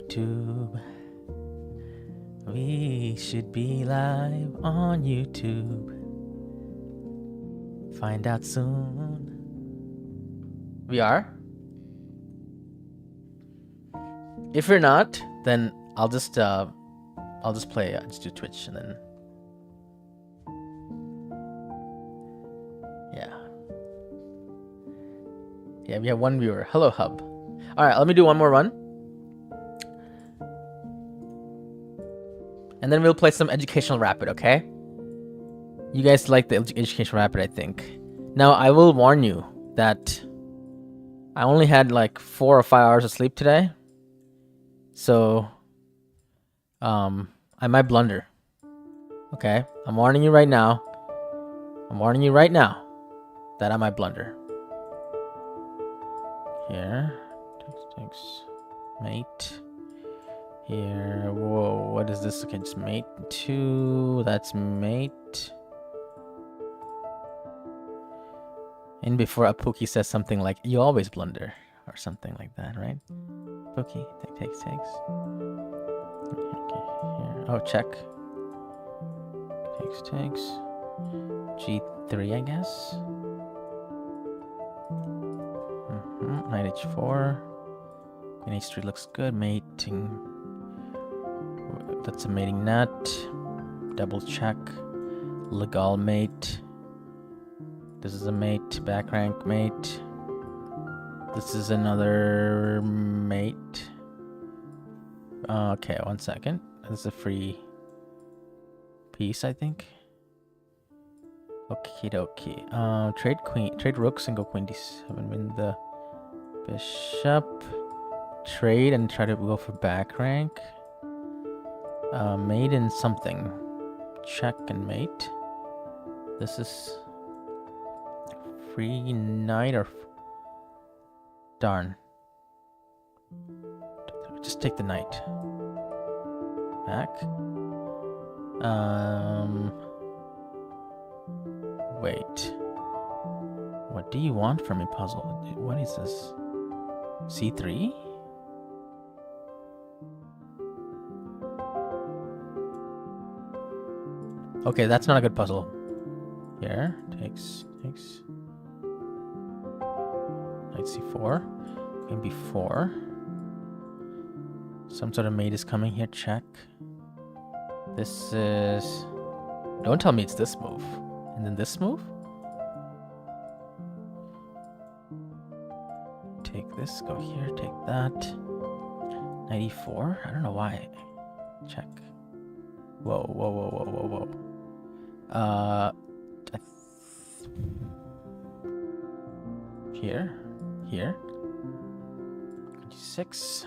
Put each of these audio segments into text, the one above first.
YouTube. We should be live on YouTube. Find out soon. We are? If you're not, then I'll just play. I'll just do Twitch and then. Yeah, we have one viewer. Hello, Hub. All right, let me do one more run. And then we'll play some Educational Rapid, okay? You guys like the Educational Rapid, I think. Now, I will warn you that I only had like 4 or 5 hours of sleep today. So, I might blunder. Okay? I'm warning you right now. That I might blunder. Here. Takes mate. Here. Whoa, what is this? Okay, just mate 2. That's mate. And before Apuki says something like, you always blunder. Or something like that, right? Apuki, takes. Okay, here. Oh, check. Takes. G3, I guess. Knight h4. Queen h3 looks good. Mating. That's a mating nut. Double check. Legal mate. This is a mate. Back rank mate. This is another mate. Okay, 1 second. This is a free piece, I think. Okie dokie. Trade rook, single queen d7. Win the bishop. Trade and try to go for back rank. Mate in something. Check and mate. This is free knight or darn. Just take the knight. Back. Wait. What do you want from me, puzzle? What is this? C3? Okay, that's not a good puzzle. Here, takes. Knight c4. Queen b4. Some sort of mate is coming here, check. This is... Don't tell me it's this move. And then this move? Take this, go here, take that. Knight e4? I don't know why. Check. Whoa. Here. G6.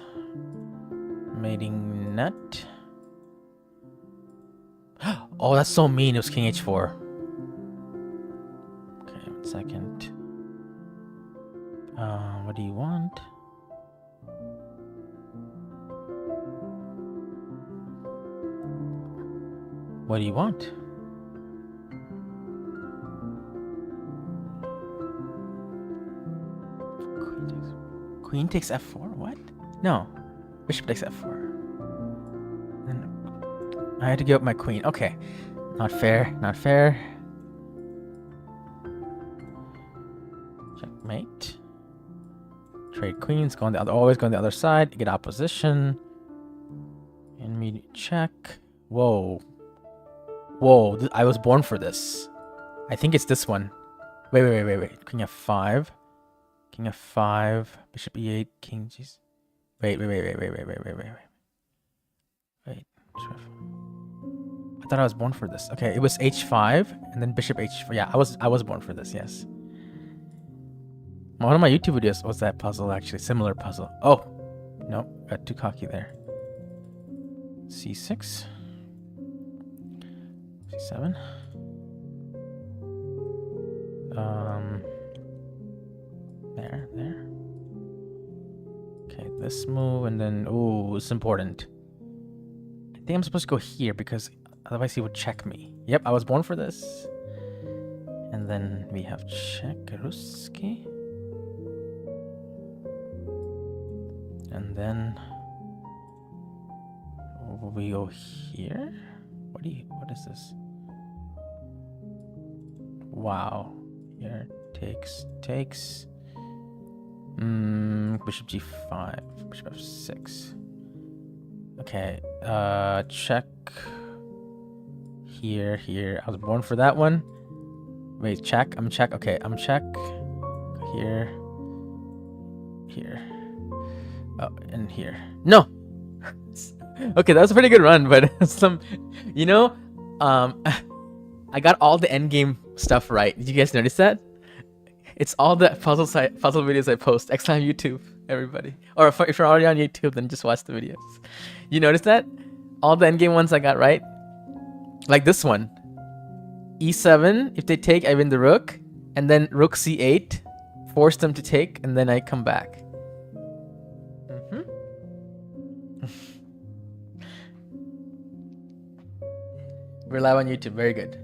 Mating nut. Oh, that's so mean. It was king h4. Okay, 1 second. What do you want? What do you want? Queen takes f4? What? No. Bishop takes f4. Then I had to give up my queen. Okay. Not fair. Checkmate. Trade queens. Always go on the other side. Get opposition. Enemy check. Whoa. I was born for this. I think it's this one. Wait. King f5. King f5, bishop e8, king jeez. Wait. I thought I was born for this. Okay, it was h5 and then bishop h4. Yeah, I was born for this, yes. One of my YouTube videos was that puzzle, actually. Similar puzzle. Oh, no, got too cocky there. c6. c7. There. Okay, this move and then, ooh, it's important. I think I'm supposed to go here because otherwise he would check me. Yep, I was born for this. And then we have Chekaruski. And then we go here? What is this? Wow. Here takes. Bishop g5, bishop f6. Okay, check. Here. I was born for that one. Wait, check. I'm check. Okay, I'm check. Here. Oh, and here. No! Okay, that was a pretty good run, but I got all the endgame stuff right. Did you guys notice that? It's all the puzzle videos I post. Exclam YouTube, everybody. Or if you're already on YouTube, then just watch the videos. You notice that? All the endgame ones I got right. Like this one. E7, if they take, I win the rook. And then rook c8, force them to take, and then I come back. We're live on YouTube, very good.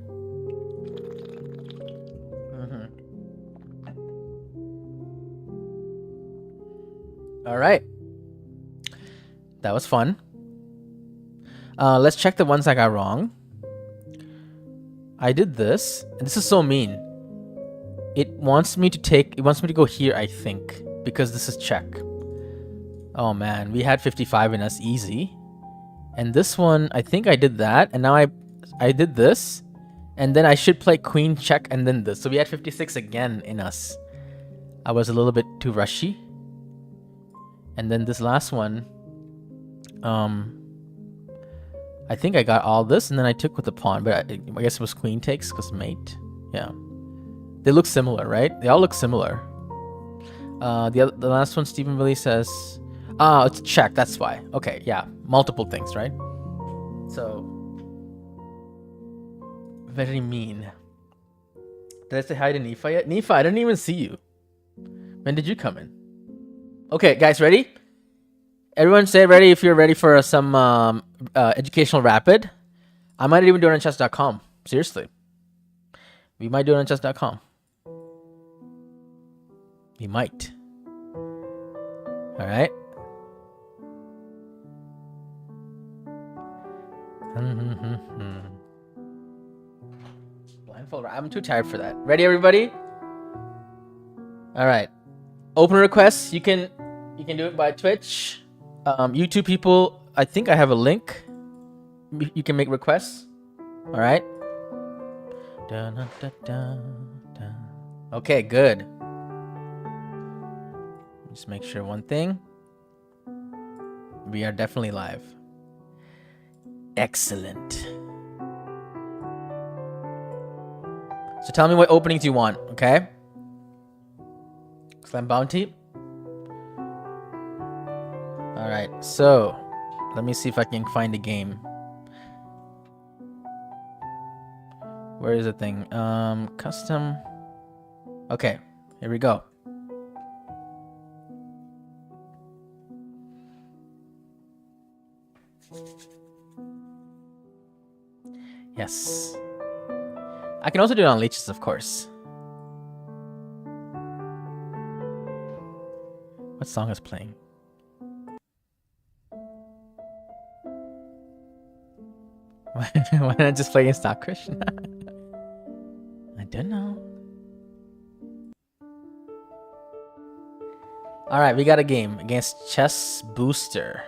All right. That was fun. Let's check the ones I got wrong. I did this, and this is so mean. It wants me to go here, I think, because this is check. Oh man, we had 55 in us, easy. And this one, I think I did that, and now I did this, and then I should play queen check and then this. So we had 56 again in us. I was a little bit too rushy. And then this last one, I think I got all this, and then I took with the pawn, but I guess it was queen takes because mate. Yeah, they look similar, right? They all look similar. The last one, Stephen Willie says, it's check. That's why. Okay, yeah, multiple things, right? So very mean. Did I say hi to Nifa yet? Nifa, I didn't even see you. When did you come in? Okay, guys, ready? Everyone say ready if you're ready for some educational rapid. I might even do it on chess.com. Seriously. We might do it on chess.com. We might. All right. Blindfold. I'm too tired for that. Ready, everybody? All right. Open requests. You can do it by Twitch. YouTube people, I think I have a link. You can make requests. All right. Okay, good. Just make sure one thing. We are definitely live. Excellent. So tell me what openings you want, okay? Slam bounty. All right, so let me see if I can find a game. Where is the thing? Custom. Okay, here we go. Yes. I can also do it on leeches, of course. What song is playing? Why not just play in stock, Christian? I don't know. Alright, we got a game against Chess Booster.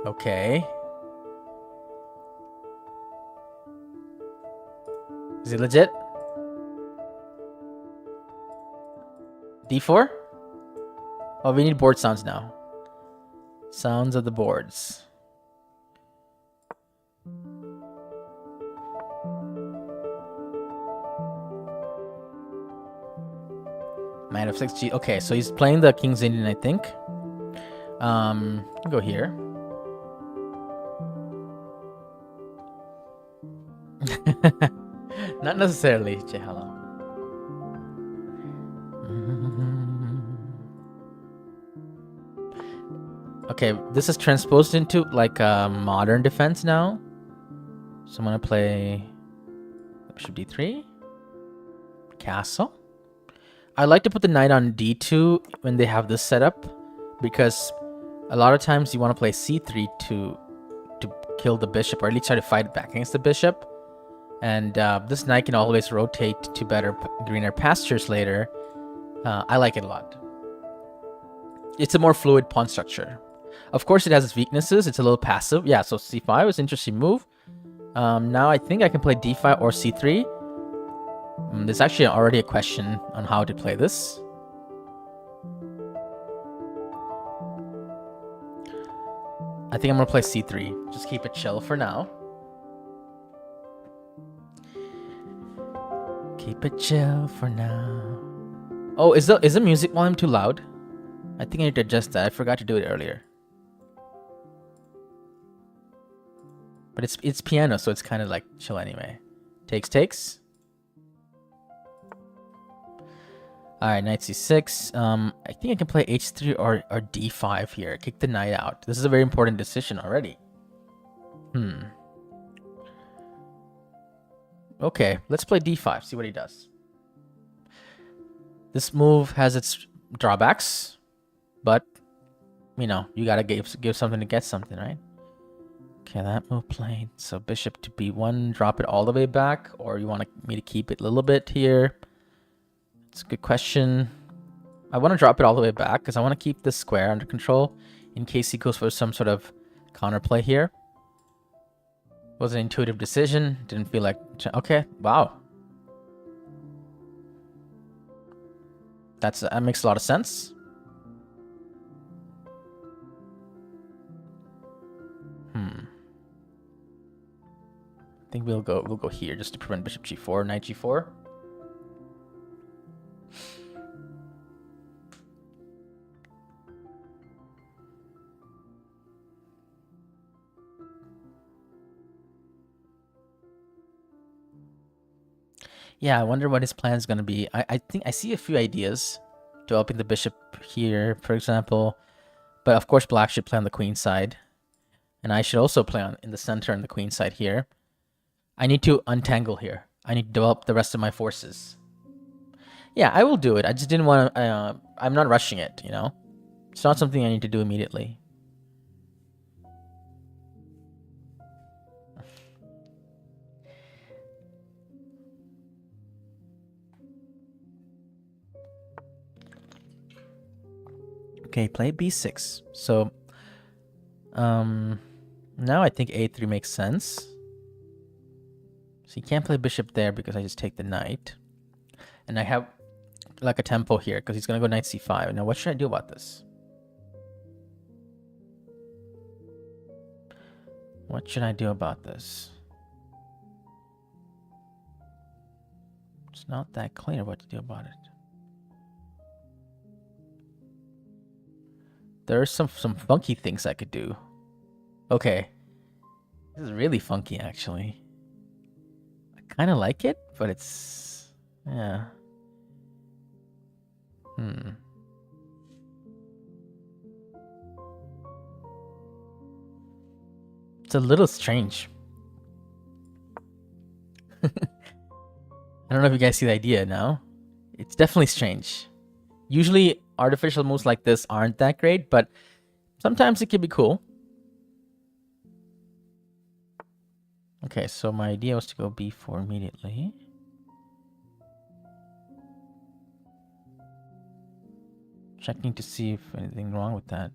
Okay. Is it legit? D4? Oh, we need board sounds now. Sounds of the boards. Knight of 6G. Okay, so he's playing the King's Indian, I think. Go here. Not necessarily, Chehala. Okay, this is transposed into like a modern defense now. So I'm gonna play Bishop D3. Castle. I like to put the knight on D2 when they have this setup because A lot of times you want to play c3 to kill the bishop, or at least try to fight back against the bishop. And this knight can always rotate to better, greener pastures later. I like it a lot. It's a more fluid pawn structure. Of course, it has its weaknesses. It's a little passive. Yeah, so c5 is an interesting move. Now I think I can play d5 or c3. There's actually already a question on how to play this. I think I'm going to play c3. Just keep it chill for now. Keep it chill for now. Oh, is the music volume too loud? I think I need to adjust that. I forgot to do it earlier. But it's piano, so it's kind of like chill anyway. Takes. Alright, knight c6. I think I can play h3 or d5 here. Kick the knight out. This is a very important decision already. Okay, let's play d5. See what he does. This move has its drawbacks, but you know, you gotta give something to get something, right? Okay, that move played. So bishop to b1, drop it all the way back, or you want me to keep it a little bit here? It's a good question. I want to drop it all the way back because I want to keep this square under control in case he goes for some sort of counterplay here. Was an intuitive decision. Didn't feel like... Okay, wow. That makes a lot of sense. I think we'll go here just to prevent bishop g4, knight g4. Yeah, I wonder what his plan is going to be. I think I see a few ideas. Developing the bishop here, for example. But of course, black should play on the queen side. And I should also play in the center and the queen side here. I need to untangle here. I need to develop the rest of my forces. Yeah, I will do it. I just didn't want to... I'm not rushing it, you know? It's not something I need to do immediately. Okay, play b6. So, now I think a3 makes sense. So you can't play bishop there because I just take the knight. And I have like a tempo here because he's going to go knight c5. Now what should I do about this? What should I do about this? It's not that clear what to do about it. There are some funky things I could do. Okay. This is really funky, actually. I kind of like it, but it's... Yeah. It's a little strange. I don't know if you guys see the idea now. It's definitely strange. Usually, artificial moves like this aren't that great, but sometimes it can be cool. Okay, so my idea was to go b4 immediately. Checking to see if anything wrong with that.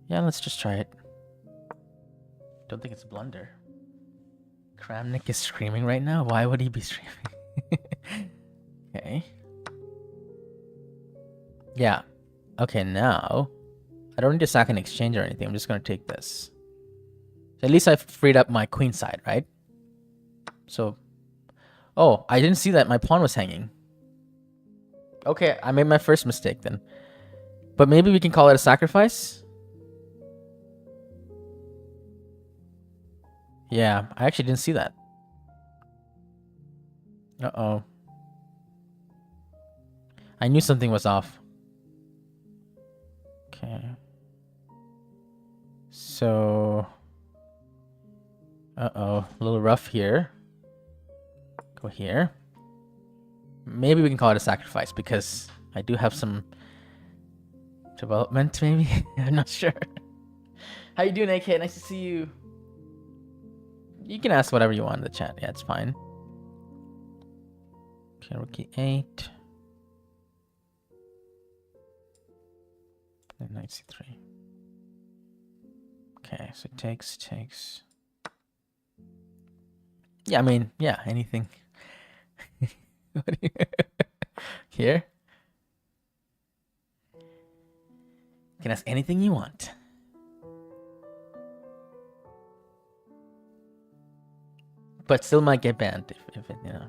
Yeah, let's just try it. Don't think it's a blunder. Kramnik is screaming right now? Why would he be screaming? Okay. Yeah. Okay, now I don't need to sack an exchange or anything. I'm just going to take this. So at least I've freed up my queen side, right? So... Oh, I didn't see that my pawn was hanging. Okay, I made my first mistake then. But maybe we can call it a sacrifice? Yeah, I actually didn't see that. Uh-oh. I knew something was off. Okay. So... Uh-oh. A little rough here. Go here. Maybe we can call it a sacrifice because I do have some development, maybe? I'm not sure. How you doing, AK? Nice to see you. You can ask whatever you want in the chat. Yeah, it's fine. Okay, rookie 8. And knight c3. Okay, so takes. Yeah, I mean, yeah, anything. Here? You can ask anything you want. But still might get banned if it, you know.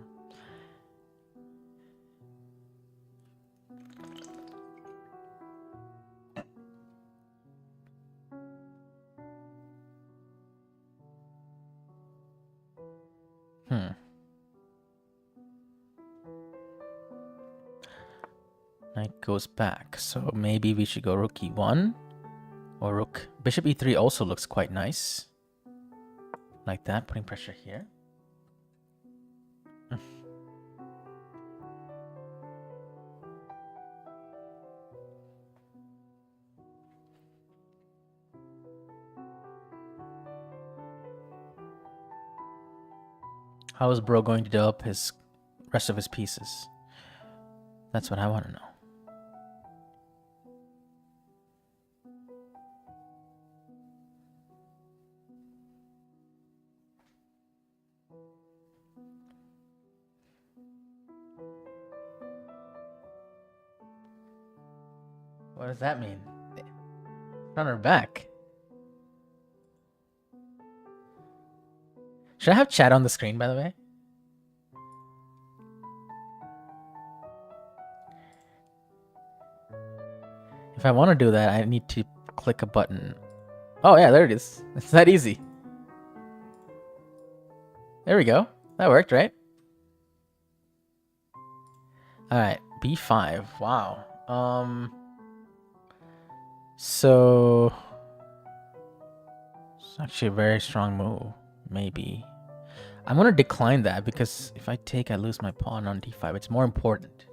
Knight goes back, so maybe we should go rook e1 or rook. Bishop e3 also looks quite nice, like that, putting pressure here. How is bro going to develop his rest of his pieces? That's what I want to know. What does that mean? On her back. Should I have chat on the screen, by the way? If I want to do that, I need to click a button. Oh, yeah, there it is. It's that easy. There we go. That worked, right? Alright, b5. Wow. So... It's actually a very strong move. Maybe. I'm going to decline that because if I take, I lose my pawn on d5. It's more important.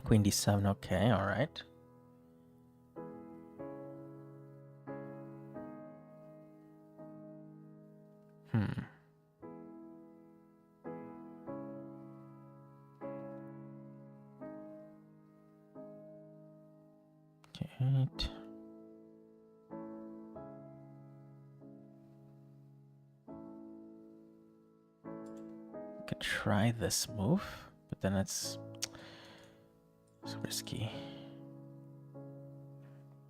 Queen d7. Okay, alright. Okay. Could try this move, but then it's risky.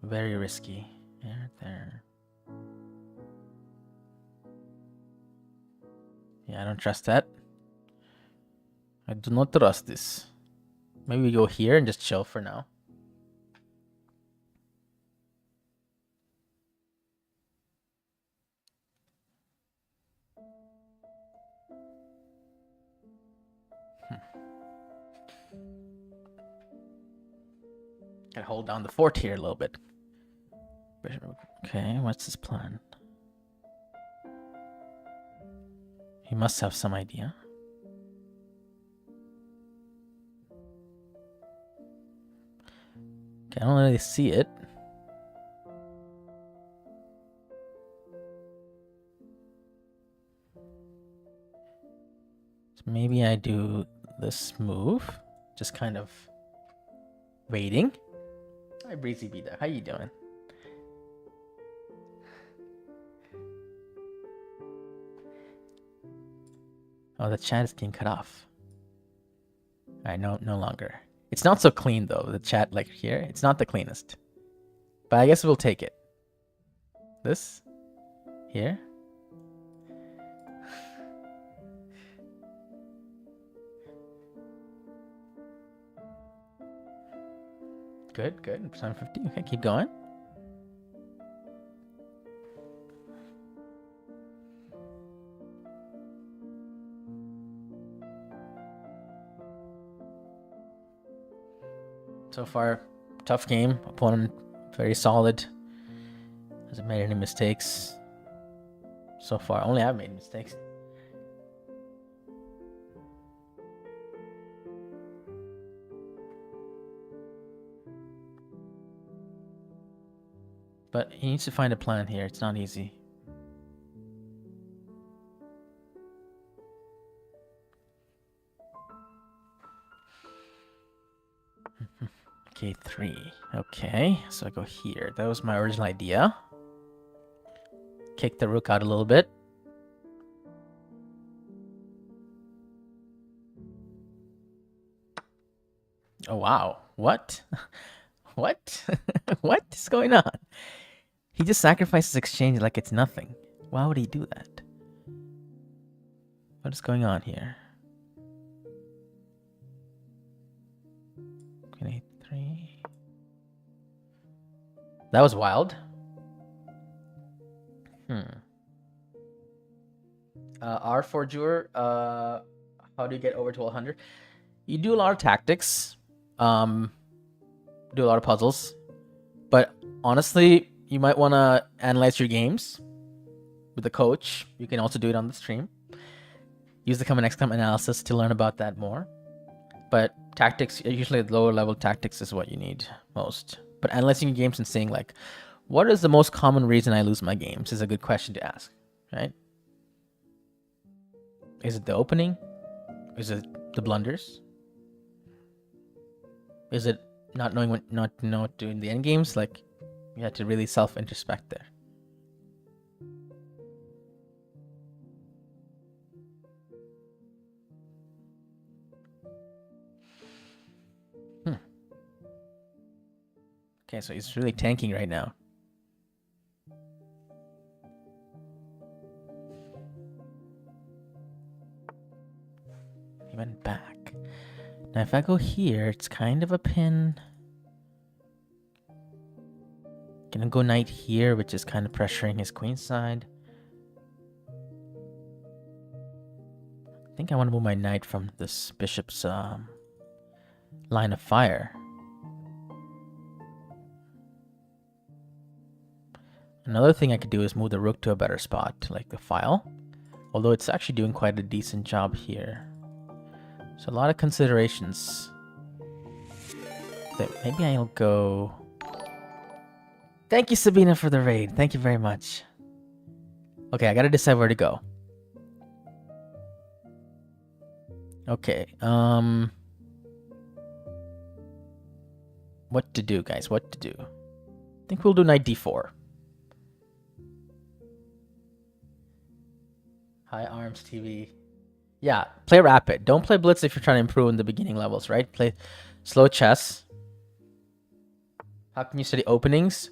Very risky. There. Yeah, I don't trust that. I do not trust this. Maybe we go here and just chill for now. Gotta hold down the fort here a little bit. Okay, what's his plan? He must have some idea. Okay, I don't really see it. So maybe I do this move. Just kind of waiting. Hi, Breezy B there. How you doing? Oh, the chat is getting cut off. Alright, no longer. It's not so clean though, the chat like here. It's not the cleanest. But I guess we'll take it. This? Here? Good. 750. Okay, keep going. So far, tough game. Opponent very solid. Hasn't made any mistakes. So far, only I've made mistakes. But he needs to find a plan here. It's not easy. K3. Okay, so I go here. That was my original idea. Kick the rook out a little bit. Oh, wow. What? What? What is going on? He just sacrifices exchange like it's nothing. Why would he do that? What is going on here? Queen A3. That was wild. R4 Jur, how do you get over to 100? You do a lot of tactics, do a lot of puzzles, but honestly, you might want to analyze your games with the coach. You can also do it on the stream. Use the common XCOM analysis to learn about that more. But tactics, usually lower level tactics is what you need most. But analyzing your games and saying like, what is the most common reason I lose my games is a good question to ask, right? Is it the opening? Is it the blunders? Is it not knowing what not to know what to do in the end games? Like, you have to really self-introspect there. Okay, so he's really tanking right now. He went back. Now if I go here, it's kind of a pin. Gonna go knight here, which is kind of pressuring his queen side. I think I want to move my knight from this bishop's line of fire. Another thing I could do is move the rook to a better spot, like the file. Although it's actually doing quite a decent job here. So a lot of considerations. Maybe I'll go... Thank you, Sabina, for the raid. Thank you very much. Okay, I gotta decide where to go. Okay, what to do, guys? What to do? I think we'll do knight d4. High arms TV. Yeah, play rapid. Don't play blitz if you're trying to improve in the beginning levels, right? Play slow chess. How can you study openings?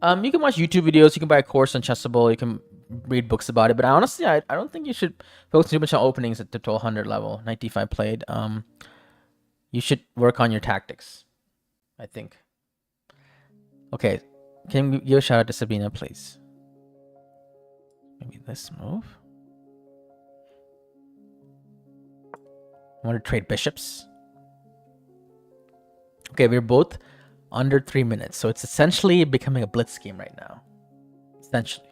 You can watch YouTube videos. You can buy a course on Chessable. You can read books about it. But honestly, I don't think you should focus too much on openings at the 1200 level. Knight d5 played. You should work on your tactics, I think. Okay, can you give a shout out to Sabina, please? Maybe this move. I want to trade bishops. Okay, we're both under 3 minutes, so it's essentially becoming a blitz game right now. Essentially.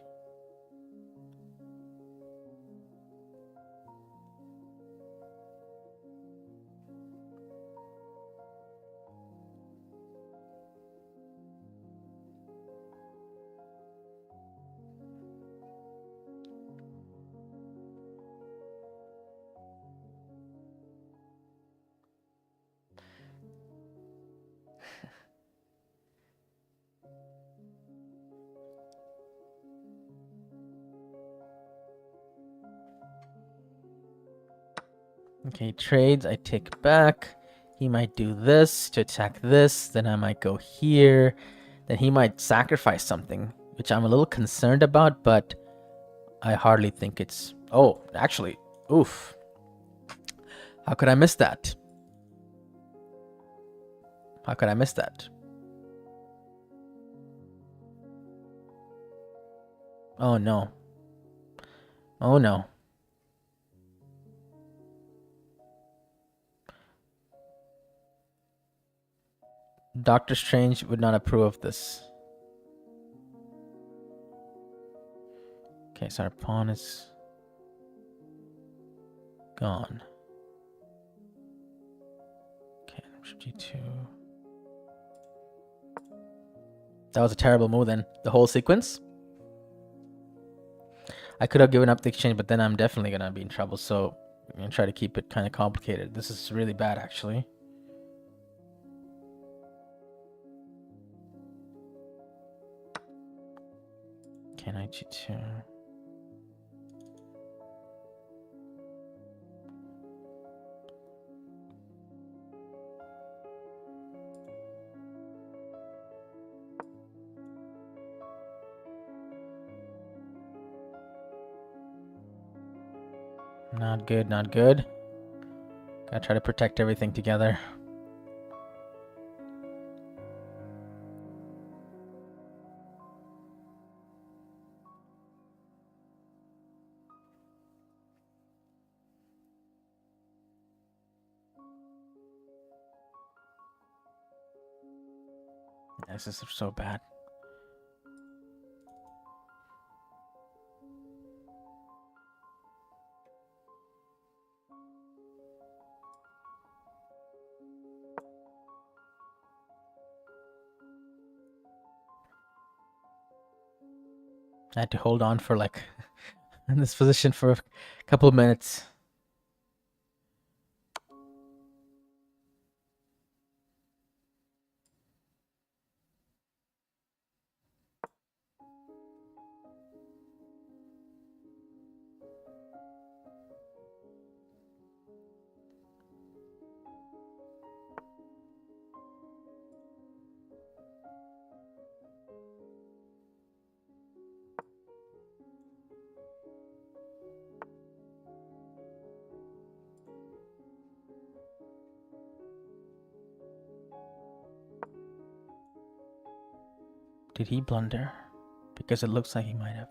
Okay, trades, I take back. He might do this to attack this. Then I might go here. Then he might sacrifice something, which I'm a little concerned about, but I hardly think it's... Oh, actually, oof. How could I miss that? How could I miss that? Oh, no. Oh, no. Doctor Strange would not approve of this. Okay, so our pawn is gone. Okay, bishop g2. That was a terrible move then. The whole sequence. I could have given up the exchange, but then I'm definitely going to be in trouble. So I'm going to try to keep it kind of complicated. This is really bad, actually. Okay, knight g2. Not good, not good. Gotta try to protect everything together. This is so bad. I had to hold on for like in this position for a couple of minutes. Did he blunder? Because it looks like he might have.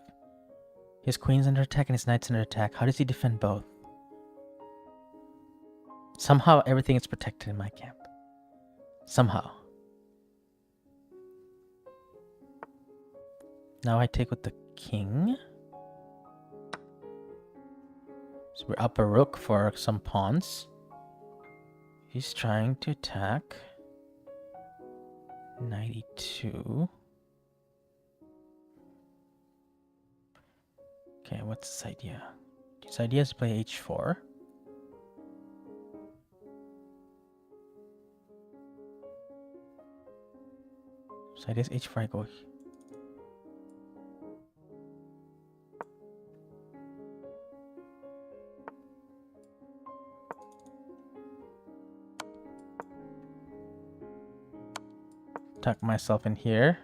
His queen's under attack and his knight's under attack. How does he defend both? Somehow everything is protected in my camp. Somehow. Now I take with the king. So we're up a rook for some pawns. He's trying to attack. 92. Okay, what's his idea? His idea is to play h4. So idea is h4, I go. Tuck myself in here.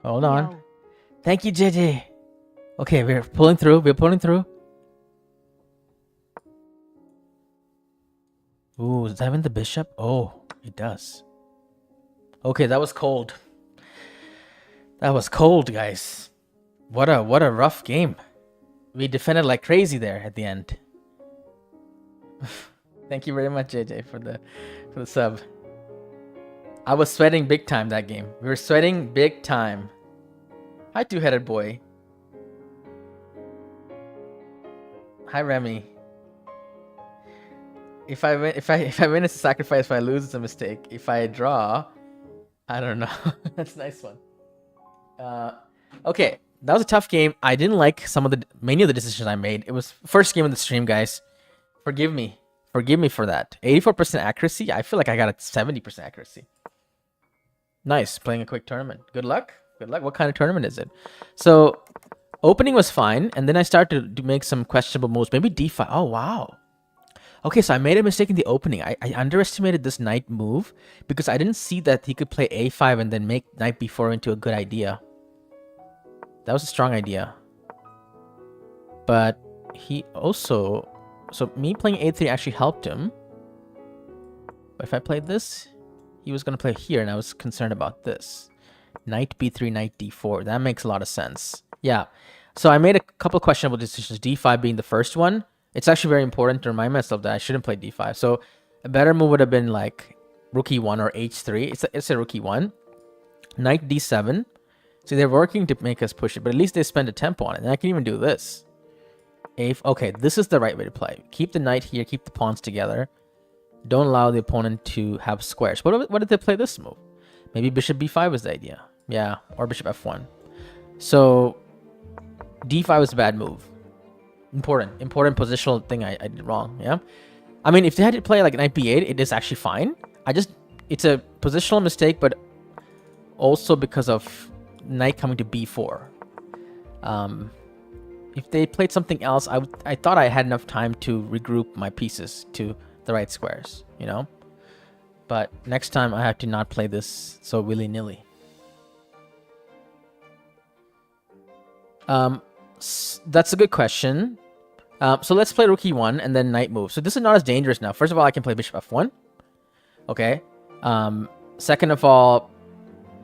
Hold on. Yo. Thank you, JJ. Okay, we're pulling through. We're pulling through. Ooh, does that win the bishop? Oh, it does. Okay, that was cold. That was cold, guys. What a rough game. We defended like crazy there at the end. Thank you very much, JJ, for the sub. I was sweating big time that game. We were sweating big time. Hi, two-headed boy. Hi, Remy. If I win, it's a sacrifice. If I lose, it's a mistake. If I draw, I don't know. That's a nice one. Okay, that was a tough game. I didn't like many of the decisions I made. It was first game of the stream, guys. Forgive me for that. 84% accuracy. I feel like I got a 70% accuracy. Nice, playing a quick tournament. Good luck. Good luck. What kind of tournament is it? So, opening was fine, and then I started to make some questionable moves. Maybe d5. Oh, wow. Okay, so I made a mistake in the opening. I underestimated this knight move because I didn't see that he could play a5 and then make knight b4 into a good idea. That was a strong idea. But he also... So, me playing a3 actually helped him. But if I played this, he was going to play here, and I was concerned about this. Knight b3, knight d4. That makes a lot of sense. Yeah. So I made a couple questionable decisions, d5 being the first one. It's actually very important to remind myself that I shouldn't play d5. So a better move would have been like rook e1 or h3. It's a rook e1. Knight d7. See, they're working to make us push it, but at least they spend a tempo on it. And I can even do this. Okay, this is the right way to play. Keep the knight here, keep the pawns together. Don't allow the opponent to have squares. What did they play this move? Maybe bishop b5 was the idea. Yeah, or bishop f1. So d5 was a bad move. Important positional thing I did wrong. Yeah, I mean, if they had to play like knight b8, it is actually fine. It's a positional mistake, but also because of knight coming to b4. If they played something else, I thought I had enough time to regroup my pieces to the right squares, you know? But next time I have to not play this so willy-nilly. That's a good question. So let's play rook e1 and then knight move. So this is not as dangerous now. First of all, I can play bishop f1. Okay. Second of all,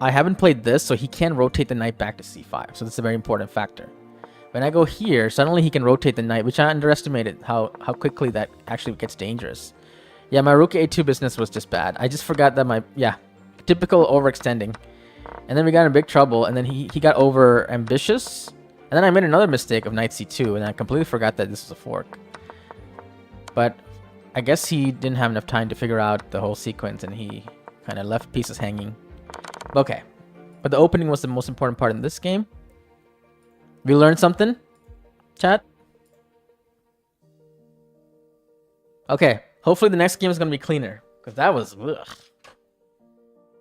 I haven't played this, so he can rotate the knight back to c5. So that's a very important factor. When I go here, suddenly he can rotate the knight, which I underestimated how quickly that actually gets dangerous. Yeah, my rook a2 business was just bad. I just forgot that typical overextending. And then we got in big trouble, and then he got over ambitious. And then I made another mistake of knight c2, and I completely forgot that this was a fork. But I guess he didn't have enough time to figure out the whole sequence, and he kind of left pieces hanging. Okay. But the opening was the most important part in this game. We learned something, chat? Okay, hopefully the next game is going to be cleaner. Because that was, ugh.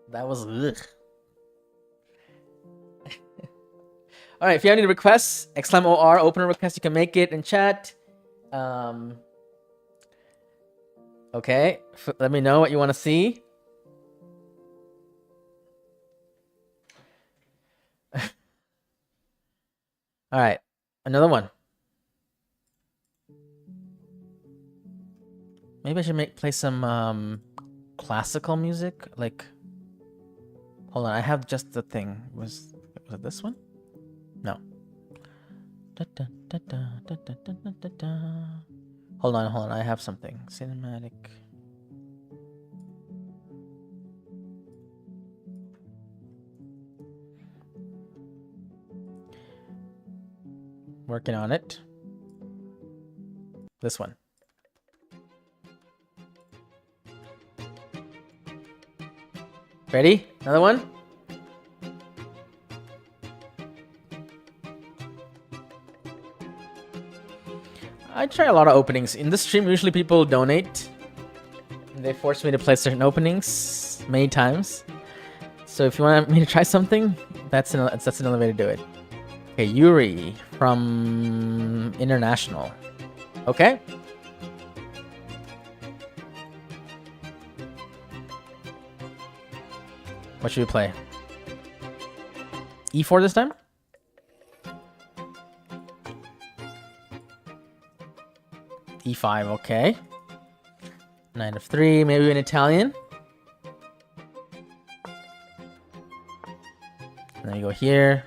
That was, ugh. Alright, if you have any requests, !OR, open a request, you can make it in chat. Okay, let me know what you want to see. All right, another one. Maybe I should play some classical music. Like, hold on, I have just the thing. Was it this one? No. Hold on, I have something. Cinematic. Working on it. This one. Ready? Another one? I try a lot of openings. In this stream, usually people donate. And they force me to play certain openings many times. So if you want me to try something, that's another way to do it. Okay, Yuri from International. Okay. What should we play? E4 this time? E5, okay. Knight of 3, maybe in Italian. And then you go here.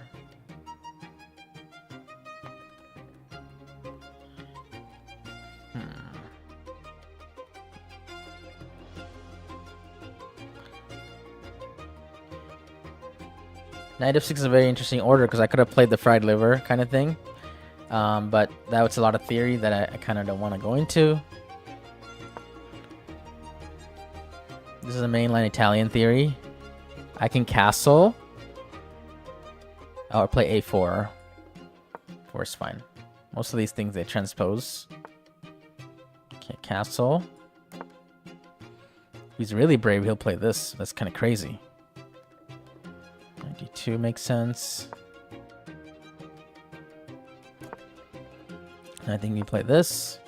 Knight of 6 is a very interesting order because I could have played the fried liver kind of thing. But that was a lot of theory that I kind of don't want to go into. This is a mainline Italian theory. I can castle. Or play a4. 4 is fine. Most of these things they transpose. Okay, castle. If he's really brave, he'll play this. That's kind of crazy. 92 makes sense. I think we play this.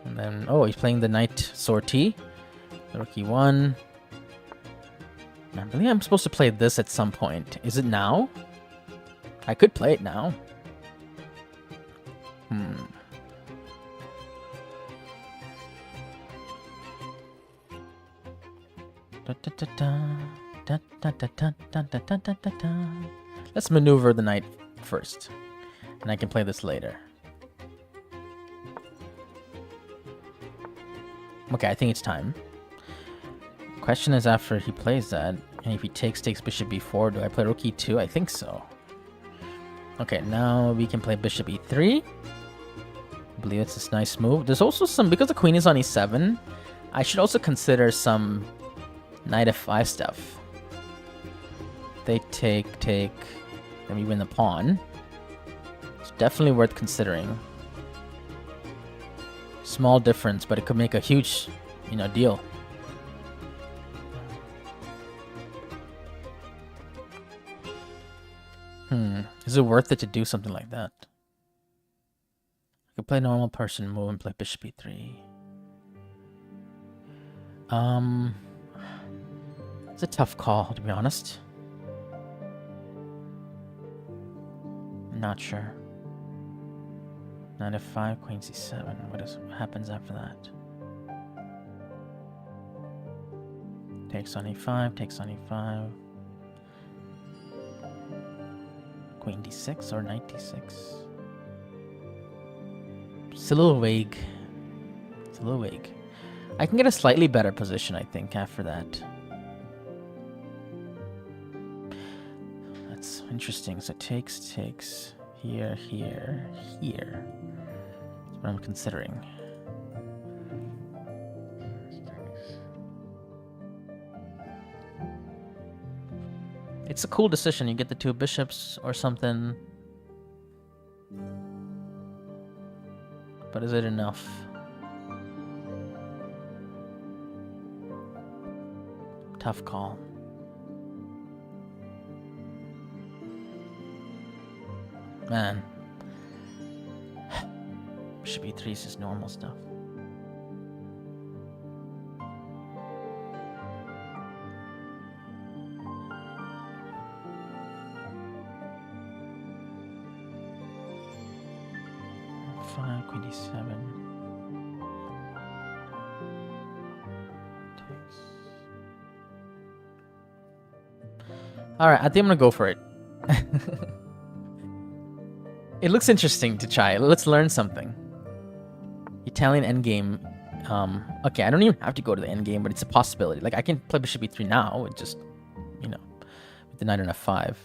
And then, oh, he's playing the knight sortie. Rook e1. I believe I'm supposed to play this at some point. Is it now? I could play it now. Da, da, da, da. Let's maneuver the knight first, and I can play this later. Okay, I think it's time. Question is, after he plays that, and if he takes bishop b4, do I play rook e2? I think so. Okay, now we can play bishop e3. I believe it's a nice move. There's also some, because the queen is on e7, I should also consider some knight f5 stuff. They take, and we win the pawn. It's definitely worth considering. Small difference, but it could make a huge, deal. Is it worth it to do something like that? I could play normal person move and play bishop e3. It's a tough call, to be honest. I'm not sure. Knight f5, queen c7. What happens after that? Takes on e5, takes on e5. Queen d6 or knight d6. It's a little vague. It's a little vague. I can get a slightly better position, I think, after that. That's interesting. So takes, here, here, here. That's what I'm considering. It's a cool decision. You get the two bishops or something. But is it enough? Tough call. Man. Bishop e3 is just normal stuff. Queen d7. Alright, I think I'm gonna go for it. It looks interesting to try. Let's learn something. Italian endgame. Okay, I don't even have to go to the endgame, but it's a possibility. Like, I can play bishop e3 now with just, with the knight on f5.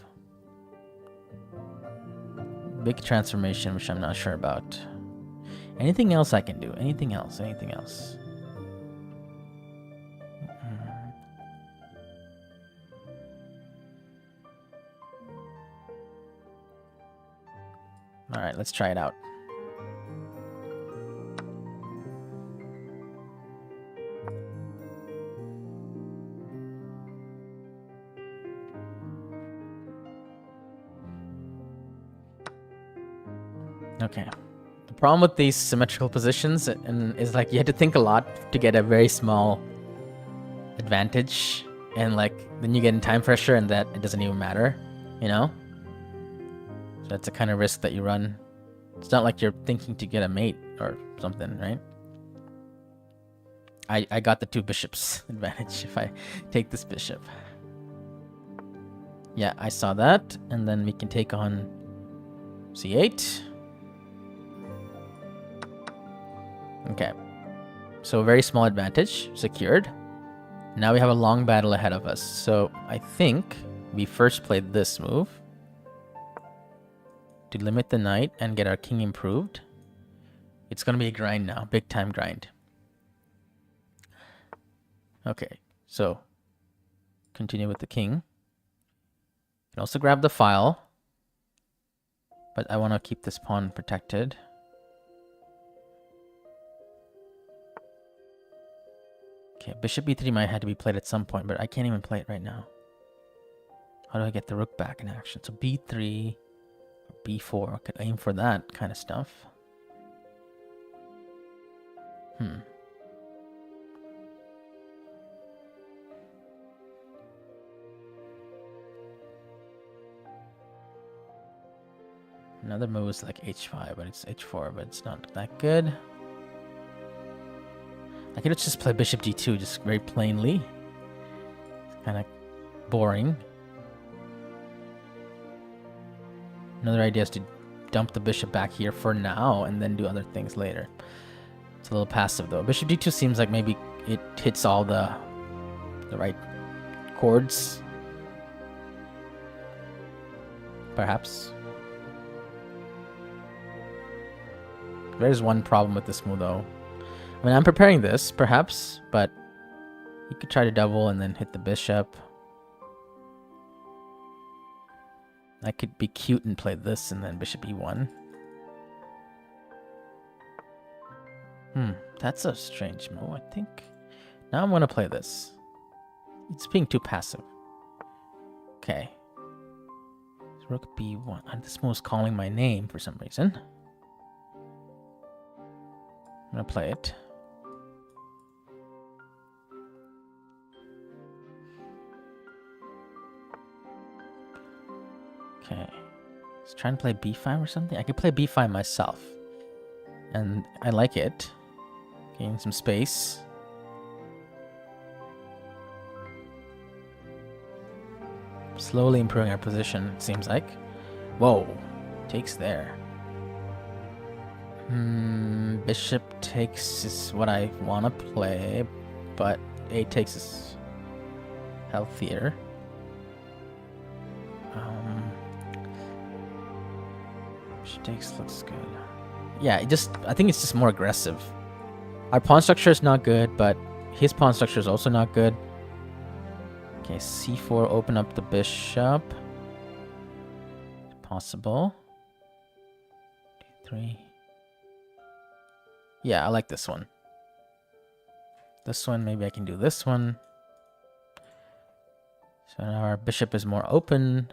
Big transformation, which I'm not sure about. Anything else I can do? Anything else? Anything else? All right, let's try it out. Okay. The problem with these symmetrical positions is like you have to think a lot to get a very small advantage, and like then you get in time pressure and that it doesn't even matter, So that's the kind of risk that you run. It's not like you're thinking to get a mate or something, right? I got the two bishops advantage if I take this bishop. Yeah, I saw that, and then we can take on c8. Okay, so a very small advantage secured. Now we have a long battle ahead of us. So I think we first played this move to limit the knight and get our king improved. It's going to be a grind now, big time grind. Okay, so continue with the king. You can also grab the file, but I want to keep this pawn protected. Okay, bishop e3 might have to be played at some point, but I can't even play it right now. How do I get the rook back in action? So b3, or b4, I could aim for that kind of stuff. Another move is like h5, but it's h4, but it's not that good. I could just play bishop d2 just very plainly. Kind of boring. Another idea is to dump the bishop back here for now and then do other things later. It's a little passive though. Bishop d2 seems like maybe it hits all the right chords. Perhaps. There's one problem with this move though. I mean, I'm preparing this, perhaps, but you could try to double and then hit the bishop. I could be cute and play this and then bishop e1. That's a strange move, I think. Now I'm going to play this. It's being too passive. Okay. Rook b1. And this move is calling my name for some reason. I'm going to play it. Okay. He's trying to play b5 or something. I could play b5 myself. And I like it. Gain some space. Slowly improving our position, it seems like. Whoa. Takes there. Bishop takes is what I want to play, but a takes is healthier. Bishop takes looks good. Yeah, I think it's just more aggressive. Our pawn structure is not good, but his pawn structure is also not good. Okay, c4, open up the bishop. Possible. d3. Yeah, I like this one. This one, maybe I can do this one. So now our bishop is more open.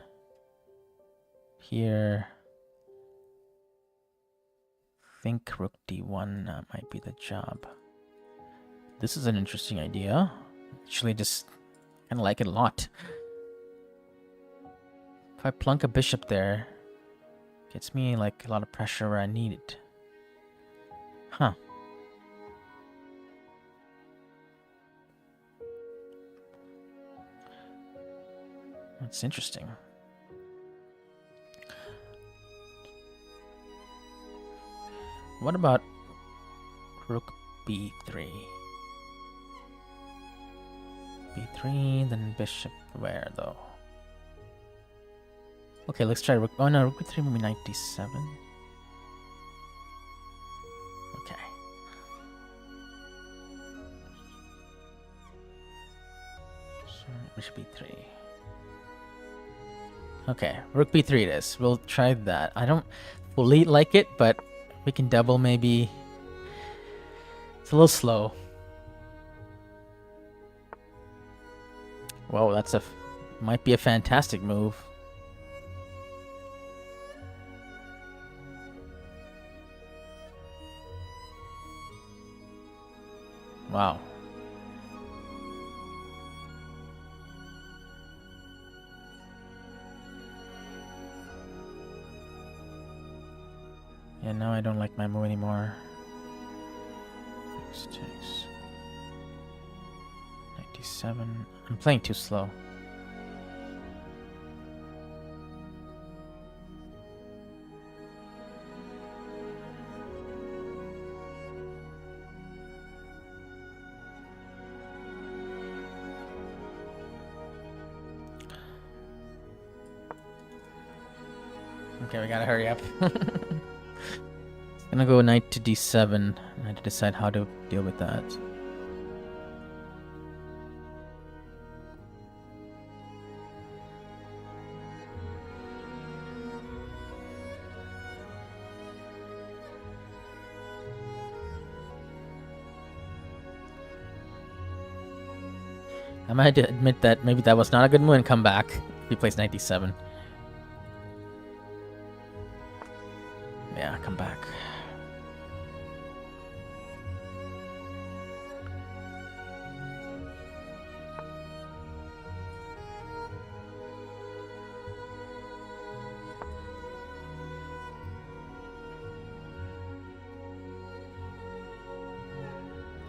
Here. I think rook d1 might be the job. This is an interesting idea. Actually, just kind of like it a lot. If I plunk a bishop there, gets me like a lot of pressure where I need it. Huh. That's interesting. What about rook b3? b3, then bishop where though? Okay, let's try rook. Oh no, rook b3 will be knight d7. Okay. So bishop b3. Okay, rook b3 it is. We'll try that. I don't fully like it, but we can double maybe. It's a little slow. Whoa, that's might be a fantastic move. Wow. Yeah, now I don't like my move anymore. X takes 97. I'm playing too slow. Okay, we gotta hurry up. I'm gonna go knight to d7. I had to decide how to deal with that. I might have to admit that maybe that was not a good move and come back if he plays knight d7. Yeah, come back.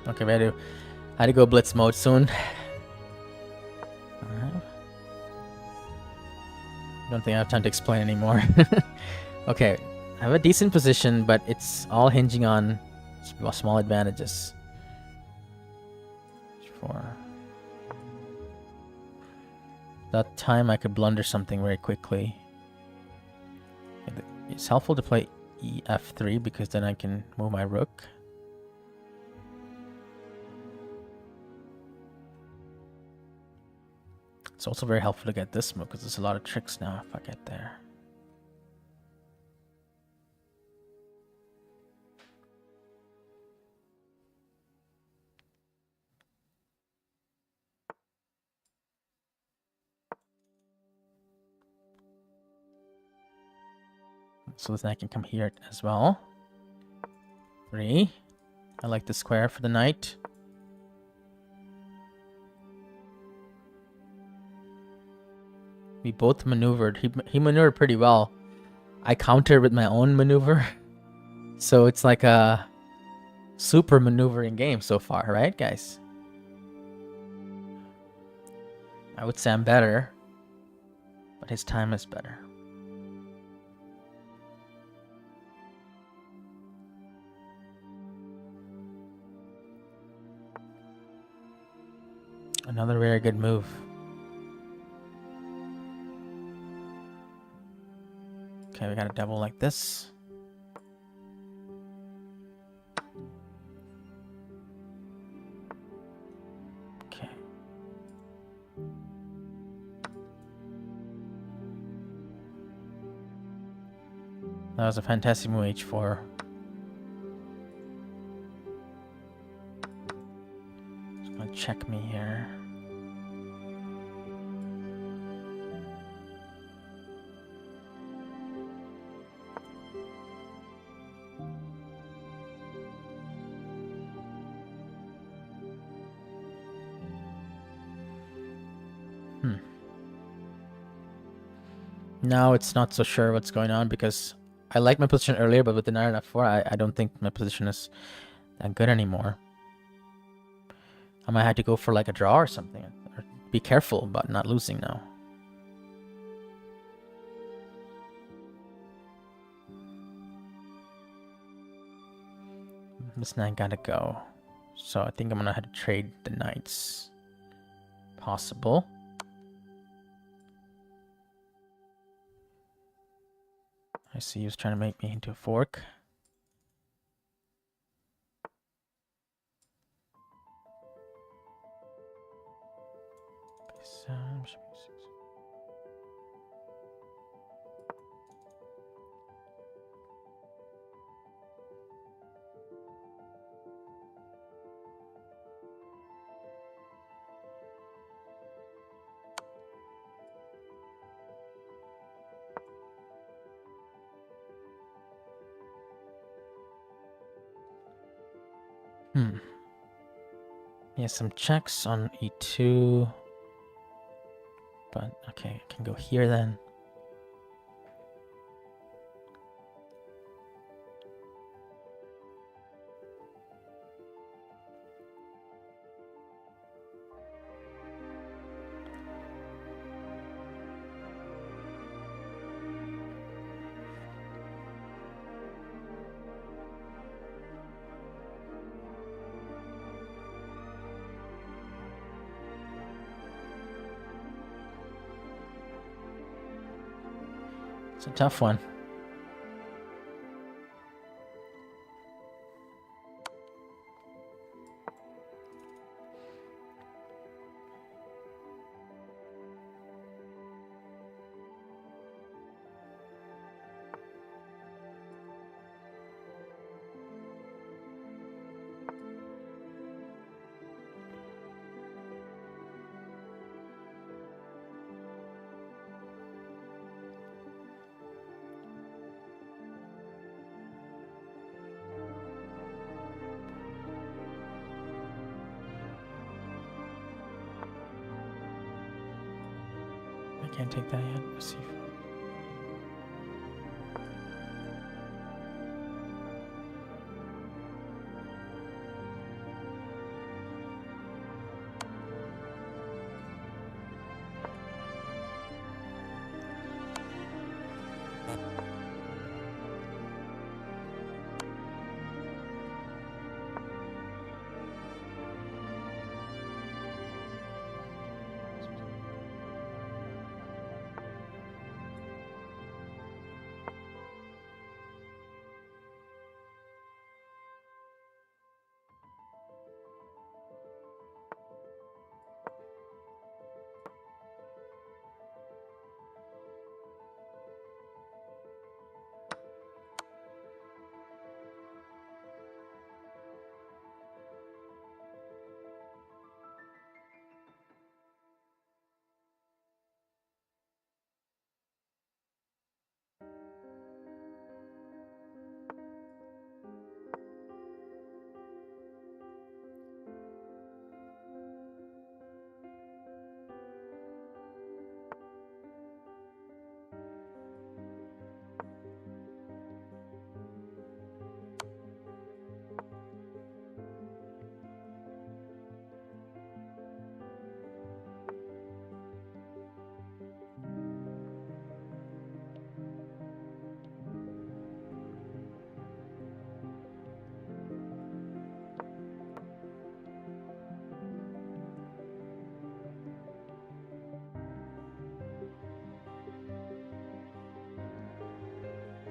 Okay, we had to go blitz mode soon. don't think I have time to explain anymore. Okay, I have a decent position, but it's all hinging on small advantages. For that time, I could blunder something very quickly. It's helpful to play F3 because then I can move my rook. It's also very helpful to get this move because there's a lot of tricks now if I get there. So then I can come here as well. 3. I like the square for the knight. We both maneuvered. He maneuvered pretty well. I countered with my own maneuver. So it's like a super maneuvering game so far, right, guys? I would say I'm better, but his time is better. Another very good move. Okay, we got a double like this. Okay. That was a fantastic move, H4. It's gonna check me here. Now it's not so sure what's going on because I liked my position earlier, but with the knight on f4, I don't think my position is that good anymore. I might have to go for like a draw or something. Or be careful about not losing now. This knight gotta go. So I think I'm gonna have to trade the knights. Possible. I see he was trying to make me into a fork. Yeah, some checks on e2. But okay, I can go here then. It's a tough one. I can't take that yet. Let's see.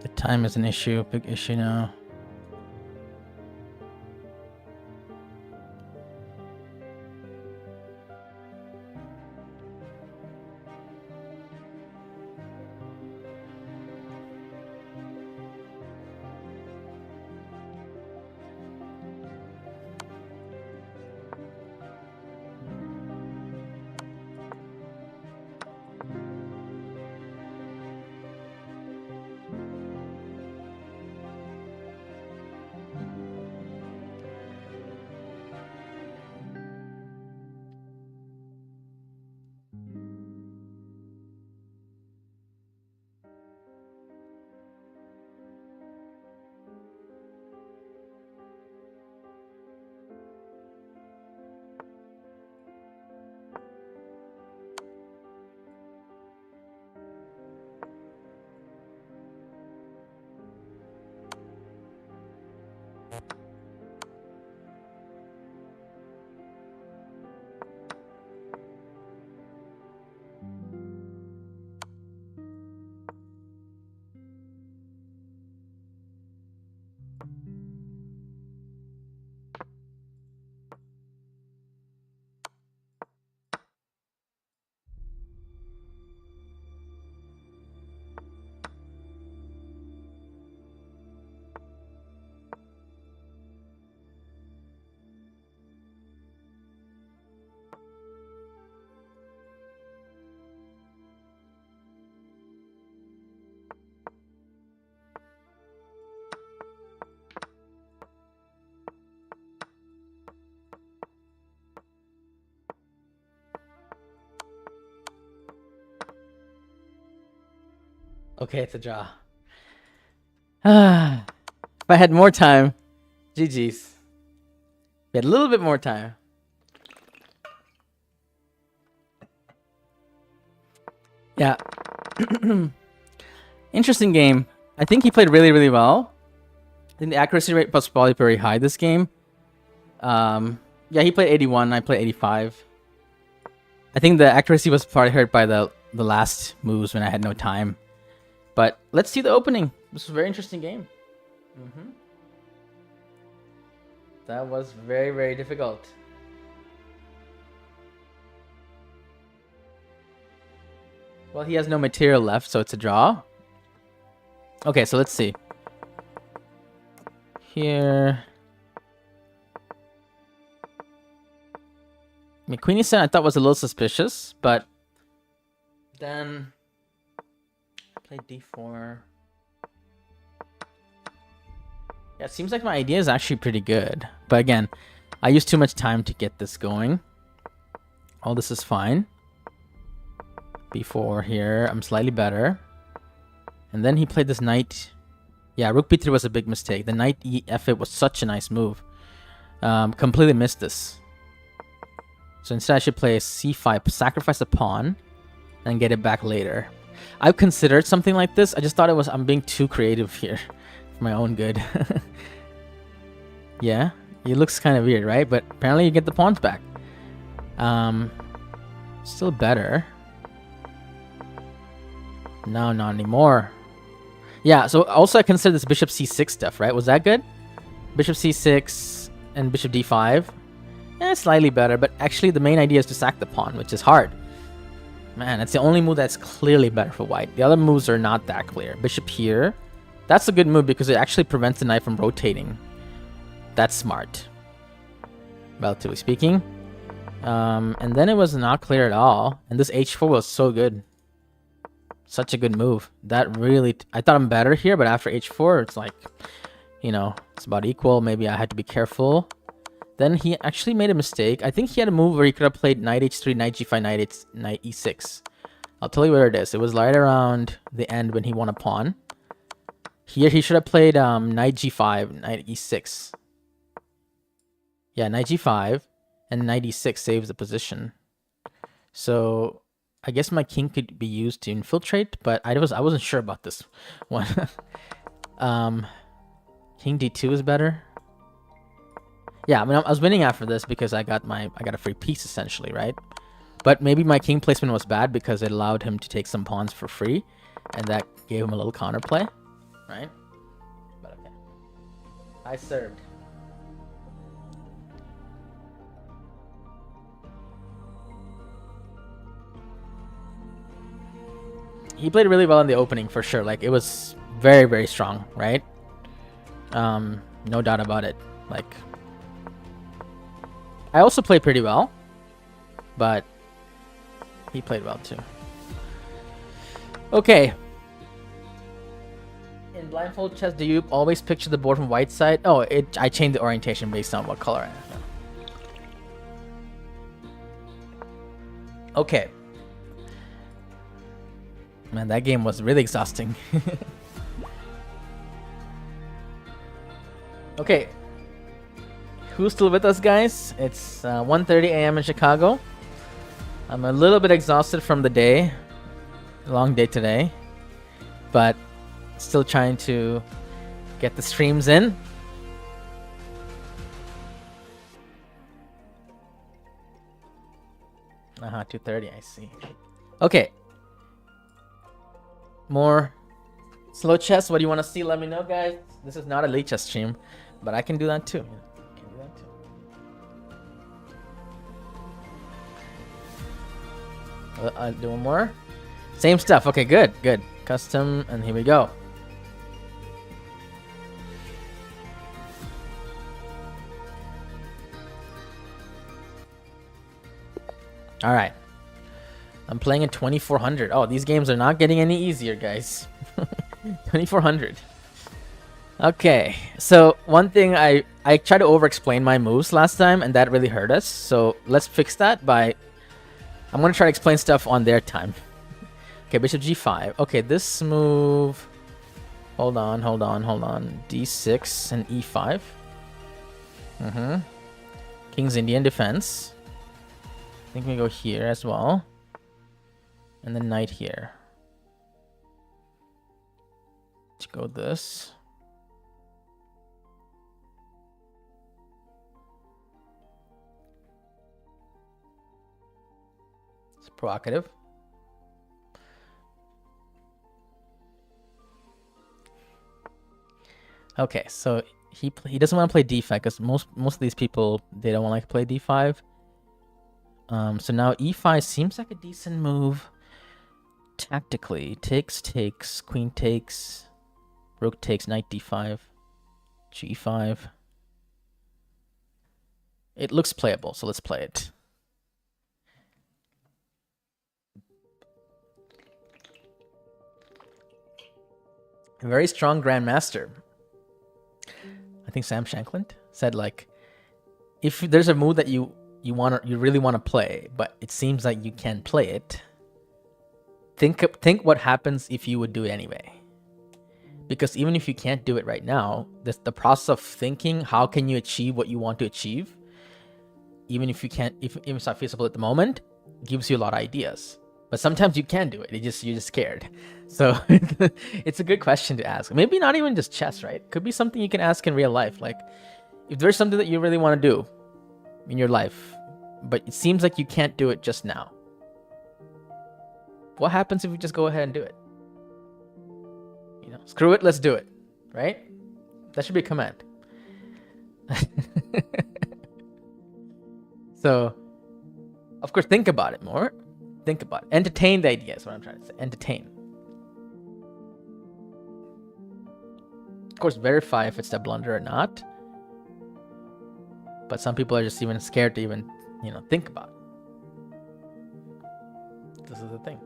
The time is an issue, big issue now. Okay, it's a draw. If I had more time, GG's. We had a little bit more time. Yeah. Interesting game. I think he played really, really well. I think the accuracy rate was probably very high this game. Yeah, he played 81. I played 85. I think the accuracy was probably hurt by the last moves when I had no time. But let's see the opening. This was a very interesting game. That was very, very difficult. Well, he has no material left, so it's a draw. Okay, so let's see. Here. I mean, Queen E7 I thought was a little suspicious, but then play D4. Yeah, it seems like my idea is actually pretty good. But again, I used too much time to get this going. All this is fine. B4 here. I'm slightly better. And then he played this knight. Yeah, rook B3 was a big mistake. The knight E8 was such a nice move. Completely missed this. So instead I should play C5, sacrifice a pawn, and get it back later. I've considered something like this. I just thought I'm being too creative here for my own good. Yeah, it looks kind of weird, right? But apparently you get the pawns back. Still better. No, not anymore. Yeah, so also I consider this bishop c6 stuff, right? Was that good? Bishop c6 and bishop d5. Slightly better, but actually the main idea is to sack the pawn, which is hard. Man, it's the only move that's clearly better for white. The other moves are not that clear. Bishop here. That's a good move because it actually prevents the knight from rotating. That's smart, relatively speaking. And then it was not clear at all. And this h4 was so good. Such a good move. That really... I thought I'm better here, but after h4, it's like, you know, it's about equal. Maybe I had to be careful. Then he actually made a mistake. I think he had a move where he could have played knight h3, knight g5, knight e6. I'll tell you where it is. It was right around the end when he won a pawn. Here he should have played knight g5, knight e6. Yeah, knight g5 and knight e6 saves the position. So I guess my king could be used to infiltrate, but I wasn't sure about this one. King d2 is better. Yeah, I mean, I was winning after this because I got a free piece essentially, right? But maybe my king placement was bad because it allowed him to take some pawns for free, and that gave him a little counterplay. right? But okay. I served. He played really well in the opening for sure. Like, it was very, very strong, right? No doubt about it. Like, I also played pretty well, but he played well too. Okay. In blindfold chess, do you always picture the board from white side? Oh, I changed the orientation based on what color I have. Okay. Man, that game was really exhausting. Okay. Who's still with us, guys? It's 1:30 a.m. in Chicago. I'm a little bit exhausted from the day. Long day today. But still trying to get the streams in. Uh-huh, 2:30, I see. Okay. More slow chess. What do you want to see? Let me know, guys. This is not a late chess stream, but I can do that too. I'll do one more. Same stuff. Okay, good. Custom, and here we go. All right. I'm playing in 2400. Oh, these games are not getting any easier, guys. 2400. Okay. So one thing I tried to over-explain my moves last time, and that really hurt us. So let's fix that by... I'm going to try to explain stuff on their time. Okay, bishop g5. Okay, this move... Hold on. D6 and e5. King's Indian defense. I think we go here as well. And then knight here. Let's go this. It's provocative. Okay, so he doesn't want to play d5 because most of these people, they don't want to play d5. So now e5 seems like a decent move. Tactically, takes, queen takes, rook takes, knight d5, g5. It looks playable, so let's play it. A very strong grandmaster. I think Sam Shankland said, like, if there's a move that you really want to play, but it seems like you can't play it, think what happens if you would do it anyway. Because even if you can't do it right now, the process of thinking how can you achieve what you want to achieve, even if you can't, if it's not feasible at the moment, gives you a lot of ideas. But sometimes you can do it. You're just scared. So it's a good question to ask. Maybe not even just chess, right? Could be something you can ask in real life. Like, if there's something that you really want to do in your life, but it seems like you can't do it just now, what happens if you just go ahead and do it? You know, screw it, let's do it, right? That should be a command. So, of course, think about it more. Think about it. Entertain the idea is what I'm trying to say. Entertain. Of course, verify if it's a blunder or not. But some people are just even scared to even, think about it. This is the thing.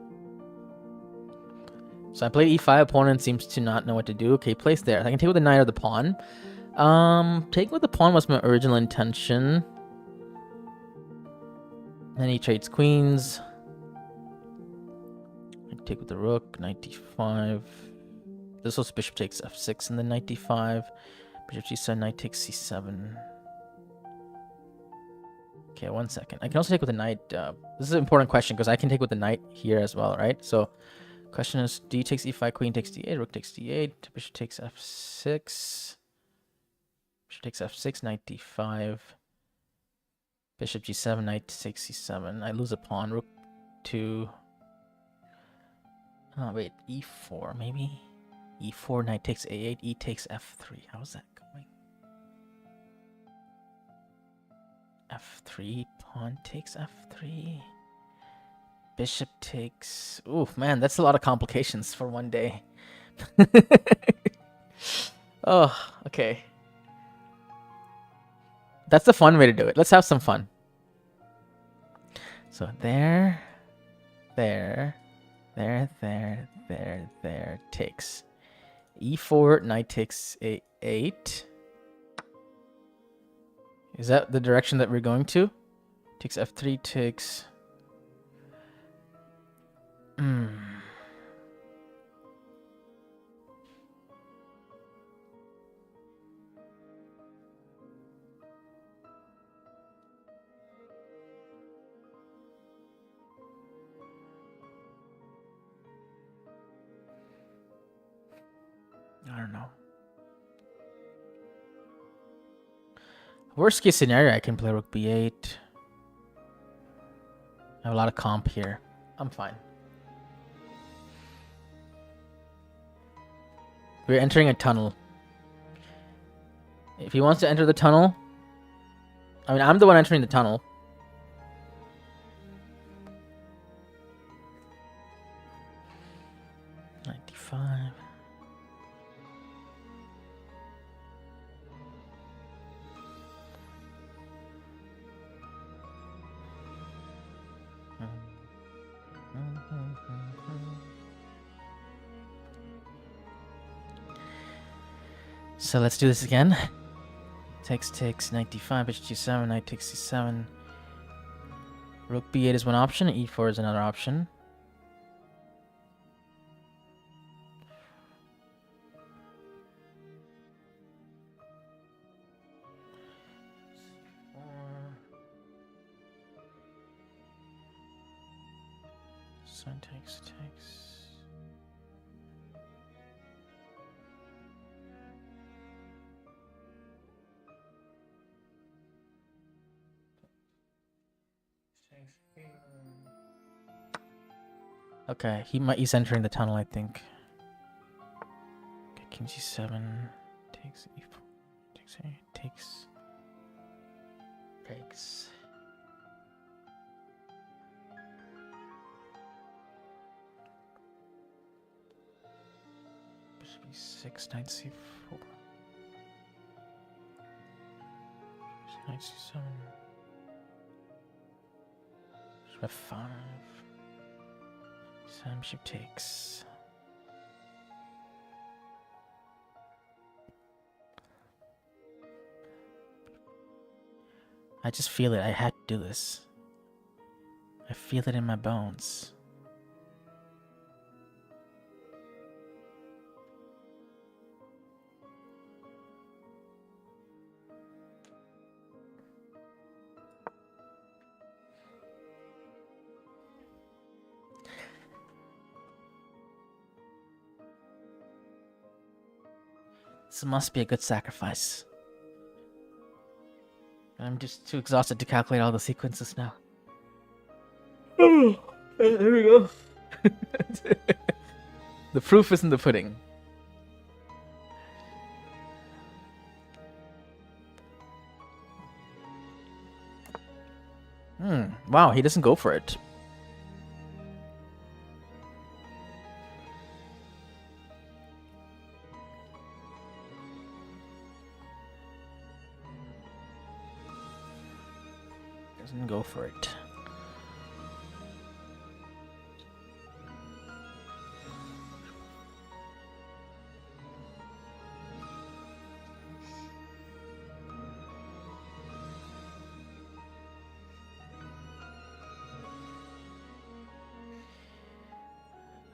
So I played e5. Opponent seems to not know what to do. Okay, place there. I can take with the knight or the pawn. Take with the pawn was my original intention. Then he trades queens. I take with the rook. Knight d5. This was bishop takes f6 and then knight d5. Bishop g7. Knight takes c7. Okay, 1 second. I can also take with the knight. This is an important question because I can take with the knight here as well, right? So, question is: d takes e5, queen takes d8, rook takes d8, bishop takes f6, bishop takes f6, knight d5, bishop g7, knight takes c7. I lose a pawn. Rook to. Oh wait, e4 maybe. E4, knight takes A8, E takes F3. How's that going? F3, pawn takes F3. Bishop takes... Ooh, man, that's a lot of complications for one day. Oh, okay. That's the fun way to do it. Let's have some fun. So there, takes. E4, knight takes A8. Is that the direction that we're going to? Takes F3, takes... I don't know. Worst case scenario, I can play rook b8. I have a lot of comp here. I'm fine. We're entering a tunnel. If he wants to enter the tunnel... I mean, I'm the one entering the tunnel. .95. So let's do this again. Takes 95, bishop g7, knight takes c7. Rook b8 is one option, e4 is another option. So takes. Okay, he's entering the tunnel, I think. Okay, king g7 takes e4, takes. Bishop e6, knight c4. Knight c7. Bishop f5. Bishop takes. I just feel it. I had to do this. I feel it in my bones. This must be a good sacrifice. I'm just too exhausted to calculate all the sequences now. Oh, there we go. The proof is in the pudding. Wow, he doesn't go for it. Doesn't go for it.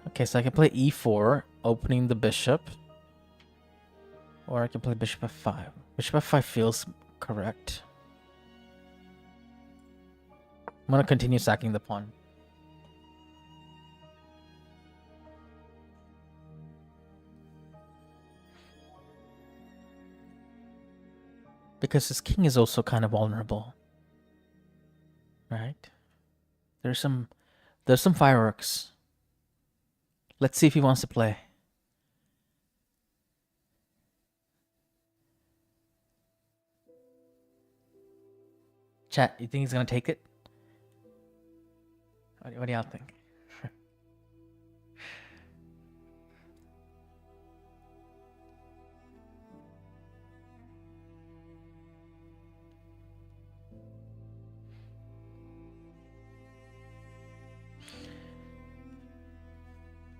Okay, so I can play e4, opening the bishop. Or I can play bishop f5. Bishop f5 feels correct. I'm gonna continue sacking the pawn. Because his king is also kind of vulnerable. Right? There's some fireworks. Let's see if he wants to play. Chat, you think he's gonna take it? What do y'all think?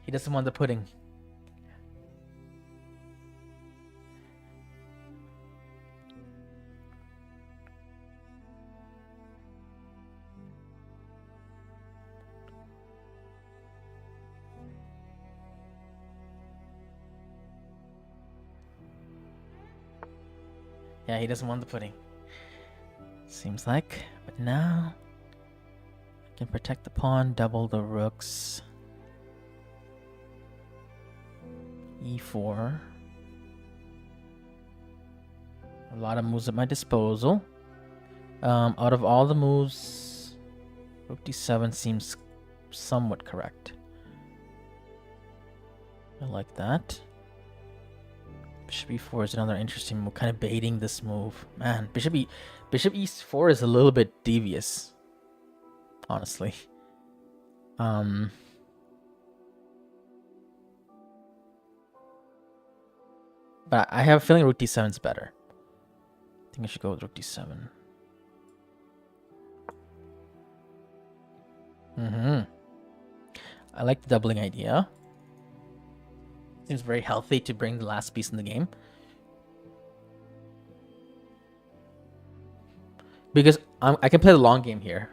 He doesn't want the pudding. Yeah, he doesn't want the pudding. Seems like. But now I can protect the pawn, double the rooks. E4. A lot of moves at my disposal. Out of all the moves, rook d7 seems somewhat correct. I like that. Bishop e4 is another interesting move, kind of baiting this move. Man, bishop e4 is a little bit devious, honestly. But I have a feeling rook d7 is better. I think I should go with rook d7. I like the doubling idea. Seems very healthy to bring the last piece in the game. Because I can play the long game here.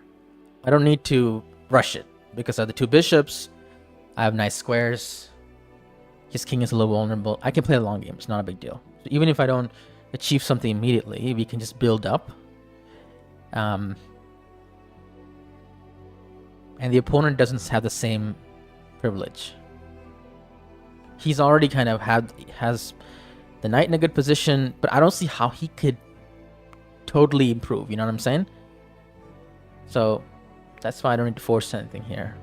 I don't need to rush it. Because of the two bishops, I have nice squares. His king is a little vulnerable. I can play the long game. It's not a big deal. So even if I don't achieve something immediately, we can just build up. And the opponent doesn't have the same privilege. He's already kind of has the knight in a good position, but I don't see how he could totally improve. You know what I'm saying? So that's why I don't need to force anything here.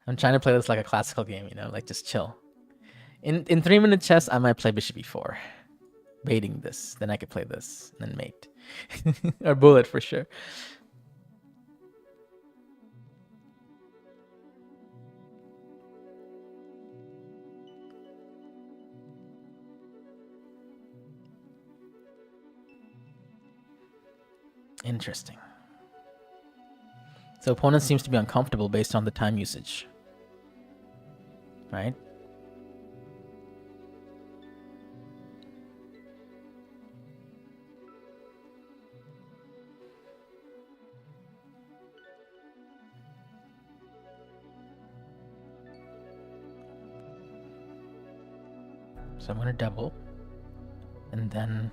I'm trying to play this like a classical game, you know, like just chill. In 3-minute chess, I might play bishop e4, baiting this. Then I could play this, and then mate, or bullet for sure. Interesting. So opponent seems to be uncomfortable based on the time usage. Right? So I'm going to double. And then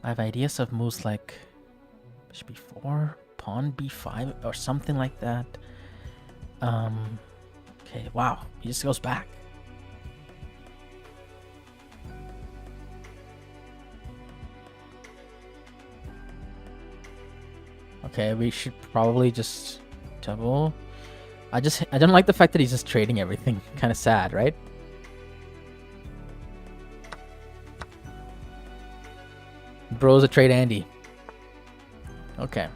I have ideas of moves like bishop b4, pawn b5, or something like that. Okay, wow, he just goes back. Okay, we should probably just double. I don't like the fact that he's just trading everything. Kind of sad, right? Bro's a trade Andy. Okay.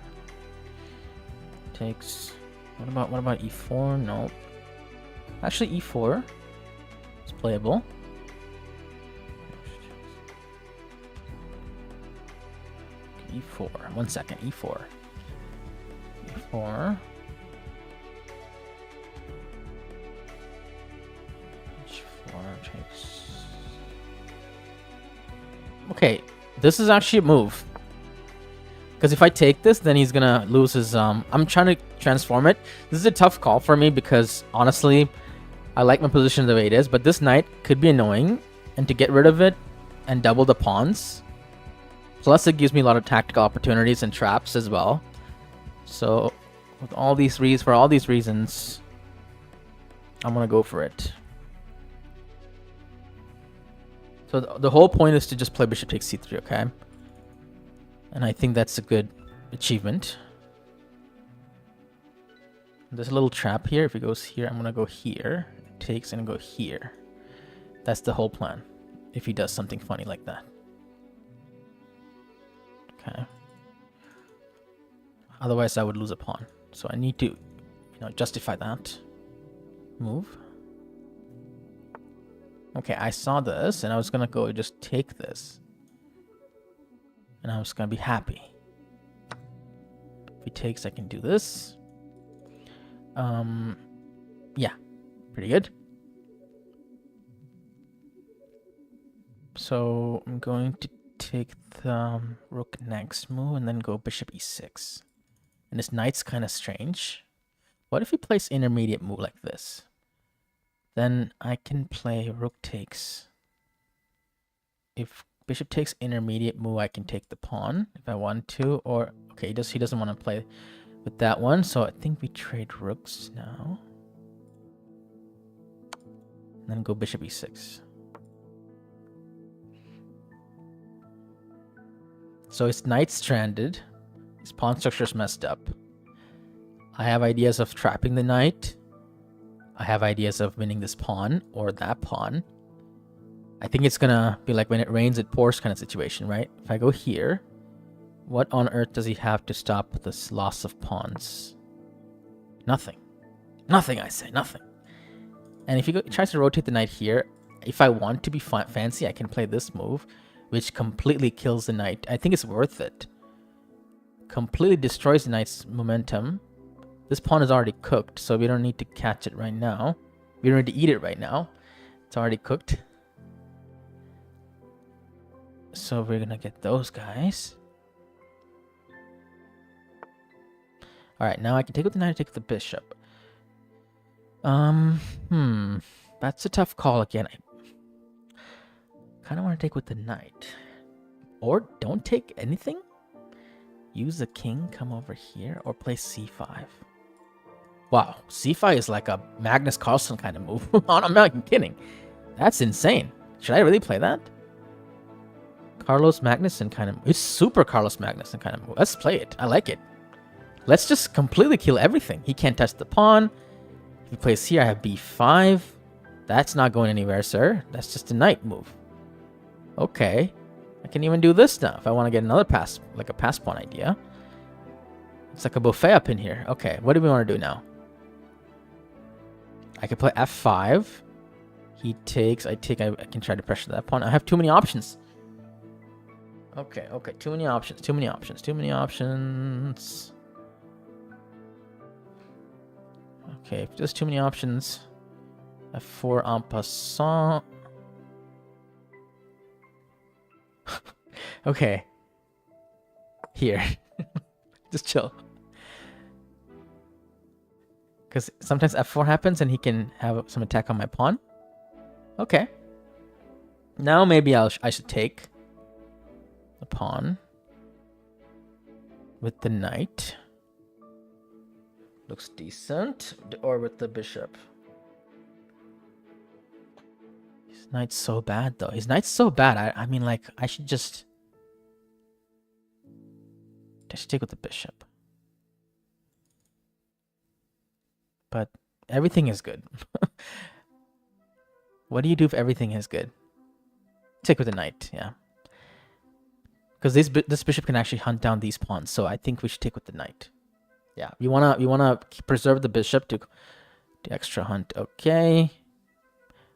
Takes. What about e4? No. Actually, e4 is playable. E4. 1 second. E4. E4. H4 takes. Okay, this is actually a move. Because if I take this, then he's gonna lose his. I'm trying to transform it. This is a tough call for me because honestly, I like my position the way it is. But this knight could be annoying, and to get rid of it and double the pawns. Plus, it gives me a lot of tactical opportunities and traps as well. So, with all these for all these reasons, I'm gonna go for it. So the whole point is to just play bishop takes c3, okay? And I think that's a good achievement. There's a little trap here. If he goes here, I'm going to go here. It takes and go here. That's the whole plan. If he does something funny like that. Okay. Otherwise, I would lose a pawn. So I need to, justify that move. Okay, I saw this, and I was going to go just take this. And I was going to be happy. If he takes, I can do this. Yeah, pretty good. So I'm going to take the rook next move and then go bishop e6. And this knight's kind of strange. What if he plays intermediate move like this? Then I can play rook takes. If bishop takes intermediate move, I can take the pawn if I want to. Or, okay, he doesn't want to play with that one. So I think we trade rooks now. And then go bishop e6. So his knight's stranded. His pawn structure's messed up. I have ideas of trapping the knight. I have ideas of winning this pawn or that pawn. I think it's gonna be like when it rains, it pours kind of situation, right? If I go here, what on earth does he have to stop this loss of pawns? Nothing. Nothing, I say, nothing. And if he tries to rotate the knight here, if I want to be fancy, I can play this move, which completely kills the knight. I think it's worth it. Completely destroys the knight's momentum. This pawn is already cooked, so we don't need to catch it right now. We don't need to eat it right now. It's already cooked. So we're gonna get those guys. Alright, now I can take with the knight, take the bishop. That's a tough call again. I kind of want to take with the knight. Or don't take anything. Use the king, come over here, or play c5. Wow, c5 is like a Magnus Carlsen kind of move. I'm not even kidding. That's insane. Should I really play that? Carlos Magnuson kind of... It's super Carlos Magnuson kind of move. Let's play it. I like it. Let's just completely kill everything. He can't touch the pawn. If he plays here, I have b5. That's not going anywhere, sir. That's just a knight move. Okay. I can even do this now if I want to get another pass, like a pass pawn idea. It's like a buffet up in here. Okay, what do we want to do now? I can play f5. He takes, I can try to pressure that pawn. I have too many options. Okay, too many options. Okay, if there's too many options. f4 en passant. Okay. Here. Just chill. Because sometimes f4 happens and he can have some attack on my pawn. Okay. Now maybe I should take the pawn with the knight. Looks decent. Or with the bishop. His knight's so bad, though. His knight's so bad. I mean, like, I should take with the bishop. But everything is good. What do you do if everything is good? Take with the knight, yeah. Because this bishop can actually hunt down these pawns, so I think we should take with the knight. Yeah, we wanna preserve the bishop to extra hunt. Okay.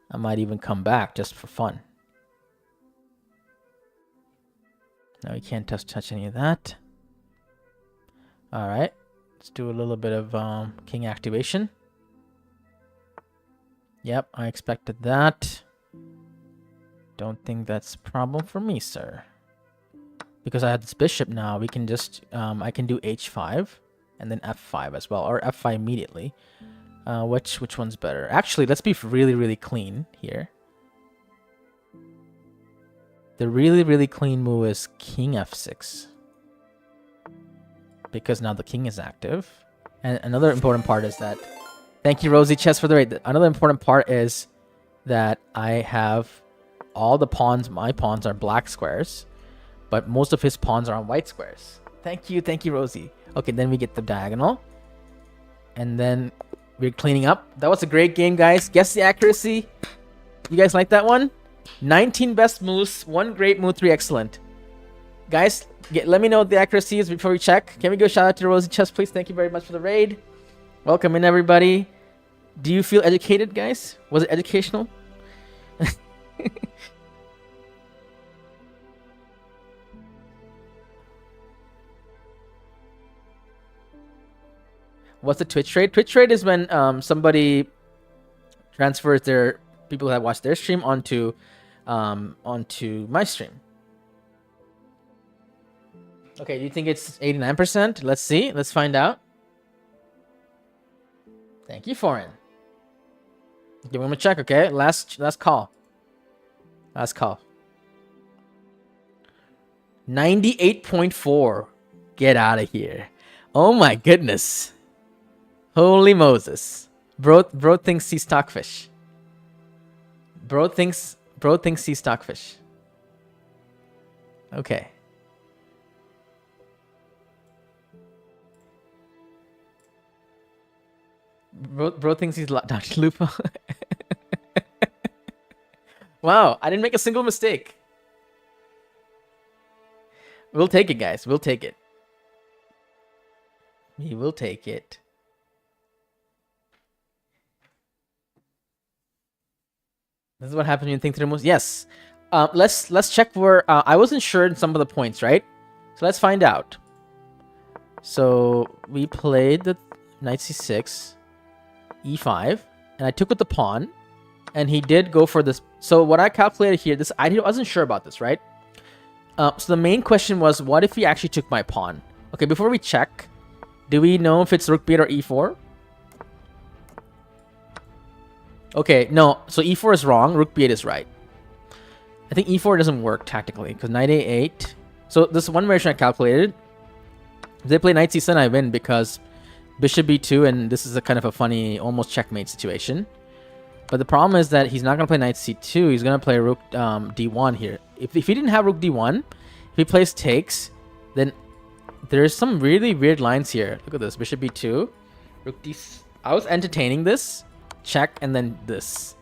I might even come back just for fun. Now we can't touch any of that. Alright. Let's do a little bit of king activation. Yep, I expected that. Don't think that's a problem for me, sir. Because I have this bishop now, we can just I can do h5 and then f5 as well, or f5 immediately. Which one's better? Actually, let's be really clean here. The really clean move is king f6. Because now the king is active. And another important part is that... Thank you, Rosie Chess, for the raid. Another important part is that I have all the pawns. My pawns are black squares. but most of his pawns are on white squares. Thank you, Rosie. Okay, then we get the diagonal. And then we're cleaning up. That was a great game, guys. Guess the accuracy. You guys like that one? 19 best moves, 1 great move, 3 excellent. Guys, let me know what the accuracy is before we check. Can we go shout out to Rosie Chess, please? Thank you very much for the raid. Welcome in, everybody. Do you feel educated, guys? Was it educational? What's the Twitch trade? Twitch trade is when somebody transfers their people that watch their stream onto my stream. Okay, do you think it's 89%? Let's see. Let's find out. Thank you, Foreign. Okay, we're gonna check. Okay, last call. Last call. 98.4. Get out of here. Oh my goodness. Holy Moses. Bro thinks he's stockfish. Bro thinks he's stockfish. Okay. Bro thinks he's Dr. Lupo. Wow, I didn't make a single mistake. We'll take it, guys. We'll take it. We will take it. This is what happens when you think through moves. Yes. Let's check where I wasn't sure in some of the points, right? So let's find out. So we played the knight c6, e5, and I took with the pawn, and he did go for this. So what I calculated here, I wasn't sure about this, right? So the main question was, what if he actually took my pawn? Okay, before we check, do we know if it's rook b8 or e4? Okay, no. So e4 is wrong. Rook b8 is right. I think e4 doesn't work tactically because knight a8. So this is one variation I calculated. If they play knight c7, I win because bishop b2, and this is a kind of a funny, almost checkmate situation. But the problem is that he's not going to play knight c2. He's going to play rook d1 here. If he didn't have rook d1, if he plays takes, then there's some really weird lines here. Look at this. Bishop b2, rook d. I was entertaining this. Check, and then this.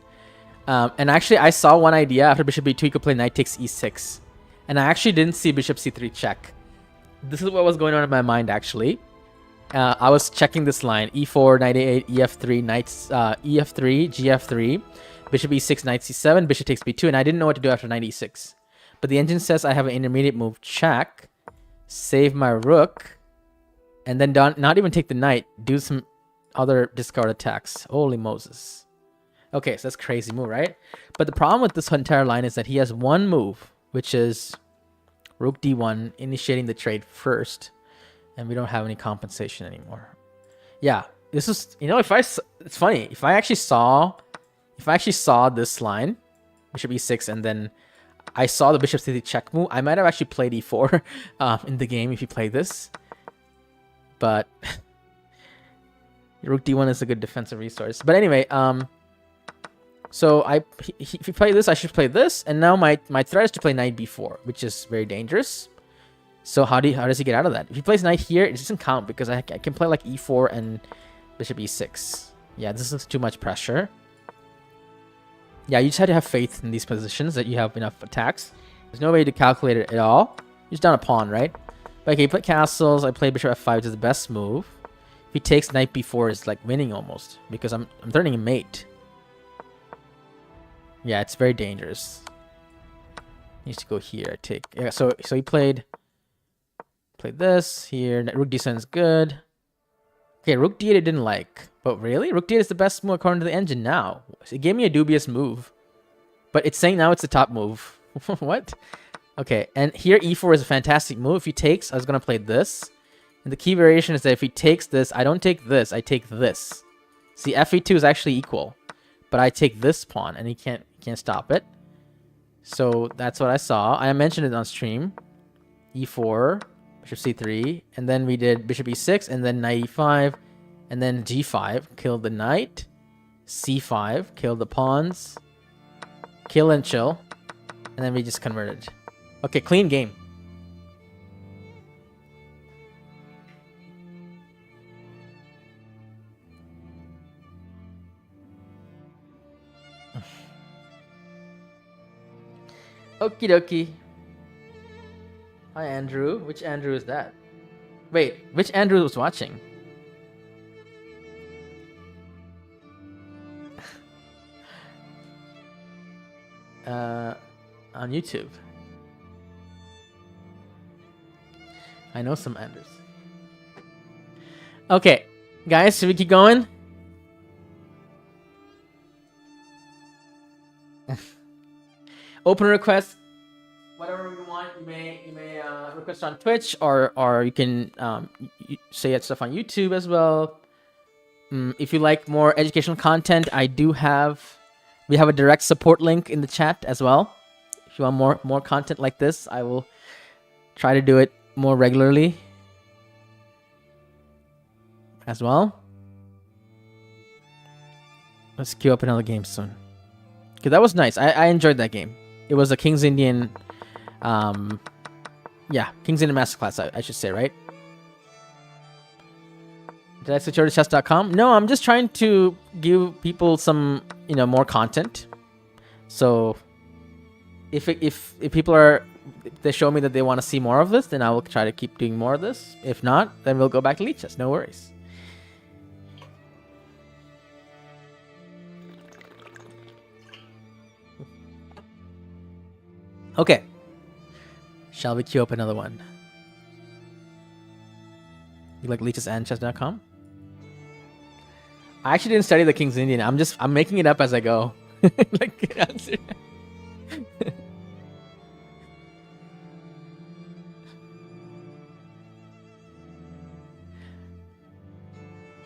And actually, I saw one idea after bishop b2, you could play knight takes e6. And I actually didn't see bishop c3 check. This is what was going on in my mind, actually. I was checking this line. e4, knight a8, ef3, knights, ef3, gf3, bishop e6, knight c7, bishop takes b2, and I didn't know what to do after knight e6. But the engine says I have an intermediate move, check, save my rook, and then not even take the knight, do some other discard attacks. Holy Moses. Okay, so that's crazy move, right? But the problem with this entire line is that he has one move, which is rook d1, initiating the trade first, and we don't have any compensation anymore. Yeah, this is, you know, it's funny. If I actually saw this line, bishop e6, and then I saw the bishop c3 check move, I might have actually played e4 in the game if you play this. But rook d1 is a good defensive resource. But anyway, so if you play this, I should play this, and now my threat is to play knight b4, which is very dangerous. So how does he get out of that? If he plays knight here, it doesn't count because I can play like e4 and bishop e6. Yeah, this is too much pressure. Yeah, you just have to have faith in these positions that you have enough attacks. There's no way to calculate it at all. You're just down a pawn, right? But okay, you play castles. I play bishop f5, which is the best move. If he takes knight b4, it's like winning almost because I'm threatening a mate. Yeah, it's very dangerous. He needs to go here. I take. Yeah, so he played this here. Rook d7 is good. Okay, rook d8 I didn't like. But really? Rook d8 is the best move according to the engine now. It gave me a dubious move. But it's saying now it's the top move. What? Okay, and here e4 is a fantastic move. If he takes, I was going to play this. And the key variation is that if he takes this, I don't take this, I take this. See, fe2 is actually equal. But I take this pawn, and he can't stop it. So that's what I saw. I mentioned it on stream. e4, bishop c3, and then we did bishop e6, and then knight e5, and then g5, killed the knight, c5, killed the pawns, kill and chill, and then we just converted. Okay, clean game. Okie dokie. Hi, Andrew. Which Andrew is that? Wait, which Andrew was watching? On YouTube. I know some Andrews. Okay, guys, should we keep going? Open request, whatever you want. You may request on Twitch, or you can say it stuff on YouTube as well. If you like more educational content, we have a direct support link in the chat as well. If you want more content like this, I will try to do it more regularly as well. Let's queue up another game soon. Okay, that was nice. I enjoyed that game. It was a King's Indian, King's Indian Masterclass, I should say, right? Did I switch over to chess.com? No, I'm just trying to give people some, more content. So, if people if they show me that they want to see more of this, then I will try to keep doing more of this. If not, then we'll go back to Lead Chess. No worries. Okay. Shall we queue up another one? You like leeches and chess.com? I actually didn't study the King's Indian. I'm making it up as I go. Like, answer.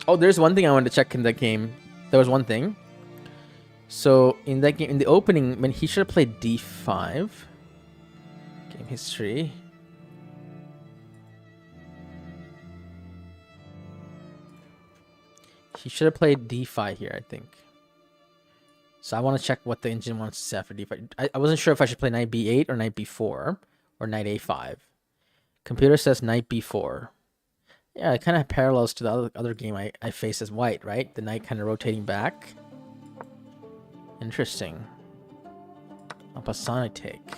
Oh, there's one thing I wanted to check in that game. There was one thing. So in that game, in the opening, when he should have played d5. Game history. He should have played d5 here, I think. So I want to check what the engine wants to set for d5. I wasn't sure if I should play knight b8 or knight b4 or knight a5. Computer says knight b4. Yeah, it kind of parallels to the other game I faced as white, right? The knight kind of rotating back. Interesting. En passant take.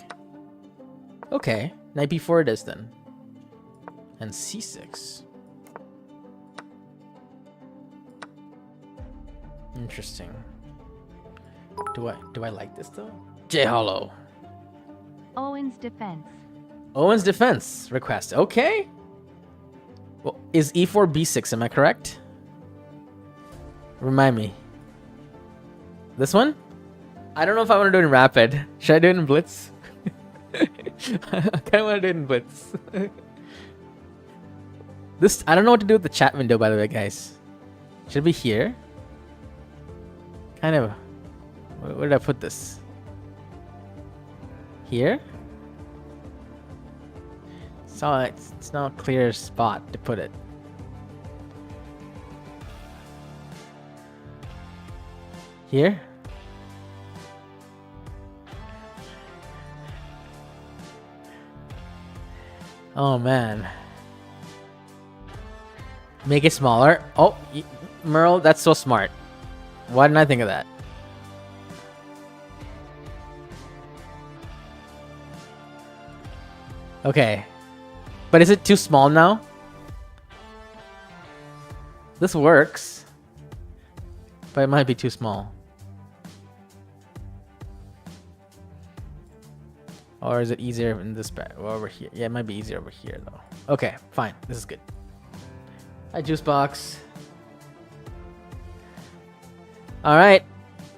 Okay, knight b4 it is then. And c6. Interesting. Do I like this though? J Hollow. Owen's defense. Owen's defense request. Okay. Well, is e4 b6? Am I correct? Remind me. This one? I don't know if I want to do it in rapid. Should I do it in blitz? I kind of want to do it in blitz. This, I don't know what to do with the chat window, by the way, guys. Should it be here? Kind of. Where did I put this? Here? So it's not a clear spot to put it. Here? Oh man. Make it smaller. Oh, Merle, that's so smart. Why didn't I think of that? Okay. But is it too small now? This works. But it might be too small. Or is it easier in this back or over here? Yeah, it might be easier over here though. Okay, fine. This is good. Hi, Juice Box. All right.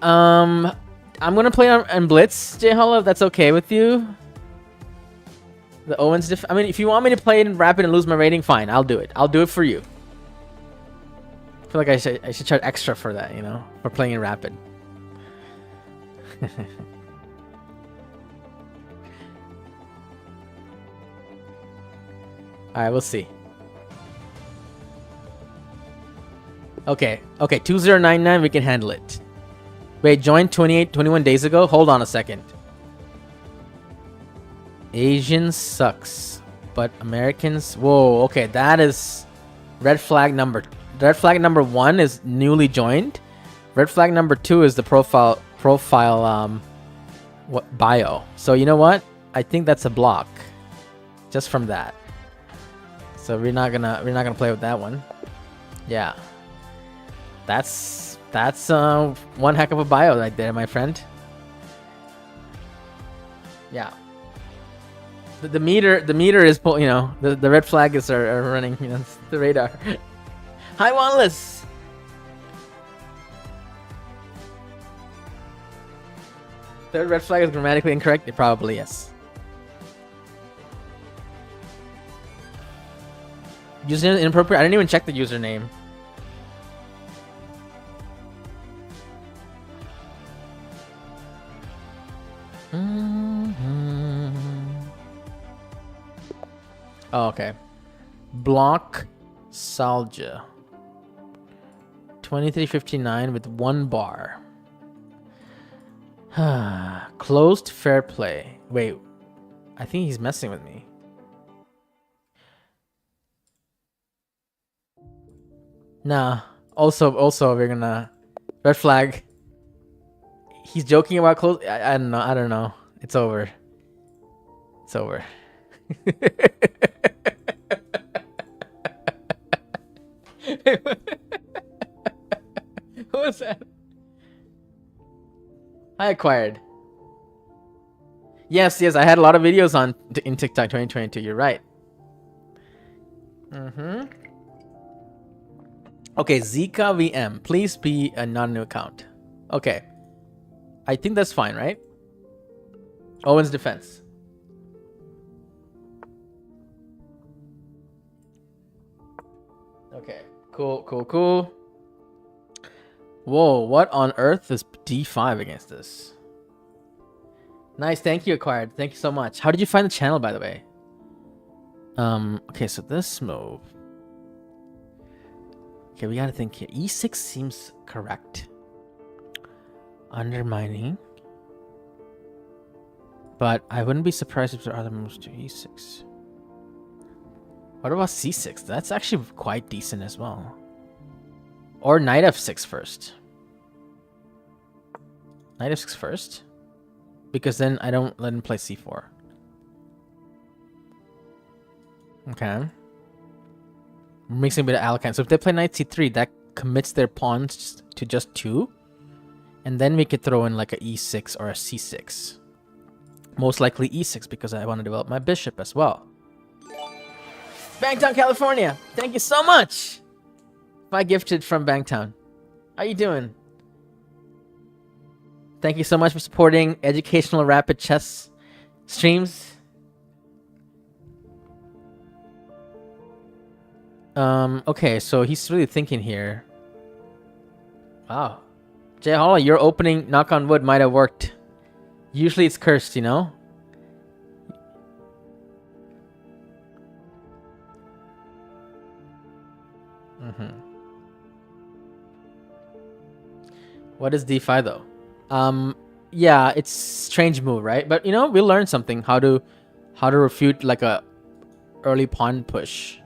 I'm gonna play on Blitz, J Hollow, if that's okay with you. The Owens I mean, if you want me to play it in rapid and lose my rating, fine. I'll do it. I'll do it for you. I feel like I should charge extra for that, for playing in rapid. Alright, we'll see. Okay, 2099, we can handle it. Wait, joined 21 days ago? Hold on a second. Asians sucks, but Americans... Whoa, okay, that is... Red flag number 1 is newly joined. Red flag number 2 is the profile bio. So you know what? I think that's a block, just from that. So we're not gonna play with that one. Yeah, that's one heck of a bio right there, my friend. Yeah. The meter is the red flag is are running, the radar. Hi, Wanless. The red flag is grammatically incorrect. It probably is. Username inappropriate. I didn't even check the username. Oh, okay. Block Salja. 2359 with 1 bar. Closed fair play. Wait, I think he's messing with me. Nah. Also, we're gonna red flag. He's joking about close. I don't know. I don't know. It's over. It's over. Who was that? I acquired. Yes, I had a lot of videos in TikTok 2022. You're right. Okay, Zika VM. Please be a non-new account. Okay. I think that's fine, right? Owen's defense. Okay. Cool. Whoa, what on earth is D5 against this? Nice, thank you, Acquired. Thank you so much. How did you find the channel, by the way? Okay, so this move. Okay, we gotta think here. E6 seems correct. Undermining. But I wouldn't be surprised if there are other moves to E6. What about C6? That's actually quite decent as well. Or Knight F6 first. Knight F6 first? Because then I don't let him play C4. Okay. We're mixing a bit of Alakine. So if they play Knight C3, that commits their pawns to just 2. And then we could throw in like a E6 or a C6. Most likely E6 because I want to develop my bishop as well. Bangtown, California. Thank you so much. My gifted from Bangtown. How you doing? Thank you so much for supporting educational rapid chess streams. Okay, so he's really thinking here. Wow. Jay Holla, your opening, knock on wood, might have worked. Usually it's cursed, you know? What is D5 though? Yeah, it's strange move, right? But we'll learn something how to refute like a early pawn push.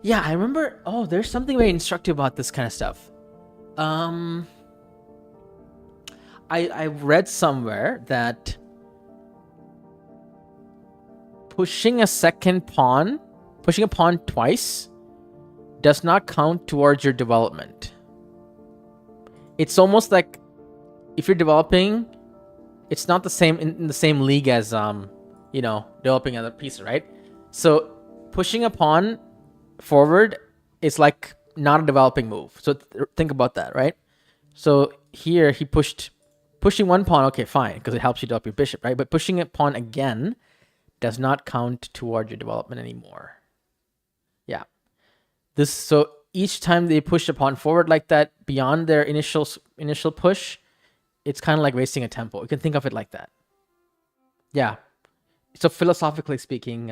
Yeah, I remember. Oh, there's something very instructive about this kind of stuff. I read somewhere that pushing a pawn twice does not count towards your development. It's almost like if you're developing, it's not the same in the same league as developing other pieces, right? So pushing a pawn forward is like not a developing move. So think about that, right? So here he pushing one pawn, okay, fine, because it helps you develop your bishop, right? But pushing a pawn again does not count toward your development anymore. Yeah. So each time they push a pawn forward like that, beyond their initial push, it's kind of like wasting a tempo. You can think of it like that. Yeah. So philosophically speaking,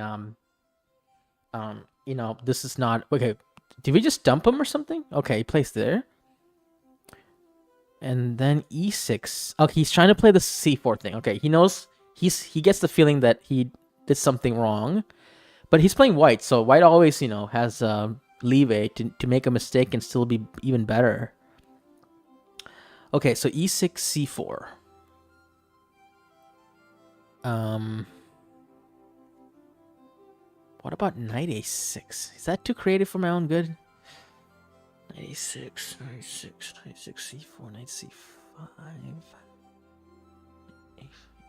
this is not okay. Did we just dump him or something? Okay, he plays there. And then E6. Okay, he's trying to play the C4 thing. Okay, he knows he gets the feeling that he did something wrong. But he's playing white, so white always, has leeway to make a mistake and still be even better. Okay, so E6, C4. What about knight a6? Is that too creative for my own good? Knight a6, knight a6, knight a6, c4, knight c5.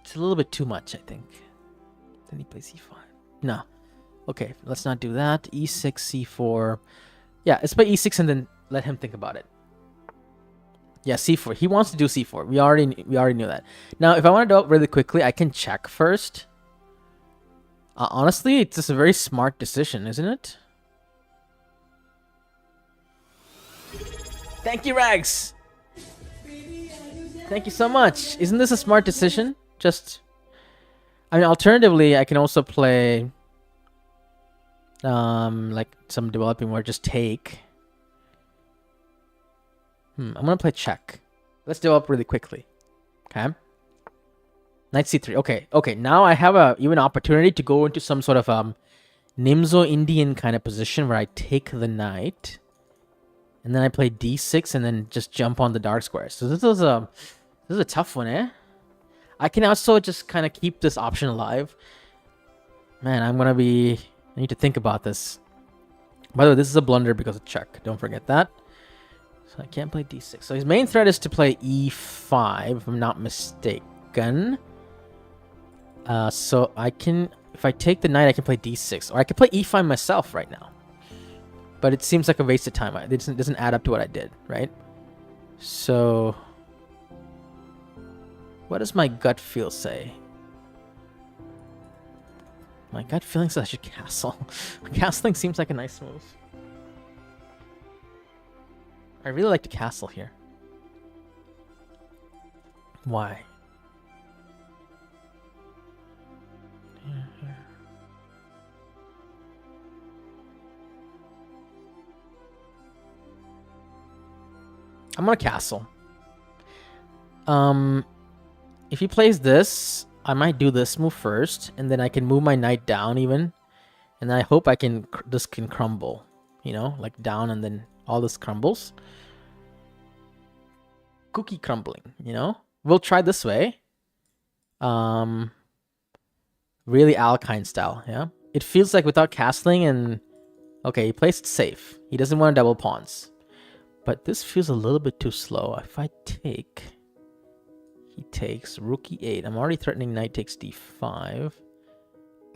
It's a little bit too much, I think. Then he plays c5. No. Okay, let's not do that. e6, c4. Yeah, let's play e6 and then let him think about it. Yeah, c4. He wants to do c4. We already knew that. Now, if I want to do it really quickly, I can check first. Honestly, it's just a very smart decision, isn't it? Thank you, Rags. Thank you so much. Isn't this a smart decision? I mean, alternatively, I can also play like some developing where just take. I'm gonna play check. Let's develop really quickly. Okay. Knight c3. Okay. Now I have a even opportunity to go into some sort of Nimzo Indian kind of position where I take the knight, and then I play d6 and then just jump on the dark squares. So this is a tough one, eh? I can also just kind of keep this option alive. Man, I need to think about this. By the way, this is a blunder because of check. Don't forget that. So I can't play d6. So his main threat is to play e5, if I'm not mistaken. So I can, if I take the knight, I can play d6. Or I can play e5 myself right now. But it seems like a waste of time. It doesn't add up to what I did, right? So what does my gut feel say? My gut feeling says I should castle. Castling seems like a nice move. I really like to castle here. Why? Here. I'm gonna castle. If he plays this, I might do this move first, and then I can move my knight down even, and I hope this can crumble, you know, like down, and then all this crumbles. Cookie crumbling, you know. We'll try this way. Really Alkine style, yeah. It feels like without castling and okay, he plays it safe. He doesn't want to double pawns, but this feels a little bit too slow. If I take. He takes rook e8. I'm already threatening knight takes d5.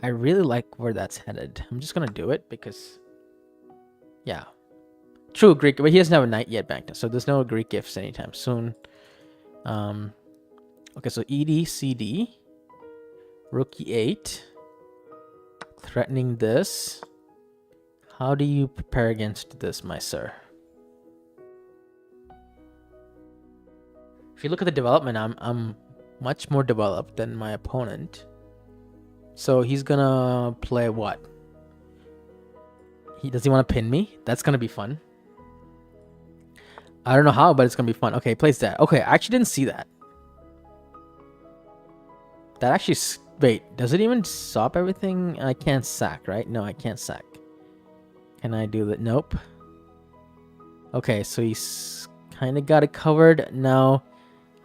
I really like where that's headed. I'm just going to do it because, yeah. True, Greek, but he doesn't have a knight yet banked, so there's no Greek gifts anytime soon. Okay, so ed, cd, rook e8, threatening this. How do you prepare against this, my sir? If you look at the development, I'm much more developed than my opponent. So he's gonna play what? Does he want to pin me? That's gonna be fun. I don't know how, but it's gonna be fun. Okay, he plays that. Okay, I actually didn't see that. That actually... Wait, does it even stop everything? I can't sack, right? No, I can't sack. Can I do that? Nope. Okay, so he's kind of got it covered. Now,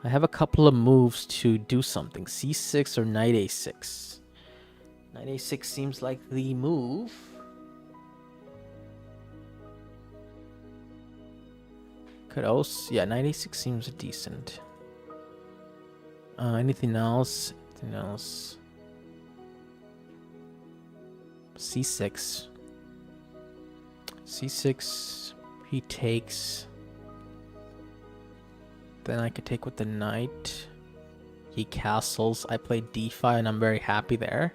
I have a couple of moves to do something. c6 or knight a6. Knight a6 seems like the move. Could also... Yeah, knight a6 seems decent. Anything else? Anything else? c6. c6. He takes... Then I could take with the knight. He castles. I play d5 and I'm very happy there.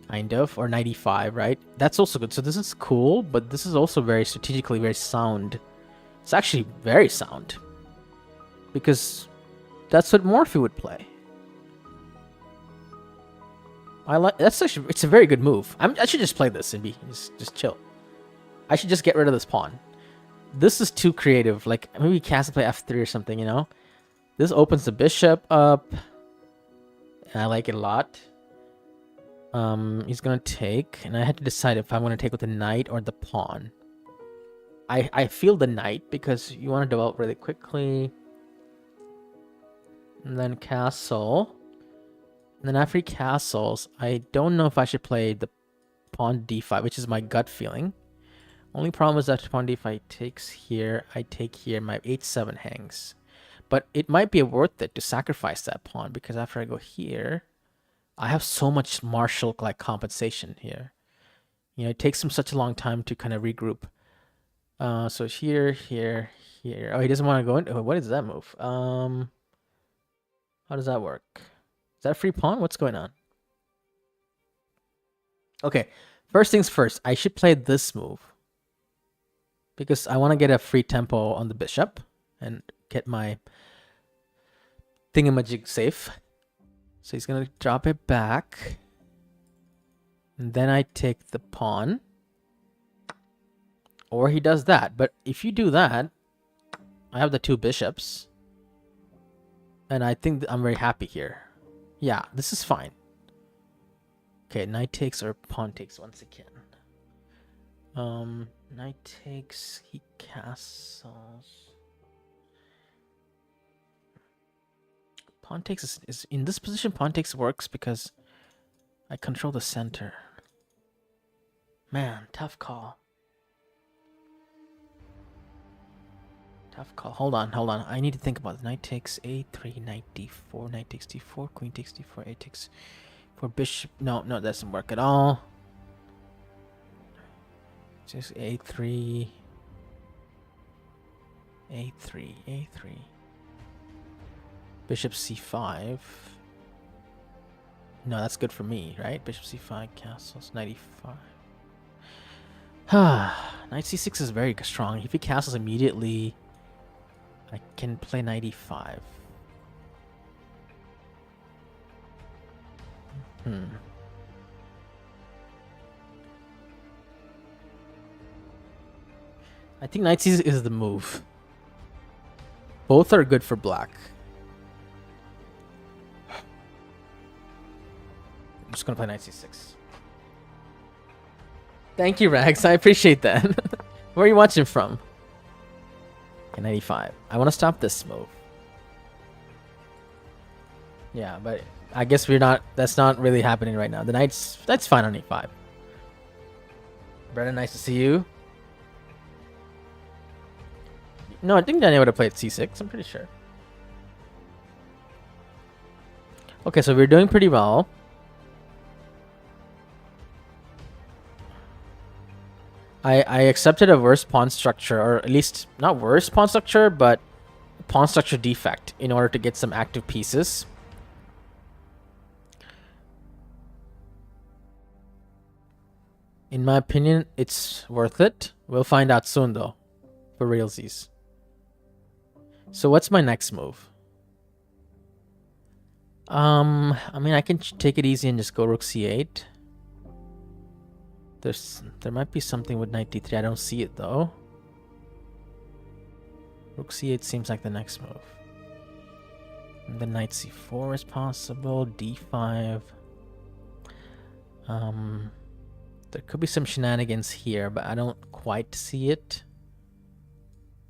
Kind of. Or knight e5, right? That's also good. So this is cool, but this is also very strategically very sound. It's actually very sound. Because that's what Morphy would play. That's actually... It's a very good move. I should just play this and just chill. I should just get rid of this pawn. This is too creative. Like, maybe castle play f3 or something, you know? This opens the bishop up. And I like it a lot. He's gonna take. And I had to decide if I'm gonna take with the knight or the pawn. I feel the knight because you want to develop really quickly. And then castle. And then after he castles, I don't know if I should play the pawn d5, which is my gut feeling. Only problem is that pawn d5 takes here, I take here, my h7 hangs. But it might be worth it to sacrifice that pawn because after I go here, I have so much martial like compensation here. You know, it takes him such a long time to kind of regroup. So here, here, here. Oh, he doesn't want to go in. What is that move? How does that work? Is that a free pawn? What's going on? Okay, first things first. I should play this move because I want to get a free tempo on the bishop and get my thingamajig safe. So he's gonna drop it back, and then I take the pawn. Or he does that. But if you do that, I have the two bishops. And I think I'm very happy here. Yeah, this is fine. Okay, knight takes or pawn takes once again. Knight takes, he castles. Pawn takes is in this position, pawn takes works because I control the center. Man, tough call. Tough call. Hold on. I need to think about it. Knight takes a3, knight d4, knight takes d4, queen takes d4, a takes 4, bishop. No, that doesn't work at all. Just a3, a3. Bishop c5. No, that's good for me, right? Bishop c5, castles, knight e5. Knight c6 is very strong. If he castles immediately, I can play knight e5. I think knight c6 is the move. Both are good for black. I'm just gonna play knight c6. Thank you, Rags. I appreciate that. Where are you watching from? Okay, 95. I want to stop this move. Yeah, but I guess we're not. That's not really happening right now. The knight's that's fine on e5. Brennan, nice to see you. No, I think Daniel would have played c6. I'm pretty sure. Okay, so we're doing pretty well. I accepted a worse pawn structure, or at least not worse pawn structure, but pawn structure defect in order to get some active pieces. In my opinion, it's worth it. We'll find out soon though, for realsies. So what's my next move? I mean, I can take it easy and just go rook c8. There might be something with knight d3. I don't see it though. Rook c8 seems like the next move. And then knight c4 is possible. d5. There could be some shenanigans here, but I don't quite see it.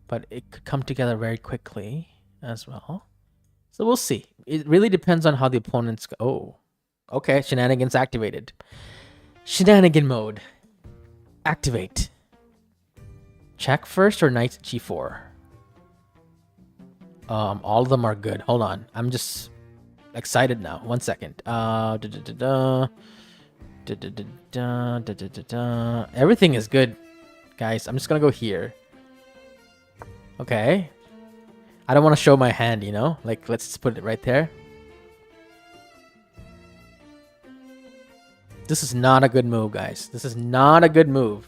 But it could come together very quickly as well. So we'll see. It really depends on how the opponents go. Oh, okay. Shenanigans activated. Shenanigan mode. Activate. Check first or knight g4? All of them are good. Hold on. I'm just excited now. 1 second. Everything is good, guys. I'm just gonna go here. Okay. I don't want to show my hand, you know? Like, let's just put it right there. This is not a good move, guys. This is not a good move.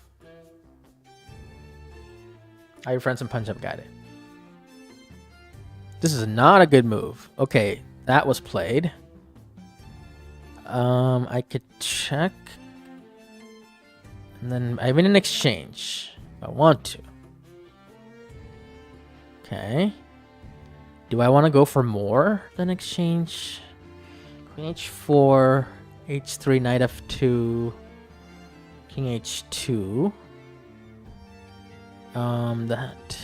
Are your friends from Punjab got it? This is not a good move. Okay, that was played. I could check. And then I win an exchange. If I want to. Okay. Do I want to go for more than exchange? Queen h4, h3, knight f2, king h2. That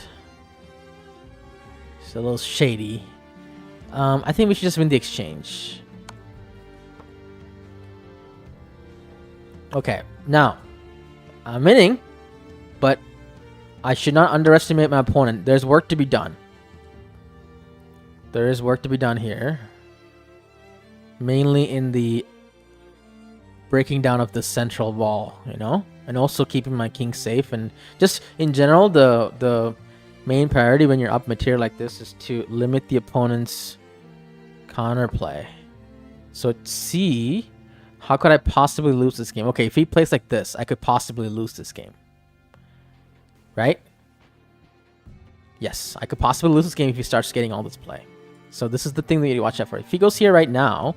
it's a little shady. I think we should just win the exchange. Okay, now I'm winning, but I should not underestimate my opponent. There's work to be done. There is work to be done here. Mainly in the breaking down of the central wall, you know? And also keeping my king safe. And just in general, the main priority when you're up material like this is to limit the opponent's counterplay. So C, how could I possibly lose this game? Okay, if he plays like this, I could possibly lose this game. Right? Yes, I could possibly lose this game if he starts getting all this play. So this is the thing that you need to watch out for. If he goes here right now,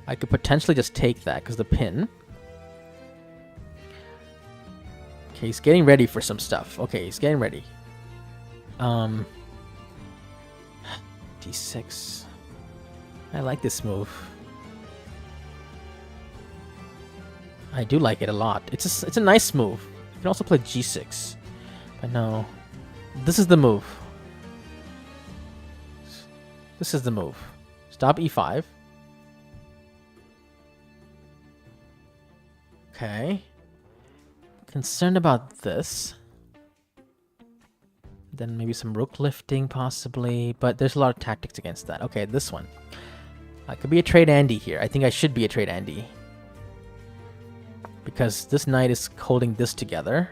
I could potentially just take that because the pin. Okay, he's getting ready for some stuff. Okay, he's getting ready. D6. I like this move. I do like it a lot. It's a nice move. You can also play G6. But no. This is the move. This is the move. Stop E5. Okay. Concerned about this. Then maybe some rook lifting possibly. But there's a lot of tactics against that. Okay, this one. I could be a trade Andy here. I think I should be a trade Andy. Because this knight is holding this together.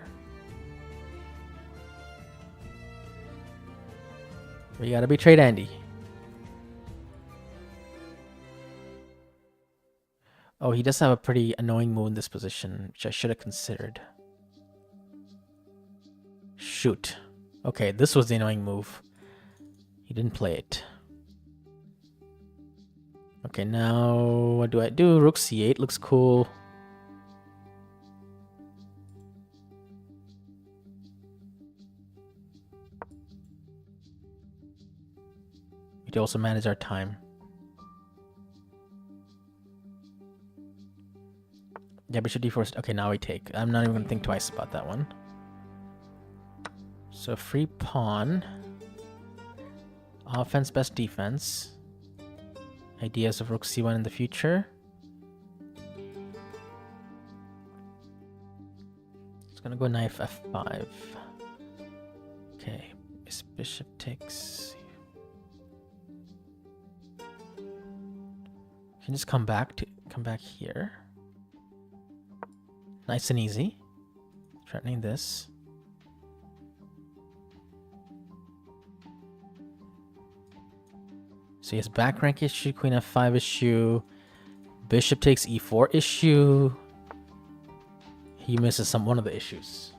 We gotta be trade Andy. Oh, he does have a pretty annoying move in this position, which I should have considered. Shoot. Okay, this was the annoying move. He didn't play it. Okay, now what do I do? Rook C8 looks cool. We need to also manage our time. Yeah, bishop d4. Okay, now we take. I'm not even going to think twice about that one. So free pawn. Offense, best defense. Ideas of rook c1 in the future. It's going to go knife f5. Okay, this bishop takes. Can just come back here. Nice and easy. Threatening this. So he has back rank issue, queen f5 issue, bishop takes e4 issue. He misses one of the issues.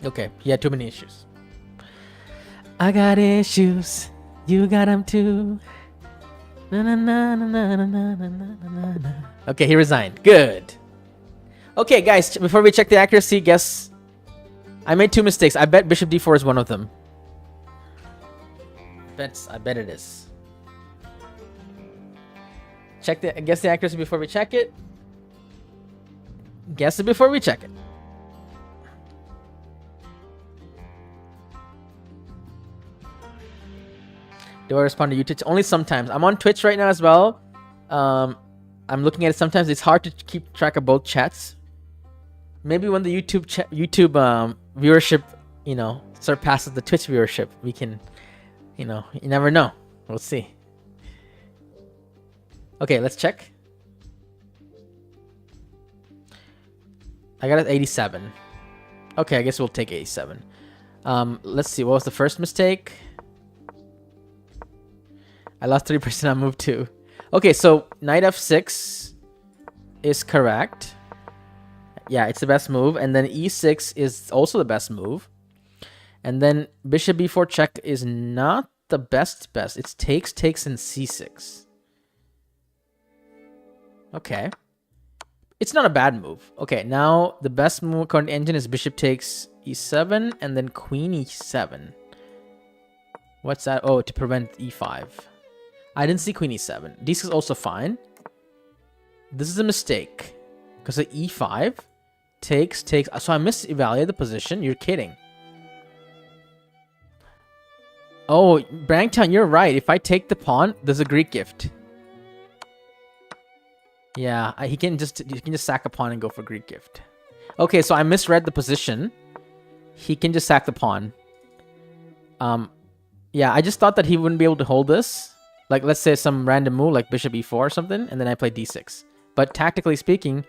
Okay, he had too many issues. I got issues, you got them too. Na, na, na, na, na, na, na, na, na, na. Okay, he resigned. Good. Okay, guys, before we check the accuracy, guess I made 2 mistakes. I bet bishop d4 is one of them. I bet it is. Guess the accuracy before we check it. Guess it before we check it. Do I respond to YouTube? Only sometimes. I'm on Twitch right now as well. I'm looking at it sometimes. It's hard to keep track of both chats. Maybe when the YouTube viewership, surpasses the Twitch viewership, we can, you never know. We'll see. Okay, let's check. I got it 87. Okay, I guess we'll take 87. Let's see. What was the first mistake? I lost 3% on move 2. Okay, so knight f6 is correct. Yeah, it's the best move. And then e6 is also the best move. And then bishop b4 check is not the best. It's takes, and c6. Okay. It's not a bad move. Okay, now the best move according to engine is bishop takes e7 and then queen e7. What's that? Oh, to prevent e5. I didn't see queen e7. D6 is also fine. This is a mistake. Because the e5 takes. So I misevaluated the position. You're kidding. Oh, Brangtown, you're right. If I take the pawn, there's a Greek gift. Yeah, he can just sack a pawn and go for Greek gift. Okay, so I misread the position. He can just sack the pawn. Yeah, I just thought that he wouldn't be able to hold this. Like, let's say some random move, like bishop e4 or something, and then I play d6. But tactically speaking,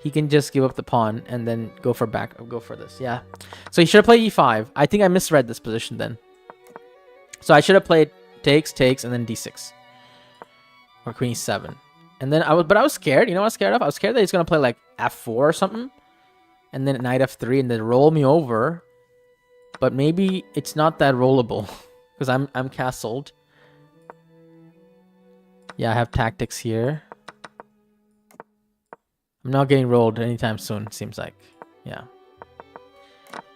he can just give up the pawn and then go for this. Yeah. So he should have played e5. I think I misread this position then. So I should have played takes, and then d6. Or queen e7. And then I was scared. You know what I was scared of? I was scared that he's gonna play like f4 or something. And then knight f3 and then roll me over. But maybe it's not that rollable. Because I'm castled. Yeah, I have tactics here. I'm not getting rolled anytime soon, it seems like. Yeah.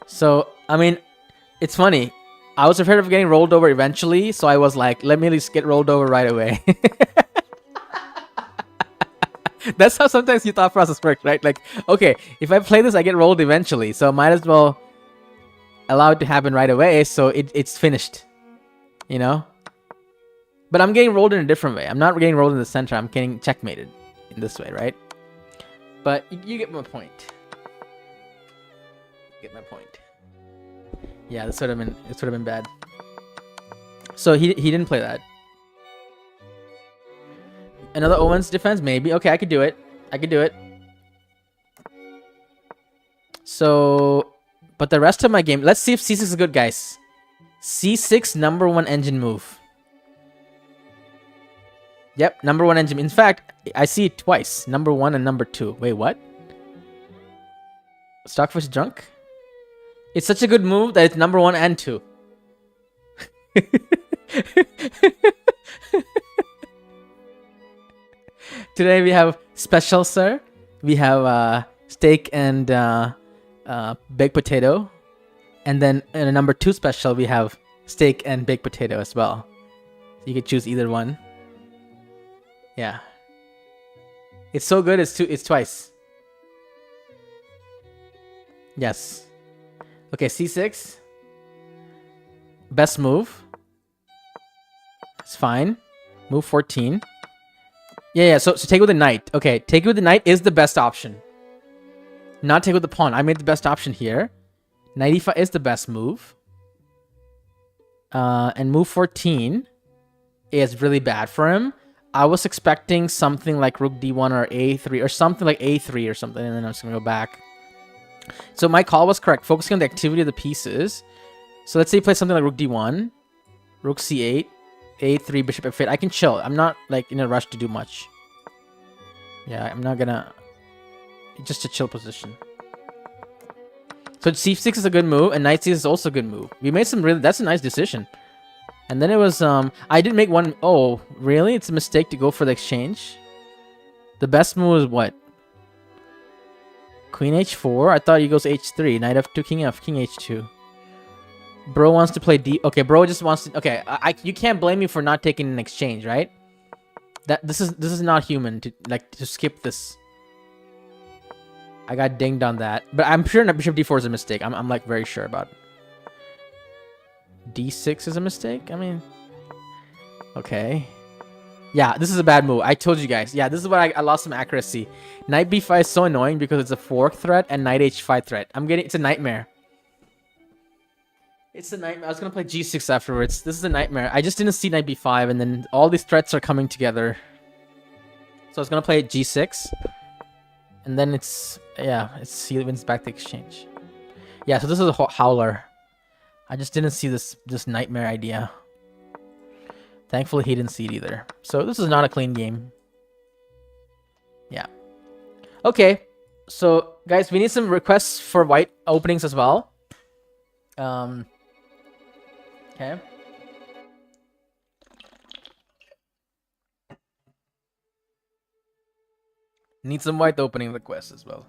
So, I mean, it's funny. I was afraid of getting rolled over eventually, so I was like, let me at least get rolled over right away. That's how sometimes your thought process works, right? Like, okay, if I play this, I get rolled eventually, so might as well allow it to happen right away, so it's finished. You know? But I'm getting rolled in a different way. I'm not getting rolled in the center. I'm getting checkmated in this way, right? But you get my point. Get my point. Yeah, this would have been bad. So he didn't play that. Another Owen's defense, maybe. Okay, I could do it. So, but the rest of my game, let's see if c6 is good, guys. c6, number one engine move. Yep, number one engine. In fact, I see it twice. Number one and number two. Wait, what? Stockfish drunk? It's such a good move that it's number one and two. Today we have special, sir. We have steak and baked potato. And then in a number two special, we have steak and baked potato as well. So you could choose either one. Yeah. It's so good, it's twice. Yes. Okay, c6. Best move. It's fine. Move 14. Yeah, so take with the knight. Okay, take with the knight is the best option. Not take with the pawn. I made the best option here. Knight e5 is the best move. And move 14 is really bad for him. I was expecting something like rook d1 or a3 or something like a3 or something, and then I'm just gonna go back. So my call was correct, focusing on the activity of the pieces. So let's say you play something like rook d1, rook c8, a3, bishop f8. I can chill. I'm not like in a rush to do much. Yeah, I'm not gonna... Just a chill position. So c6 is a good move, and knight c6 is also a good move. We made some really... That's a nice decision. And then it was, I did make one... Oh, really? It's a mistake to go for the exchange? The best move is what? Queen h4? I thought he goes h3. Knight f2, king f, king h2. Bro wants to play d... Okay, bro just wants to... Okay, you can't blame me for not taking an exchange, right? This is not human to skip this. I got dinged on that. But I'm sure bishop d4 is a mistake. I'm like very sure about it. d6 is a mistake? I mean... Okay. Yeah, this is a bad move. I told you guys. Yeah, this is where I lost some accuracy. Knight b5 is so annoying because it's a fork threat and knight h5 threat. It's a nightmare. It's a nightmare. I was going to play g6 afterwards. This is a nightmare. I just didn't see knight b5 and then all these threats are coming together. So I was going to play g6. And then he wins back the exchange. Yeah, so this is a howler. I just didn't see this nightmare idea. Thankfully, he didn't see it either. So this is not a clean game. Yeah. Okay. So, guys, we need some requests for white openings as well. Okay. Need some white opening requests as well.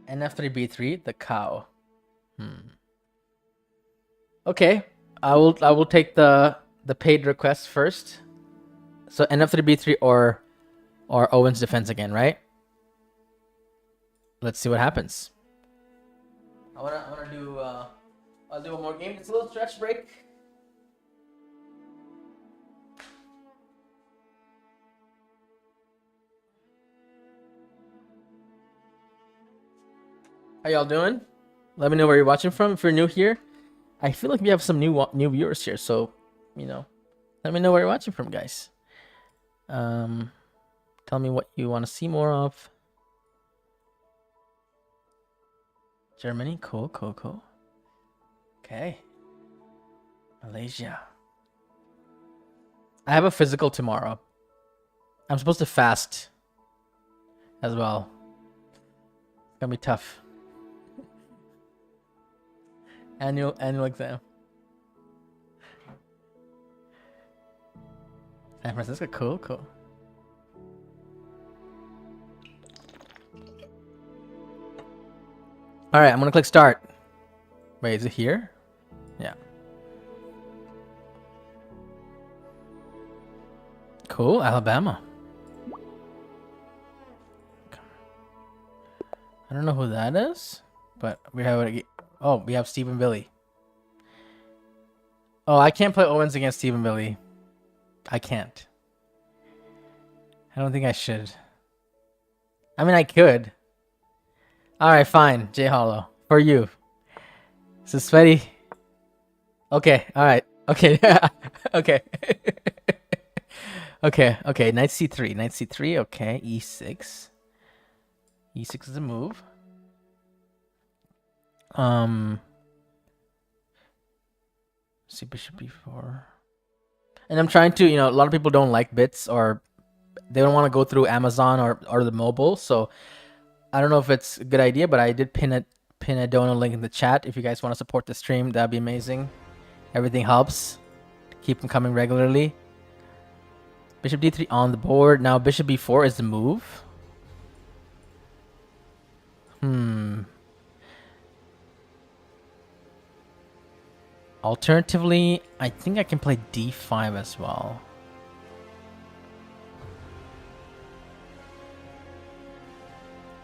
NF3 B3, the cow. Okay, I will take the paid request first. So NF3 B3 or Owen's defense again, right? Let's see what happens. I wanna do I'll do one more game. It's a little stretch break. How y'all doing? Let me know where you're watching from. If you're new here, I feel like we have some new viewers here, so let me know where you're watching from, guys. Tell me what you want to see more of. Germany, cool. Okay. Malaysia. I have a physical tomorrow. I'm supposed to fast as well. It's gonna be tough. Annual exam. San Francisco, cool. All right, I'm gonna click start. Wait, is it here? Yeah. Cool, Alabama. I don't know who that is, but we have Stephen Billy. Oh, I can't play Owens against Stephen Billy. I can't. I don't think I should. I mean, I could. All right, fine. J Hollow for you. So sweaty. Okay. All right. Okay. Okay. Okay. Knight C3. Okay. E6. E6 is a move. See bishop B4. And I'm trying to, a lot of people don't like bits or they don't want to go through Amazon or the mobile. So I don't know if it's a good idea, but I did pin a donor link in the chat. If you guys want to support the stream, that'd be amazing. Everything helps. Keep them coming regularly. Bishop D3 on the board. Now bishop B4 is the move. Alternatively, I think I can play D5 as well.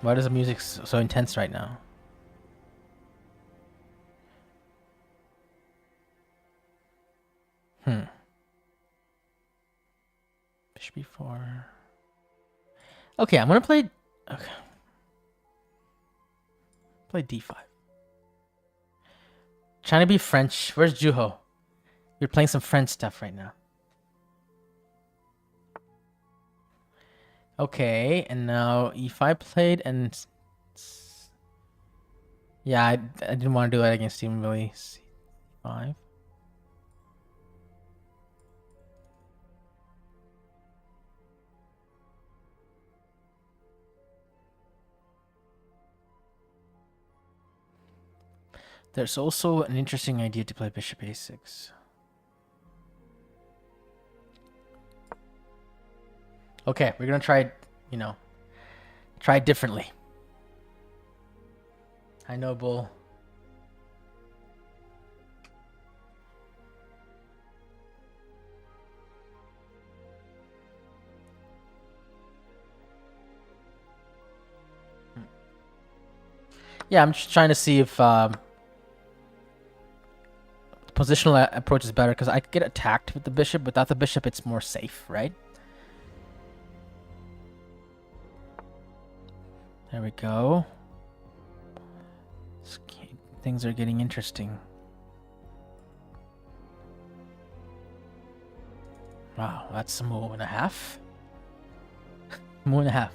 Why is the music so intense right now? Bishop B4. Okay, I'm gonna play. Okay. Play D5. Trying to be French. Where's Juho? You're playing some French stuff right now. Okay, and now E5 played, and yeah, I didn't want to do that against Stephen Billy. C5. There's also an interesting idea to play bishop A6. Okay, we're gonna try, try it differently. Hi, Noble. Yeah, I'm just trying to see if positional approach is better because I could get attacked with the bishop. Without the bishop, it's more safe, right? There we go. Things are getting interesting. Wow, that's a move and a half. Move and a half.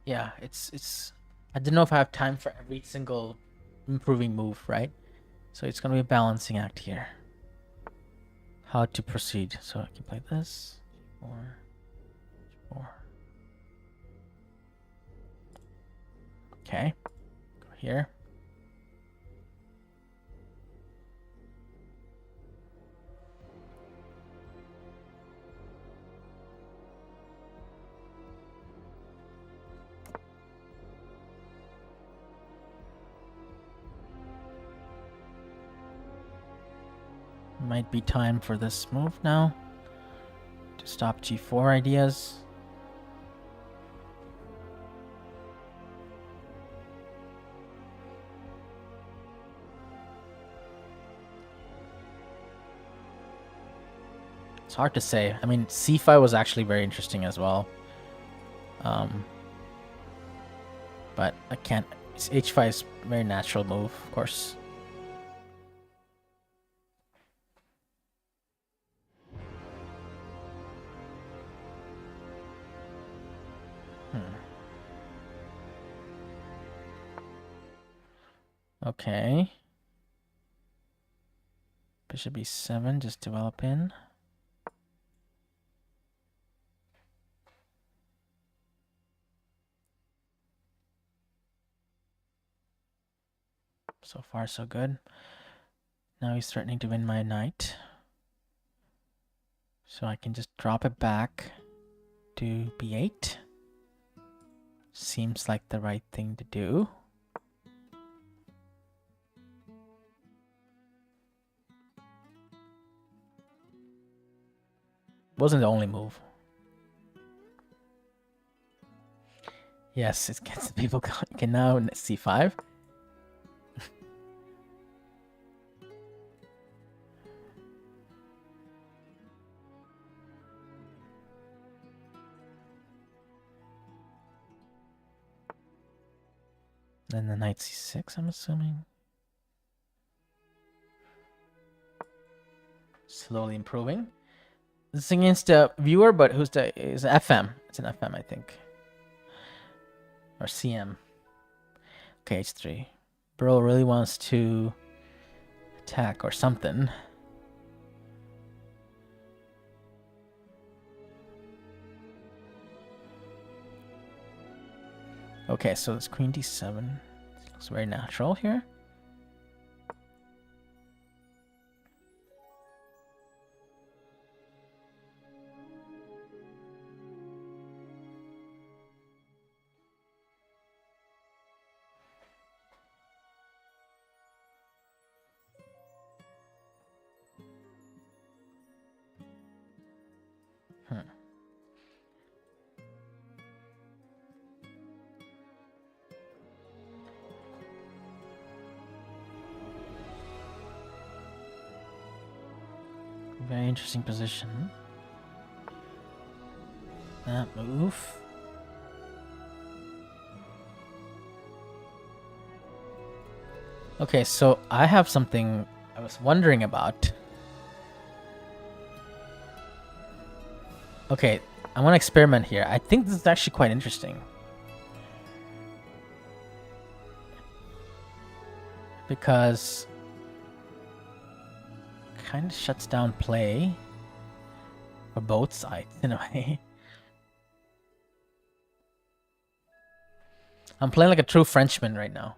Yeah, it's. I don't know if I have time for every single improving move, right? So it's gonna be a balancing act here. How to proceed? So I can play this. Four. Okay. Go here. Might be time for this move now to stop g4 ideas. It's hard to say. I mean, c5 was actually very interesting as well. But I can't. H5 is a very natural move, of course. Okay. Bishop e7, just develop in. So far, so good. Now he's threatening to win my knight. So I can just drop it back to b8. Seems like the right thing to do. Wasn't the only move. Yes, it gets the people can now c5. Then the knight c6, I'm assuming. Slowly improving. This is against a viewer, but who's the is FM? It's an FM, I think. Or CM. Okay, h3. Bro really wants to attack or something. Okay, so it's queen d7. Looks very natural here. Very interesting position. That move. Okay, so I have something I was wondering about. Okay, I want to experiment here. I think this is actually quite interesting. Because kind of shuts down play for both sides in a way. I'm playing like a true Frenchman right now.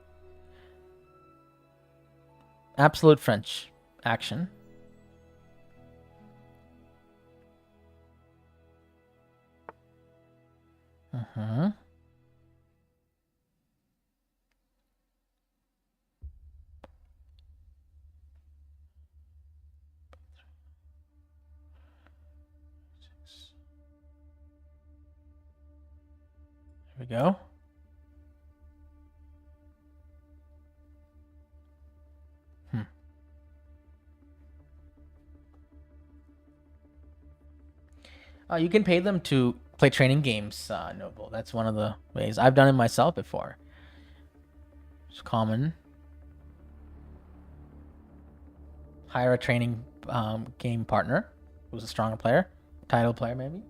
Absolute French action. Here we go. You can pay them to play training games, Noble. That's one of the ways. I've done it myself before. It's common. Hire a training game partner who's a stronger player. Title player, maybe.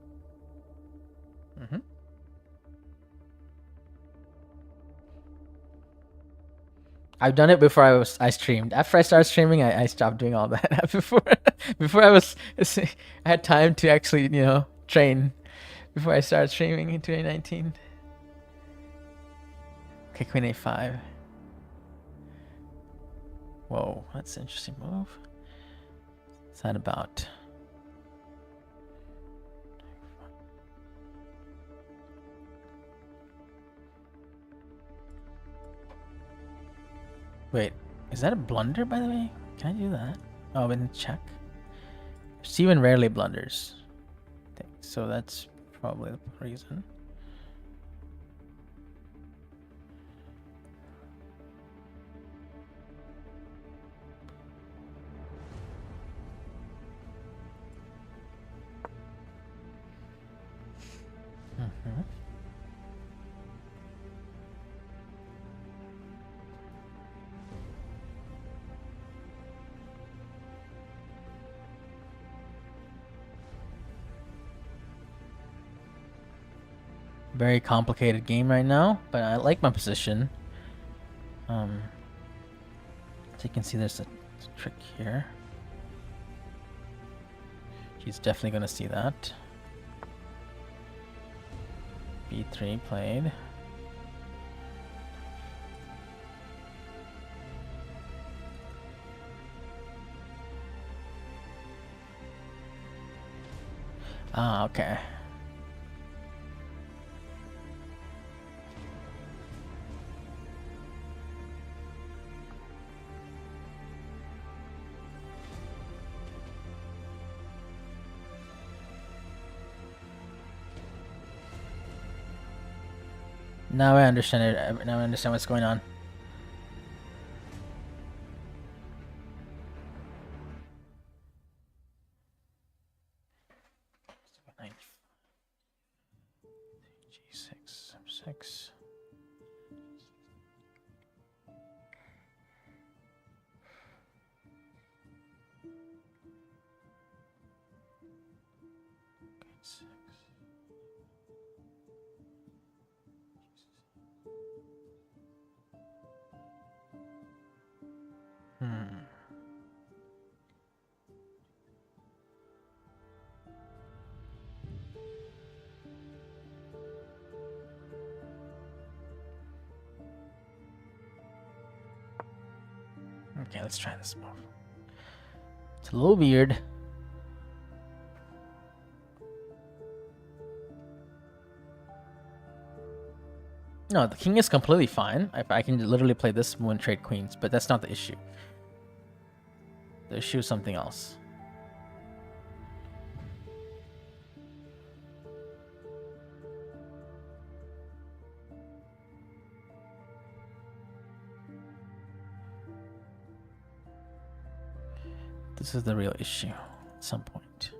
I've done it before I streamed. After I started streaming, I stopped doing all that. before I had time to actually train before I started streaming in 2019. Okay, Queen A5. Whoa, that's an interesting move. What's that about? Wait, is that a blunder, by the way? Can I do that? Oh, and check. Steven rarely blunders. So that's probably the reason. Mm-hmm. Very complicated game right now, but I like my position. So you can see there's a trick here. She's definitely going to see that. B3 played. Ah, okay. Now I understand it. Now I understand what's going on. G6, 6. Okay, let's try this move. It's a little weird. No, the king is completely fine. I can literally play this move and trade queens, but that's not the issue. The issue is something else. This is the real issue at some point.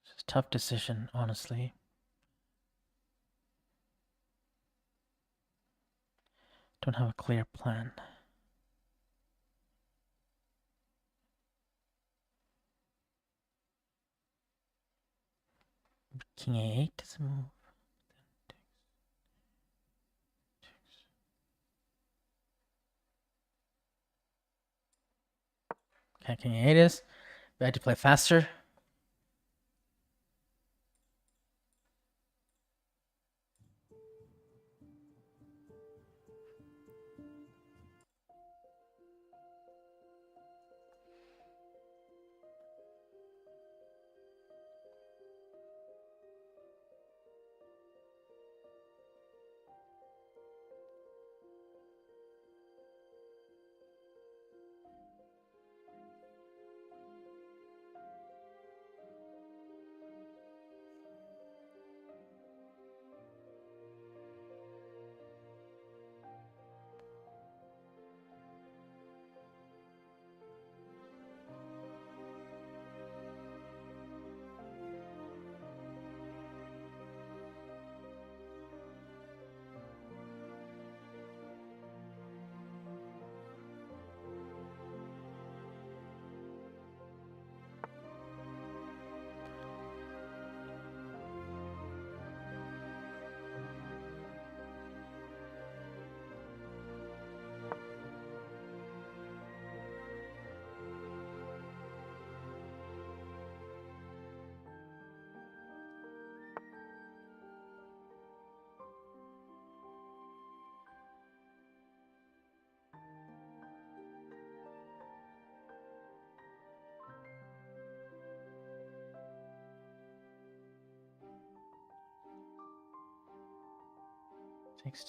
It's a tough decision, honestly. Don't have a clear plan. King A8 is a move. Okay, king e8 is. We had to play faster.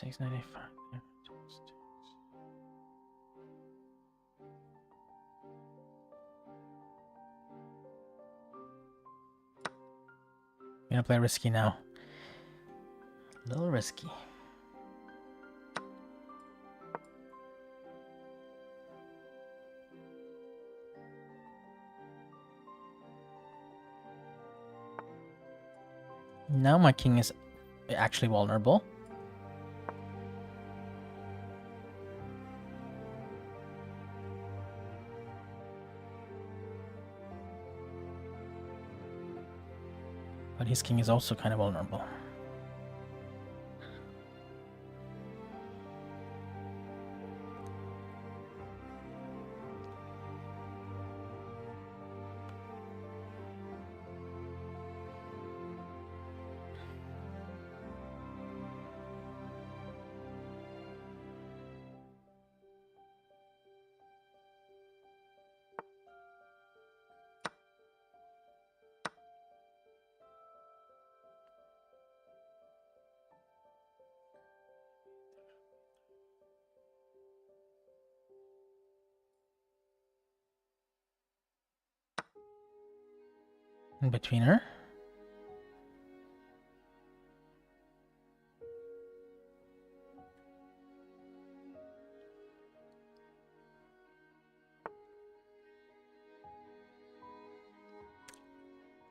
Takes 95. I'm gonna play risky now. A little risky. Now my king is actually vulnerable. But his king is also kind of vulnerable. In between her.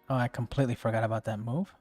Oh, I completely forgot about that move.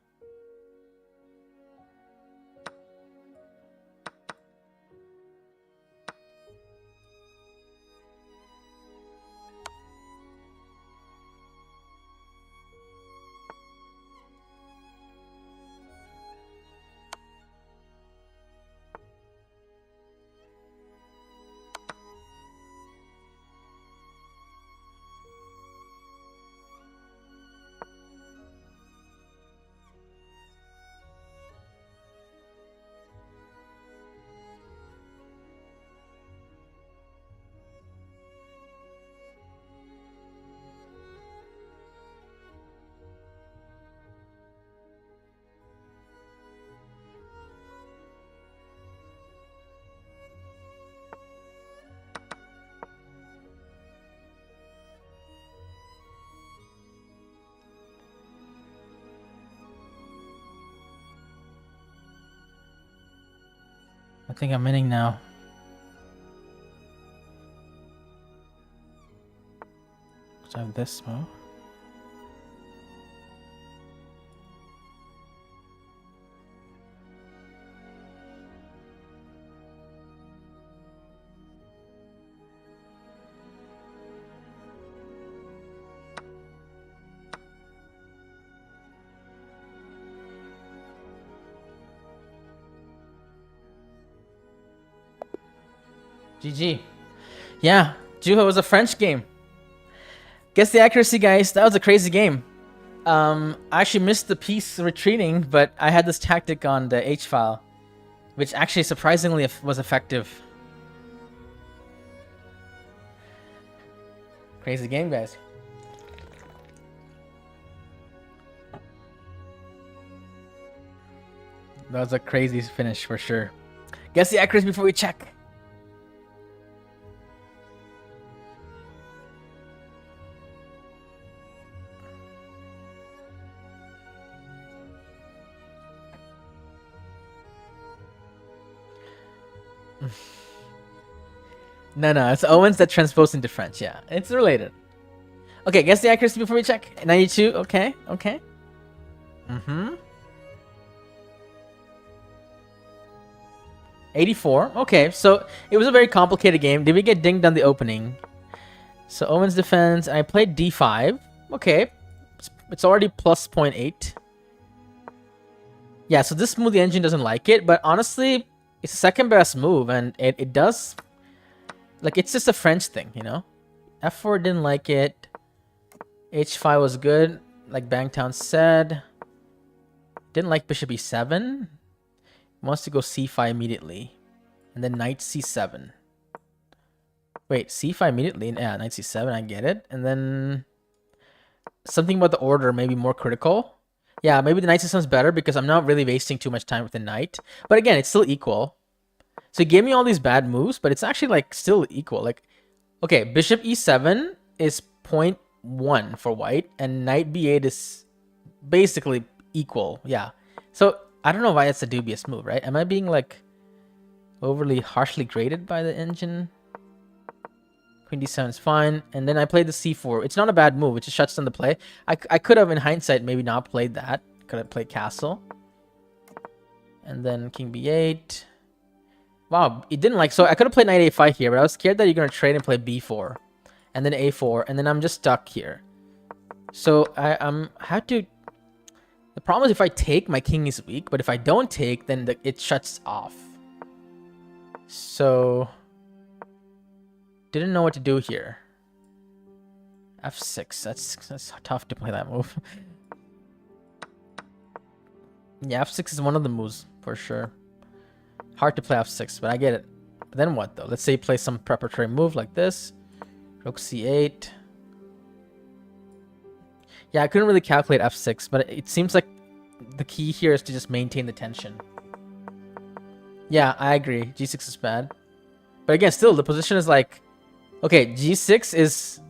I think I'm winning now. So I have this move. GG. Yeah, Juho was a French game. Guess the accuracy, guys. That was a crazy game. I actually missed the piece retreating, but I had this tactic on the H file, which actually surprisingly was effective. Crazy game, guys. That was a crazy finish for sure. Guess the accuracy before we check. No, it's Owens that transposed into French. Yeah, it's related. Okay, guess the accuracy before we check. 92. Okay. 84. Okay, so it was a very complicated game. Did we get dinged on the opening? So Owen's defense. I played d5. Okay, it's already plus 0.8. Yeah, so this move the engine doesn't like it, but honestly, it's the second best move, and it does. Like, it's just a French thing, you know? F4 didn't like it. H5 was good, like Bangtown said. Didn't like bishop e7. Wants to go c5 immediately. And then knight c7. Wait, c5 immediately? Yeah, knight c7, I get it. And then something about the order may be more critical. Yeah, maybe the knight c7 is better because I'm not really wasting too much time with the knight. But again, it's still equal. So he gave me all these bad moves, but it's actually like still equal. Like, okay, bishop e7 is 0.1 for white, and knight b8 is basically equal. Yeah. So I don't know why it's a dubious move, right? Am I being like overly harshly graded by the engine? Queen d7 is fine, and then I played the c4. It's not a bad move. It just shuts down the play. I could have, in hindsight, maybe not played that. Could have played castle, and then king b8. Wow, it didn't like, so I could have played knight a5 here, but I was scared that you're going to trade and play b4. And then a4, and then I'm just stuck here. So I had to... The problem is if I take, my king is weak, but if I don't take, then it shuts off. So... Didn't know what to do here. f6, that's tough to play that move. Yeah, f6 is one of the moves, for sure. Hard to play f6, but I get it. But then what, though? Let's say you play some preparatory move like this. Rook c8. Yeah, I couldn't really calculate f6, but it seems like the key here is to just maintain the tension. Yeah, I agree. g6 is bad. But again, still, the position is like... Okay, g6 is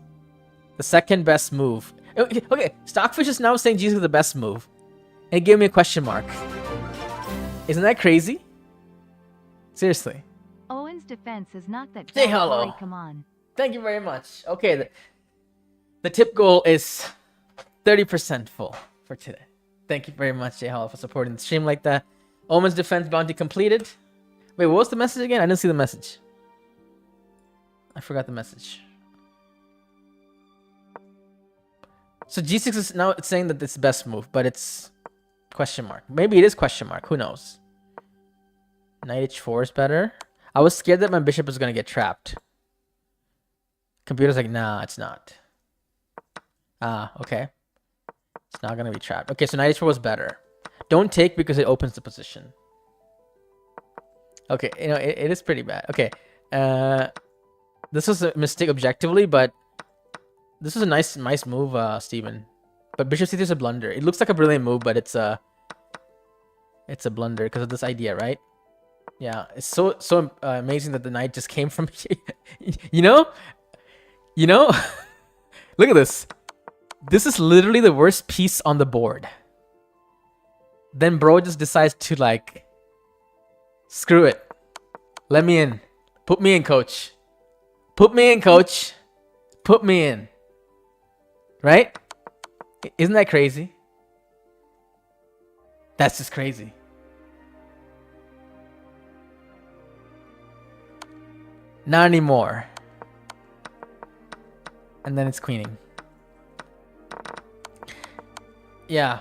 the second best move. Okay, Stockfish is now saying g6 is the best move. And it gave me a question mark. Isn't that crazy? Seriously. Owen's defense is not that. Say hello. Gauri, come on. Thank you very much. Okay, the tip goal is 30% full for today. Thank you very much, Jay Hall, for supporting the stream like that. Omen's defense bounty completed. Wait, what was the message again? I didn't see the message. I forgot the message. So g6 is now it's saying that it's the best move, but it's question mark. Maybe it is question mark. Who knows? Knight h4 is better. I was scared that my bishop was going to get trapped. Computer's like, nah, it's not. Ah, okay. It's not going to be trapped. Okay, so knight h4 was better. Don't take because it opens the position. Okay, you know, it is pretty bad. Okay. This was a mistake objectively, but this was a nice move, Steven. But bishop c3 is a blunder. It looks like a brilliant move, but it's a blunder because of this idea, right? Yeah, it's so amazing that the knight just came from you know? Look at this. This is literally the worst piece on the board. Then bro just decides to like screw it. Let me in. Put me in, coach. Put me in, coach. Put me in. Right? Isn't that crazy? That's just crazy. Not anymore. And then it's queening. Yeah.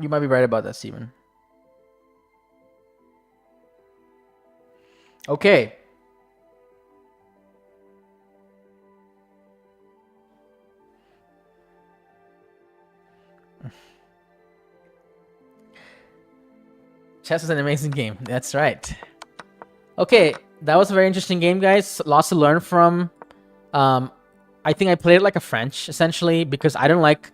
You might be right about that, Steven. Okay. Chess is an amazing game. That's right. Okay, that was a very interesting game, guys. Lots to learn from. I think I played it like a French, essentially, because I don't like...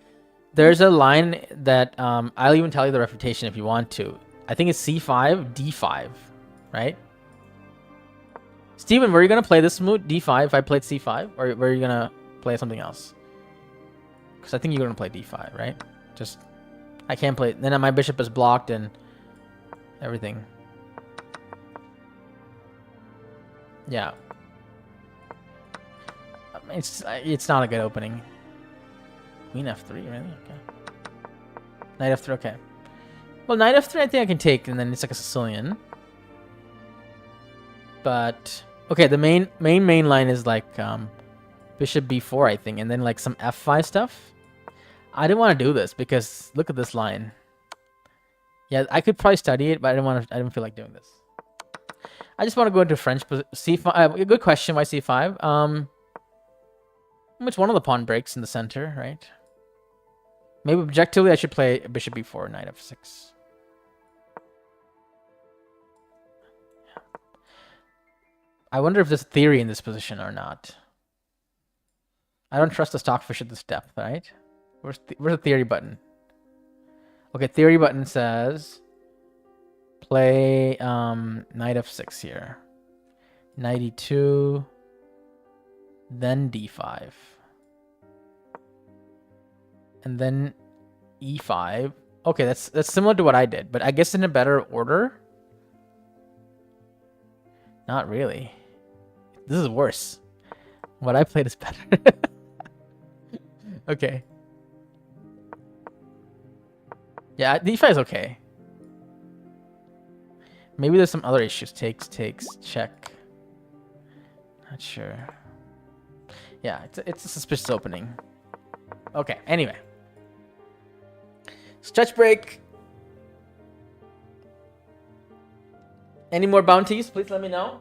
There's a line that... I'll even tell you the refutation if you want to. I think it's c5, d5, right? Steven, were you going to play this move, d5, if I played c5? Or were you going to play something else? Because I think you're going to play d5, right? Just... I can't play... Then my bishop is blocked and... everything. Yeah. It's not a good opening. Queen f3, really? Okay. Knight f3, okay. Well, knight f3 I think I can take, and then it's like a Sicilian. But... okay, the main line is like bishop b4, I think, and then like some f5 stuff. I didn't want to do this because look at this line. Yeah, I could probably study it, but I didn't feel like doing this. I just want to go into French c5. A good question. Why c5? Which one of the pawn breaks in the center, right? Maybe objectively I should play bishop b4, knight f6. I wonder if there's theory in this position or not. I don't trust the stockfish at this depth, right? Where's the theory button? Okay, theory button says play knight f6 here. Knight e2, then d5. And then e5. Okay, that's similar to what I did, but I guess in a better order. Not really. This is worse. What I played is better. Okay. Yeah, d5 is okay. Maybe there's some other issues. Takes, check. Not sure. Yeah, it's a suspicious opening. Okay, anyway. Stretch break. Any more bounties? Please let me know.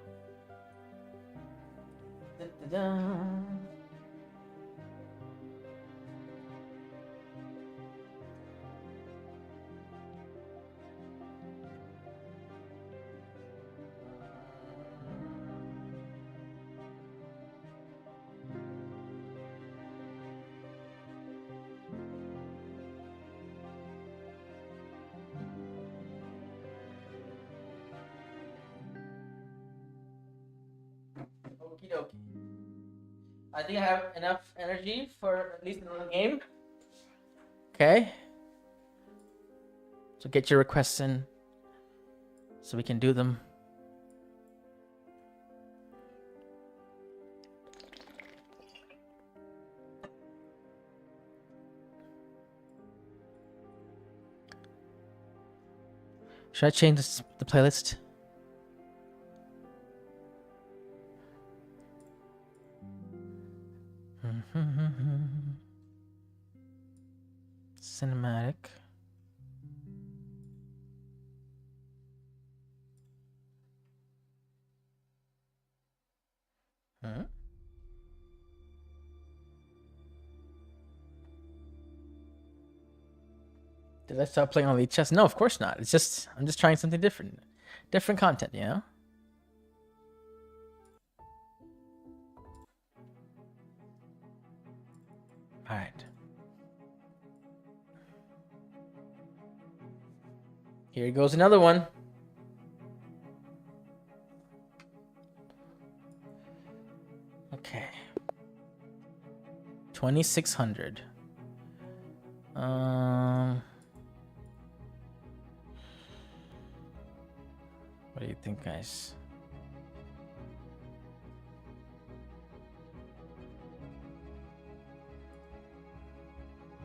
Okie dokie. I think I have enough energy for at least another game. Okay. So get your requests in so we can do them. Should I change the playlist? Cinematic. Did I start playing on Elite Chess? No, of course not. It's just I'm just trying something different. Different content, you know? Alright. Here goes another one. Okay. 2600. What do you think, guys?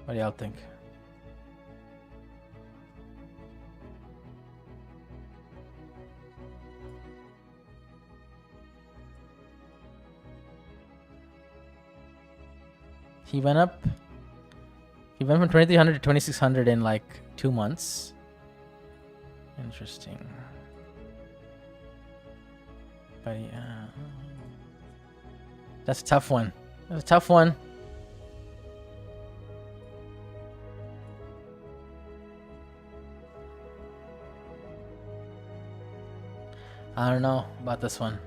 What do y'all think? He went up. He went from 2300 to 2600 in like 2 months. Interesting. But yeah, that's a tough one. That's a tough one. I don't know about this one.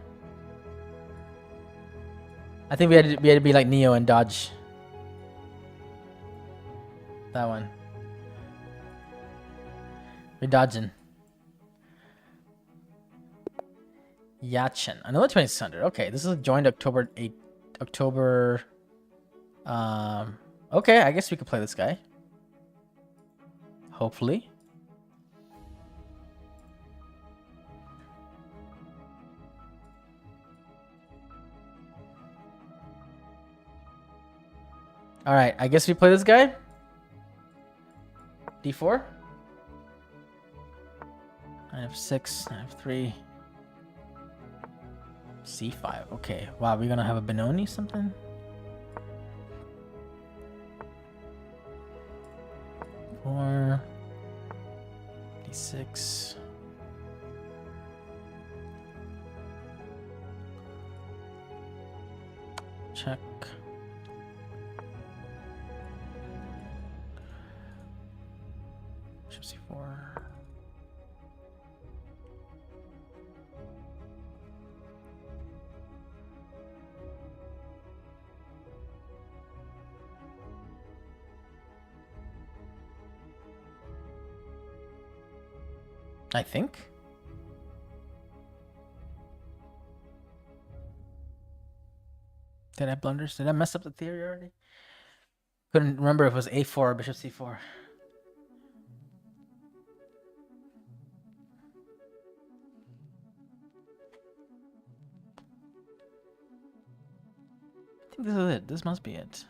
I think we had to be like Neo and dodge that one. We're dodging. Yachin. Another 2600. Okay, this is joined October 8. October. Okay, I guess we could play this guy. Hopefully. Alright, I guess we play this guy. D4. I have 6. I have 3. C5. Okay. Wow, we're gonna have a Benoni something? Four. D6. Check. Bishop C4. I think. Did I blunders? Did I mess up the theory already? Couldn't remember if it was A4 or Bishop C4. I think this is it. This must be it.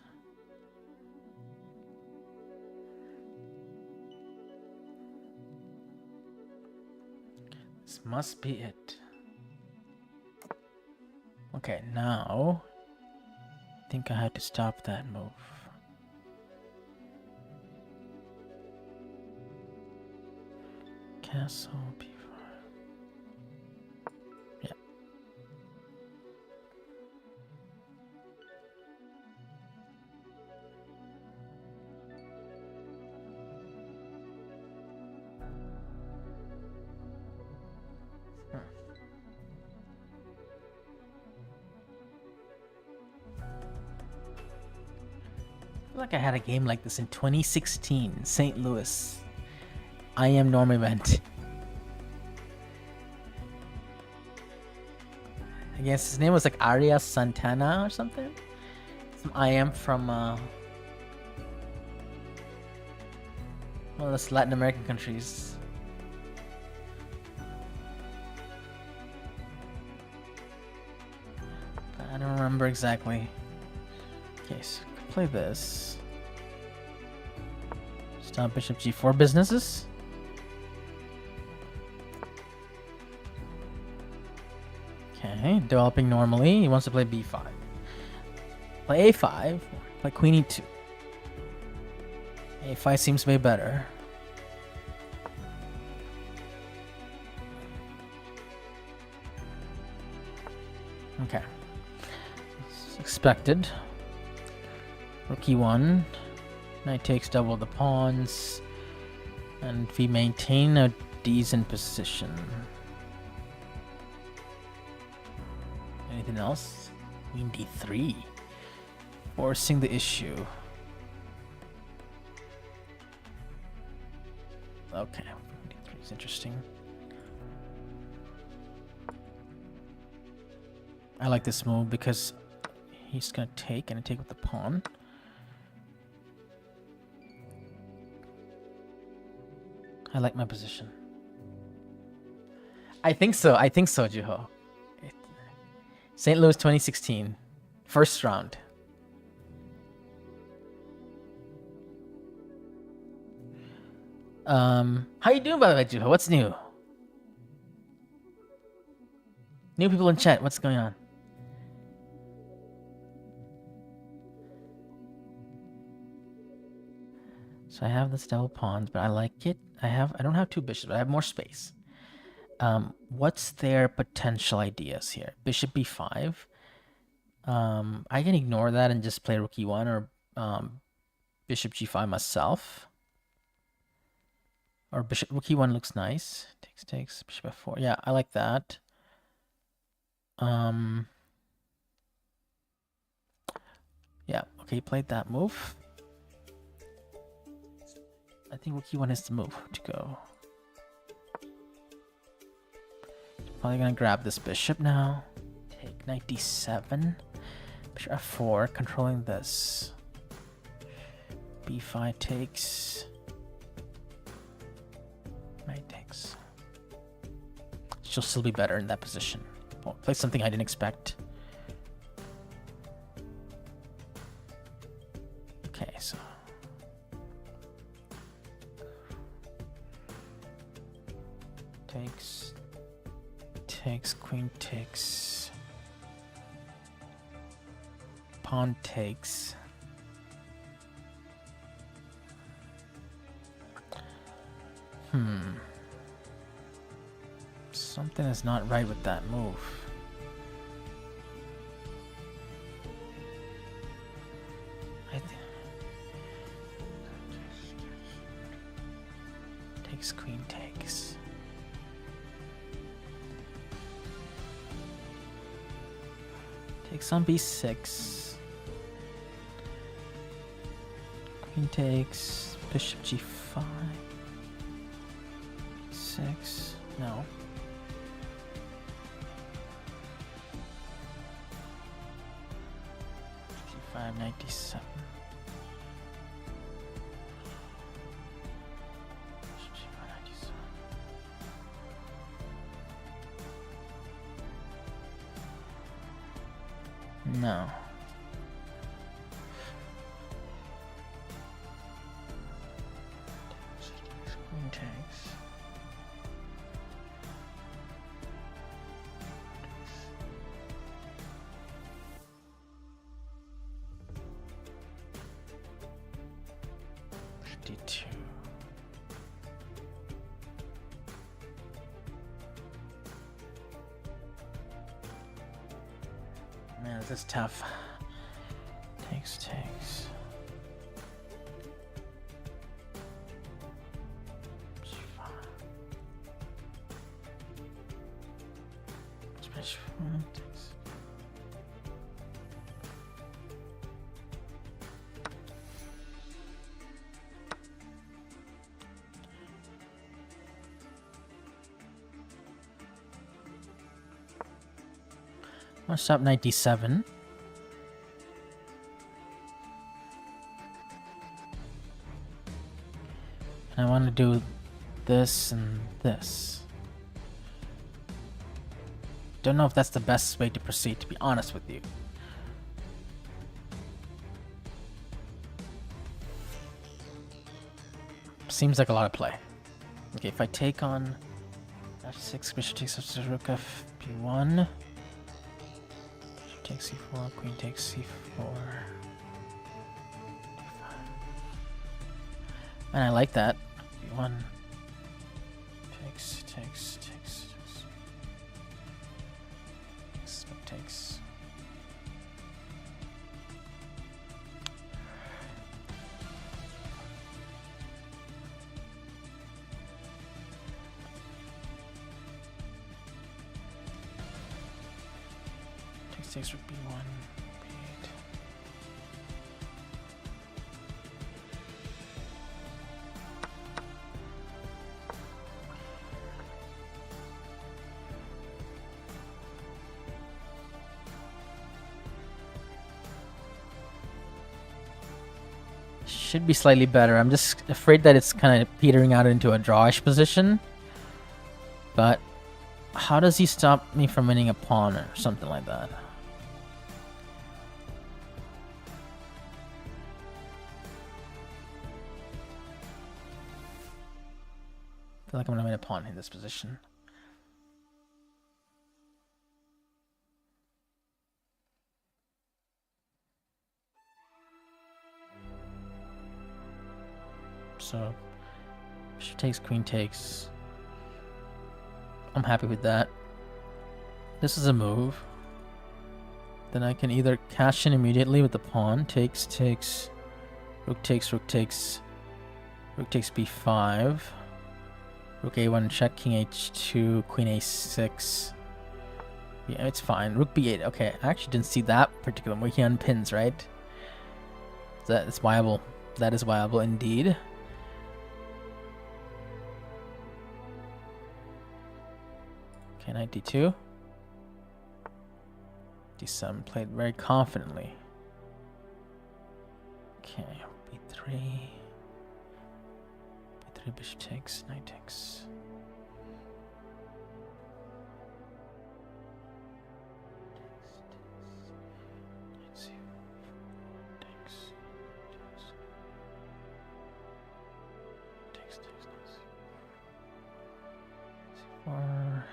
This must be it. Okay, now I think I had to stop that move. Castle B5. Yeah. I feel like I had a game like this in 2016, St. Louis. I am Norm event. I guess his name was like Arias Santana or something. Some I am from one of those Latin American countries. But I don't remember exactly. Okay, so play this. Stop Bishop G4 businesses. Okay, developing normally. He wants to play B5. Play A5. Play Queen E2. A5 seems way better. Okay. It's expected. Rook E1. Knight takes double the pawns. And we maintain a decent position. Anything else? Queen D3. Forcing the issue. Okay. Queen D3 is interesting. I like this move because he's gonna take and take with the pawn. I like my position. I think so, Juho. St. Louis 2016. First round. How you doing by the way, Juho? What's new? New people in chat, what's going on? So I have this double pawns, but I like it. I don't have two bishops, but I have more space. What's their potential ideas here? Bishop b5. I can ignore that and just play rook e1 or bishop g5 myself. Or bishop rook e1 looks nice. Takes bishop f4. Yeah, I like that. Yeah, okay, played that move. I think rook e1 is the move to go. Probably gonna grab this bishop now. Take knight d7. Bishop f4, controlling this. b5 takes. Knight takes. She'll still be better in that position. Well, play something I didn't expect. Okay, so takes, queen takes, pawn takes. Something is not right with that move. Takes, queen takes. Takes on b6. Queen takes, bishop g5. 6. No. G5, knight d7. No. Queen takes. D2. Man, this is tough. Takes. Takes. I'm gonna stop knight d7. And I want to do this and this. Don't know if that's the best way to proceed, to be honest with you. Seems like a lot of play. Okay, if I take on f6, bishop takes up to rook f1. Bishop takes c4, queen takes c4. And I like that. b1 takes. Takes. Takes rook b1, b8. Should be slightly better. I'm just afraid that it's kind of petering out into a drawish position. But how does he stop me from winning a pawn or something like that? I feel like I'm gonna win a pawn in this position. So bishop takes, queen takes. I'm happy with that. This is a move. Then I can either cash in immediately with the pawn. Takes, takes. Rook takes, rook takes. Rook takes b5. Rook a1 check, king h2, queen a6. Yeah, it's fine. Rook b8. Okay, I actually didn't see that particular move. He unpins, right? That's viable. That is viable indeed. Okay, knight d2. d7 played very confidently. Okay, b3. b3, bishop takes, knight takes. Or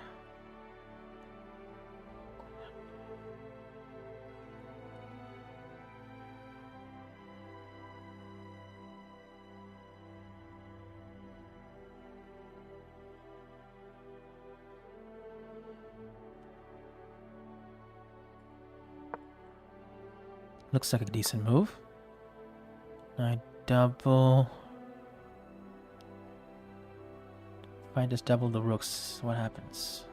looks like a decent move. I double. If I just double the rooks, what happens?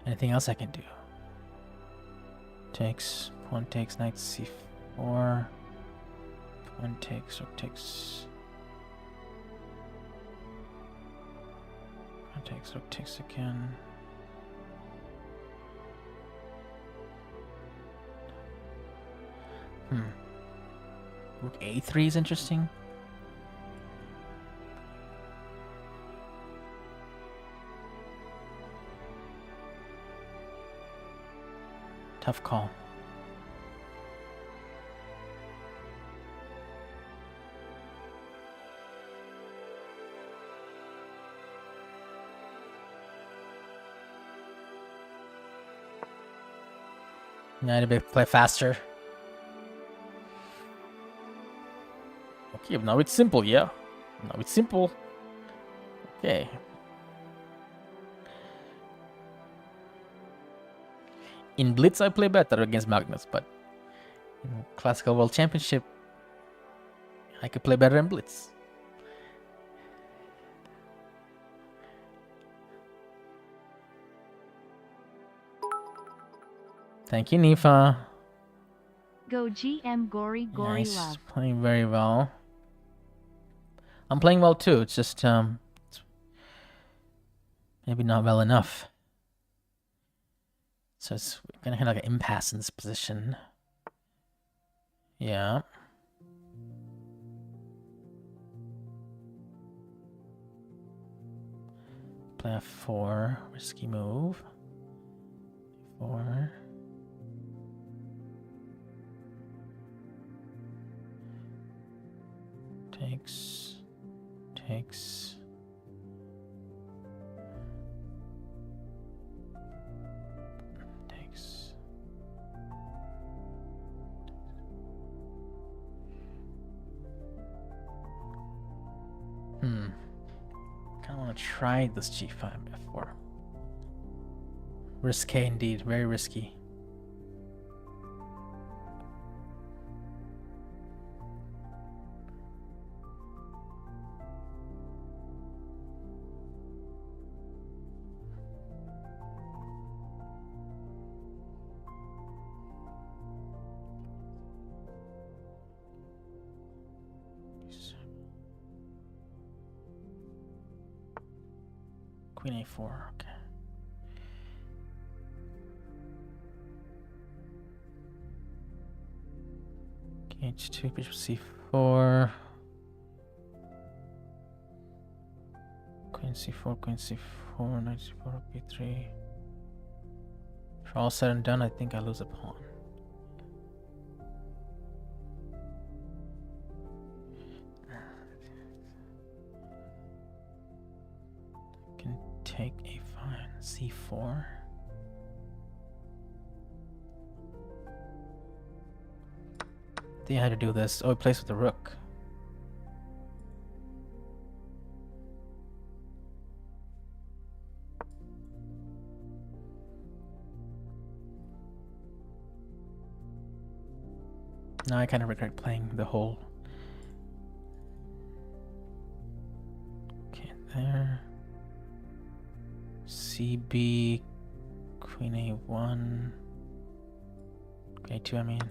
Anything else I can do? Takes, pawn takes, knight c4. Pawn takes, rook takes. Pawn takes, rook takes again. Rook a3 is interesting. Tough call. I need to play faster. Okay, now it's simple, yeah. Now it's simple. Okay. In Blitz, I play better against Magnus, but in Classical World Championship, I could play better in Blitz. Thank you, Nifa. Go GM Gauri Nice, love. playing very well. I'm playing well too. It's just it's maybe not well enough. So it's gonna have like an impasse in this position. Yeah. Play f4, risky move. 4. Takes. Takes. Takes. Kind of want to try this g5 f4. Risky indeed, very risky. Queen a4, okay. King h2, bishop c4. Queen c4, queen c4, knight c4, b3. For all said and done, I think I lose a pawn. take a5, c4. They had to do this. Oh, he plays with the rook. Now I kind of regret playing the whole. Okay, there. CB, Queen A1. A2, I mean.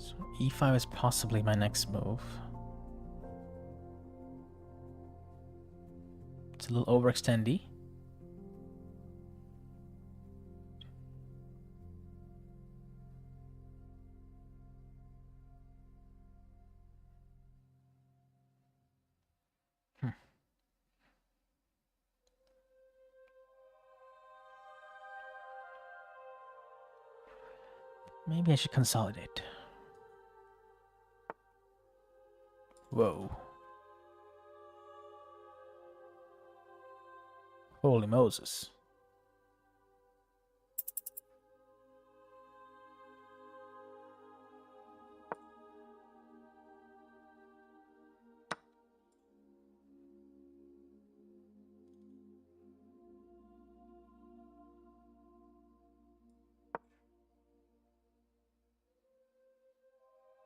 So e5 is possibly my next move. It's a little overextendy. Maybe I should consolidate. Whoa. Holy Moses.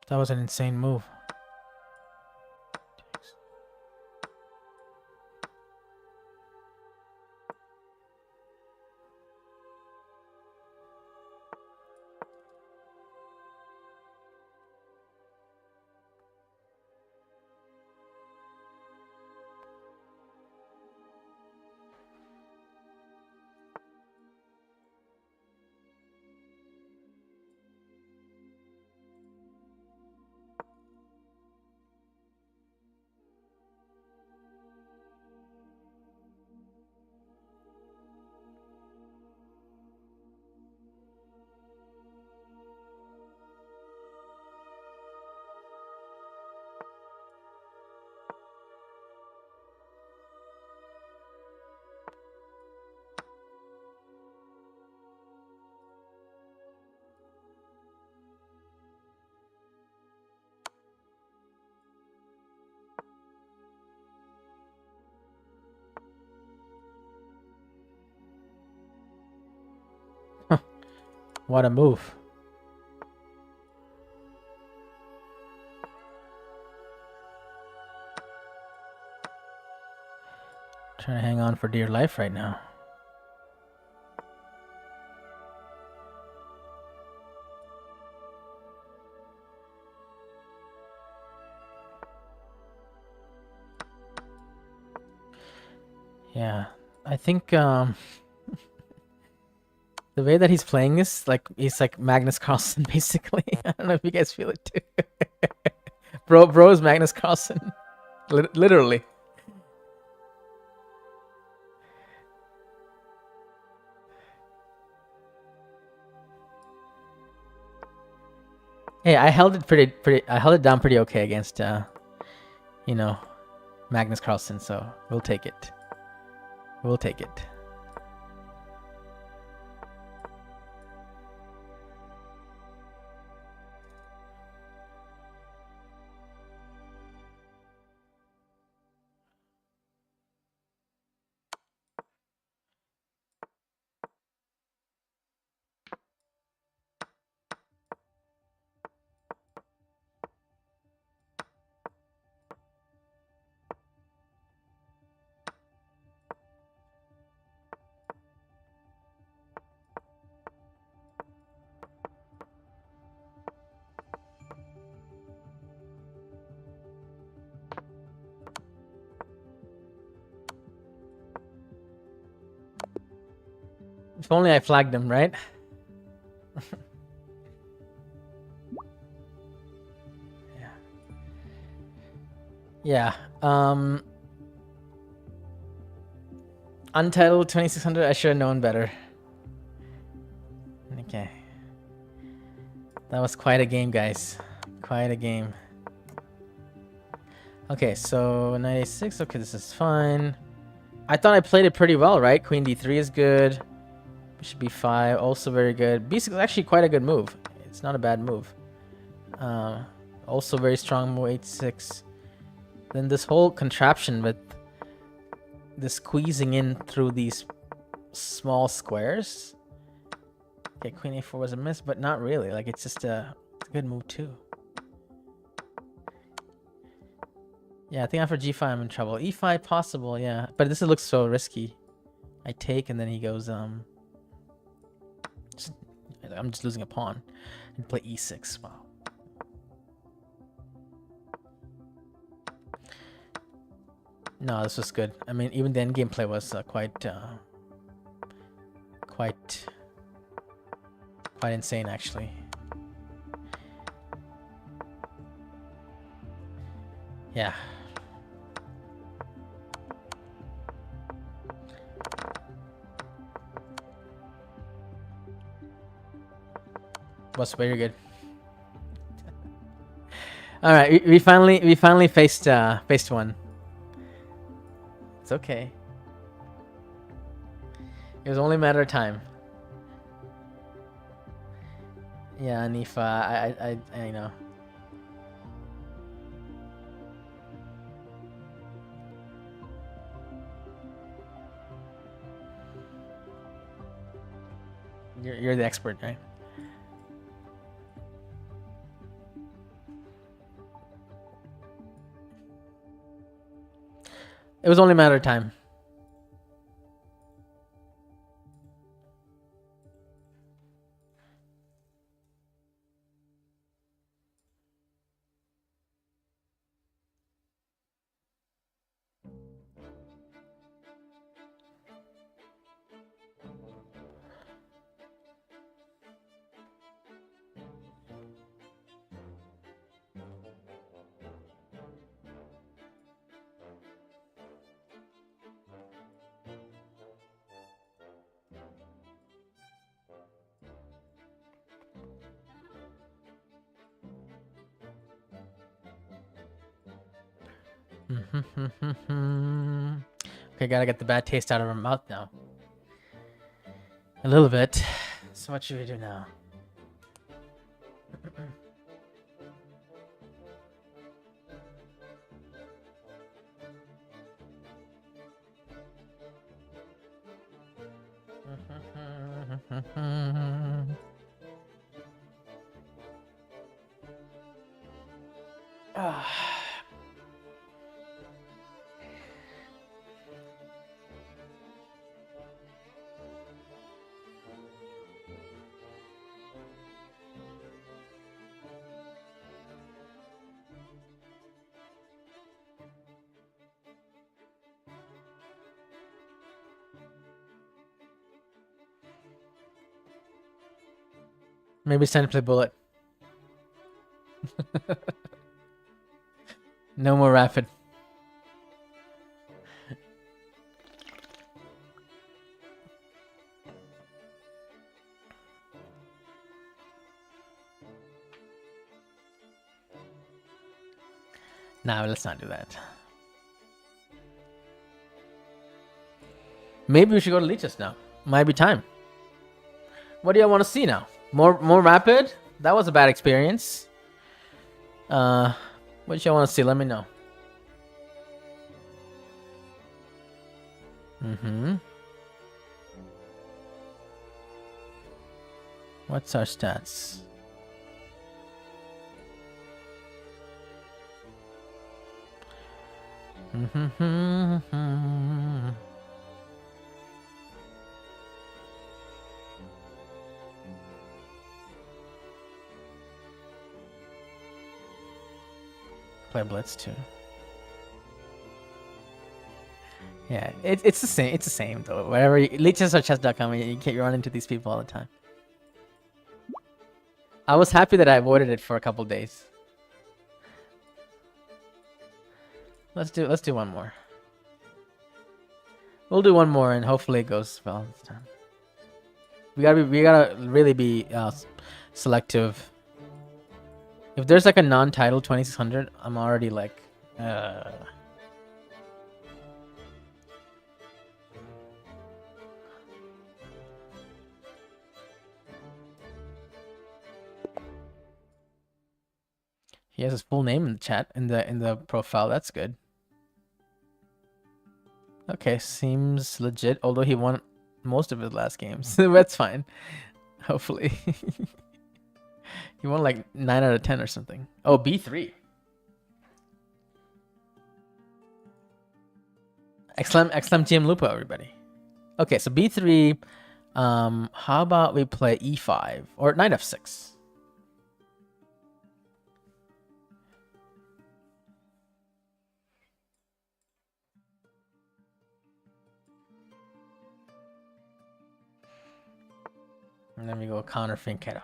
That was an insane move. What a move. Trying to hang on for dear life right now. Yeah, I think the way that he's playing this, like he's like Magnus Carlsen basically. I don't know if you guys feel it too. bro is Magnus Carlsen, literally. Hey, I held it I held it down pretty okay against you know, Magnus Carlsen, so we'll take it. We'll take it. If only I flagged him, right? Yeah. Yeah. Untitled 2600. I should have known better. Okay. That was quite a game, guys. Quite a game. Okay, so 96. Okay, this is fine. I thought I played it pretty well, right? Queen d3 is good. Bishop b5, also very good. b6 is actually quite a good move. It's not a bad move. Also very strong move, h6. Then this whole contraption with the squeezing in through these small squares. Okay, queen a4 was a miss, but not really. Like, it's just a good move too. Yeah, I think after g5 I'm in trouble. e5 possible, yeah. But this looks so risky. I take and then he goes, I'm just losing a pawn. And play e6, wow. No, this was good. I mean, even the endgame play was quite insane, actually. Yeah. Was very good. All right, we finally faced one. It's okay. It was only a matter of time. Yeah, Nifa, I know. You're the expert, right? It was only a matter of time. Okay, gotta get the bad taste out of her mouth now. A little bit. So what should we do now? Maybe it's time to play bullet. No more rapid. Nah, let's not do that. Maybe we should go to Leeches now. Might be time. What do y'all want to see now? More rapid? That was a bad experience. What do y'all want to see? Let me know. What's our stats? Play blitz too. Yeah, it's the same. It's the same though. Wherever leeches or chess.com, you can't run into these people all the time. I was happy that I avoided it for a couple days. Let's do one more. We'll do one more and hopefully it goes well this time. We gotta really be selective. If there's like a non-title 2600, I'm already like He has his full name in the chat in the profile. That's good. Okay, seems legit. Although he won most of his last games, that's fine. Hopefully, he won like 9 out of 10 or something. Oh, B3. Exclam GM Lupo, everybody. Okay, so B3. How about we play E5 or knight F6? And then we go counter Finketto.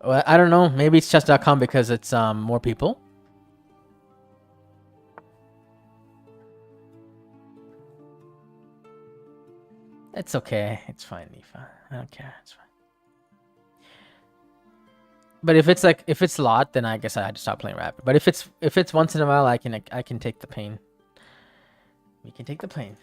Well, I don't know. Maybe it's chess.com because it's more people. It's okay. It's fine, Nifa. I don't care. It's fine. But if it's lot, then I guess I had to stop playing rapid. But if it's once in a while, I can take the pain. We can take the pain.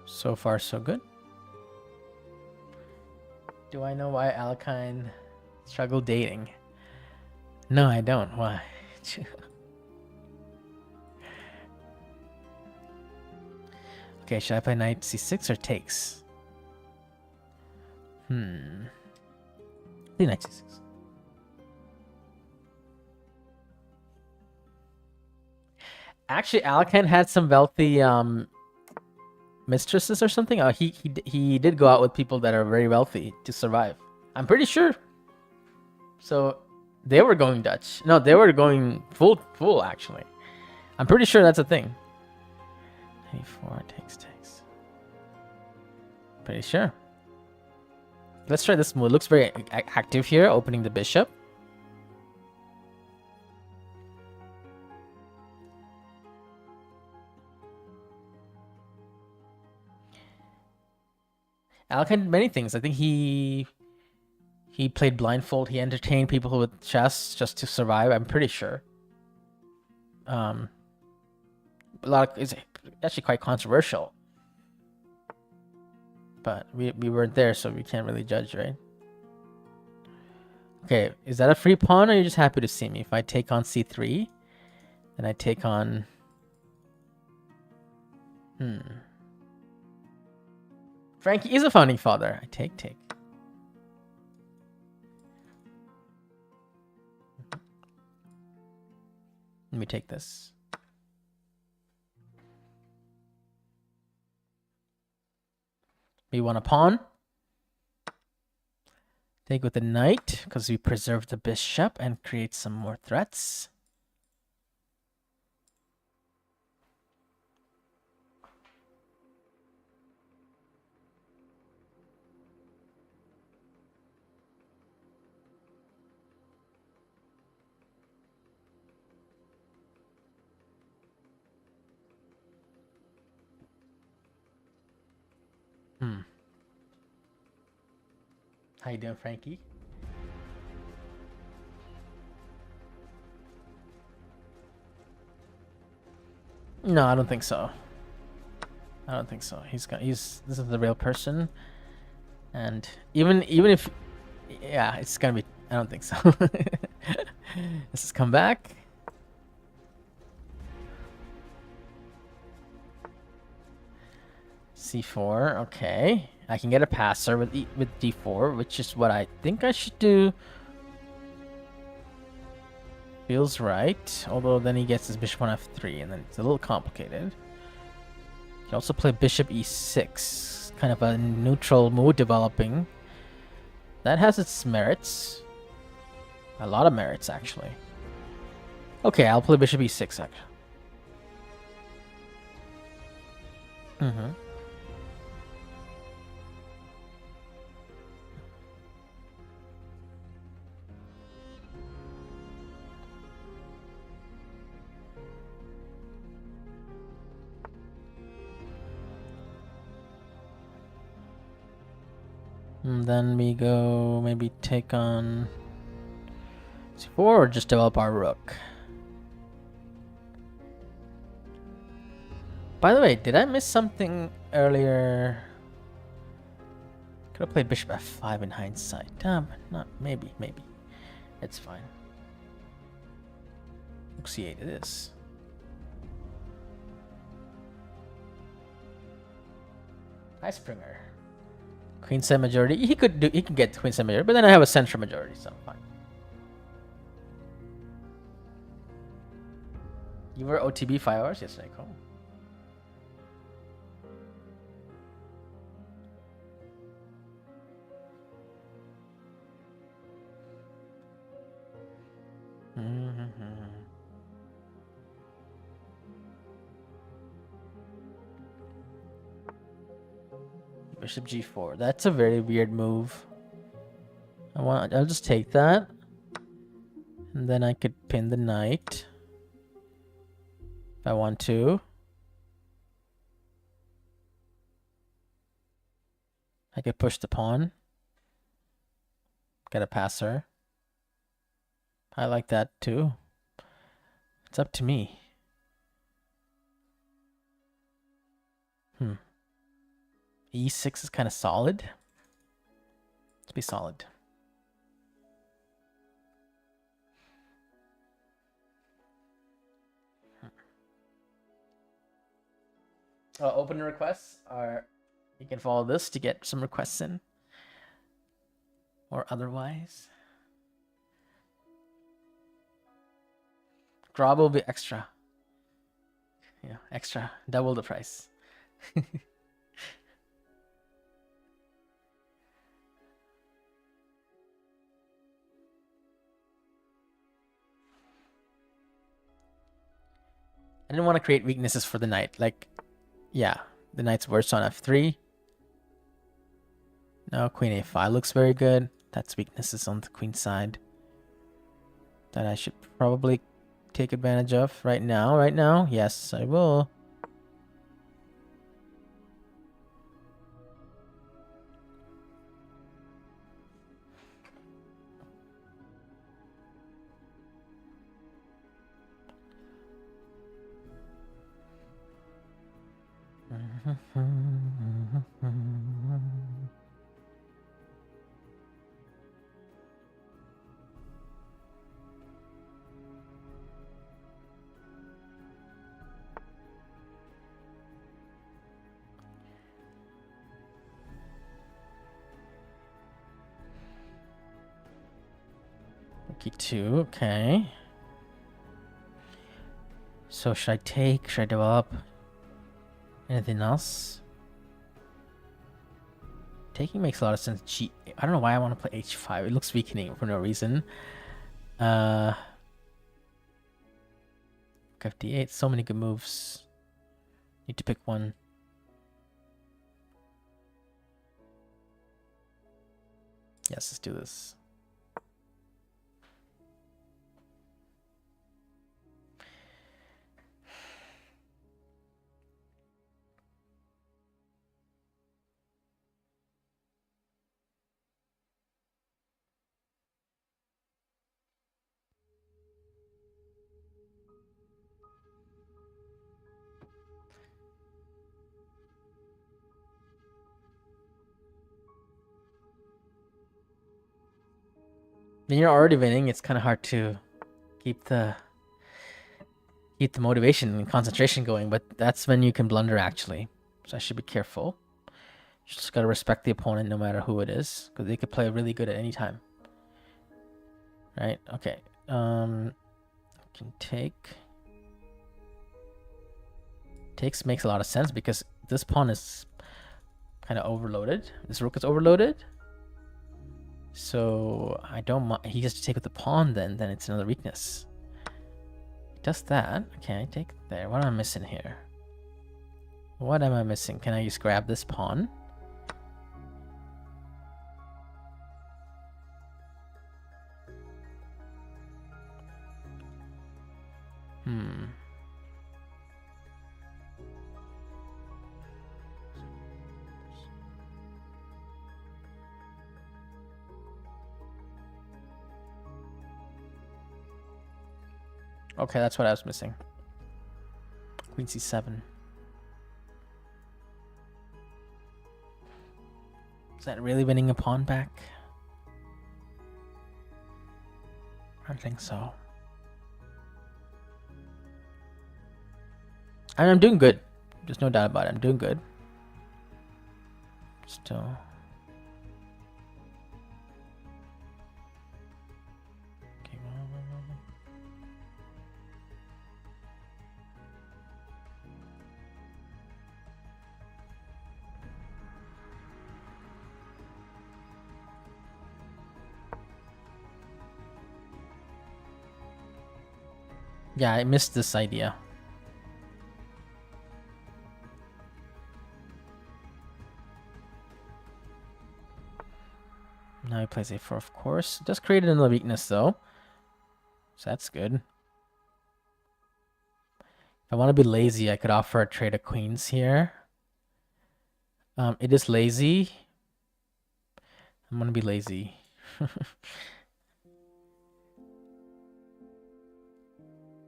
So far, so good. Do I know why Alkine struggled dating? No, I don't. Why? Okay, should I play knight c6 or takes? Play knight c6. Actually, Alkine had some wealthy mistresses or something. He did go out with people that are very wealthy to survive. I'm pretty sure. So they were going Dutch. No, they were going full actually. I'm pretty sure that's a thing. A4 takes. Pretty sure. Let's try this move. It looks very active here, opening the bishop. Alkine did many things. I think he played blindfold. He entertained people with chess just to survive. I'm pretty sure. It's actually quite controversial. But we weren't there, so we can't really judge, right? Okay, is that a free pawn, or are you just happy to see me? If I take on c3, then I take on... Frankie is a founding father. I take. Let me take this. We want a pawn. Take with the knight, because we preserve the bishop and create some more threats. How you doing, Frankie? No, I don't think so. I don't think so. This is the real person, and even if, yeah, it's gonna be. I don't think so. Let's just come back. C4. Okay. I can get a passer with d4, which is what I think I should do. Feels right. Although then he gets his bishop on f3, and then it's a little complicated. You can also play bishop e6. Kind of a neutral move developing. That has its merits. A lot of merits, actually. Okay, I'll play bishop e6, actually. And then we go maybe take on c4 or just develop our rook. By the way, did I miss something earlier? Could have played bishop f5 in hindsight. Damn, not maybe. It's fine. Rook c8 it is. Hi Springer. Queenside majority. He can get queenside majority, but then I have a central majority, so fine. You were OTB 5 hours yesterday, cool. Bishop g4. That's a very weird move. I'll just take that. And then I could pin the knight. If I want to. I could push the pawn. Get a passer. I like that too. It's up to me. E6 is kind of solid. Let's be solid. Open requests are... You can follow this to get some requests in. Or otherwise. Grob will be extra. Yeah, extra. Double the price. I didn't want to create weaknesses for the knight. Like, yeah, the knight's worse on f3. No, queen a5 looks very good. That's weaknesses on the queen side that I should probably take advantage of right now. Right now, yes, I will. Rookie 2, okay. So should I take? Should I develop? Anything else? Taking makes a lot of sense. I don't know why I want to play h5. It looks weakening for no reason. f8. So many good moves. Need to pick one. Yes, let's do this. When you're already winning, it's kind of hard to keep the motivation and concentration going, but that's when you can blunder actually. So I should be careful. Just gotta respect the opponent no matter who it is, because they could play really good at any time. Right? Okay. Can take. Takes makes a lot of sense because this pawn is kind of overloaded. This rook is overloaded. So I don't mind. He has to take with the pawn then it's another weakness. He does that. Okay, I take there. What am I missing here? What am I missing? Can I just grab this pawn? Okay, that's what I was missing. Queen c7. Is that really winning a pawn back? I don't think so. I mean, I'm doing good. There's no doubt about it. I'm doing good. Still. Okay, yeah, I missed this idea. Now he plays a4, of course. Just created another weakness, though. So that's good. If I want to be lazy, I could offer a trade of queens here. It is lazy. I'm going to be lazy.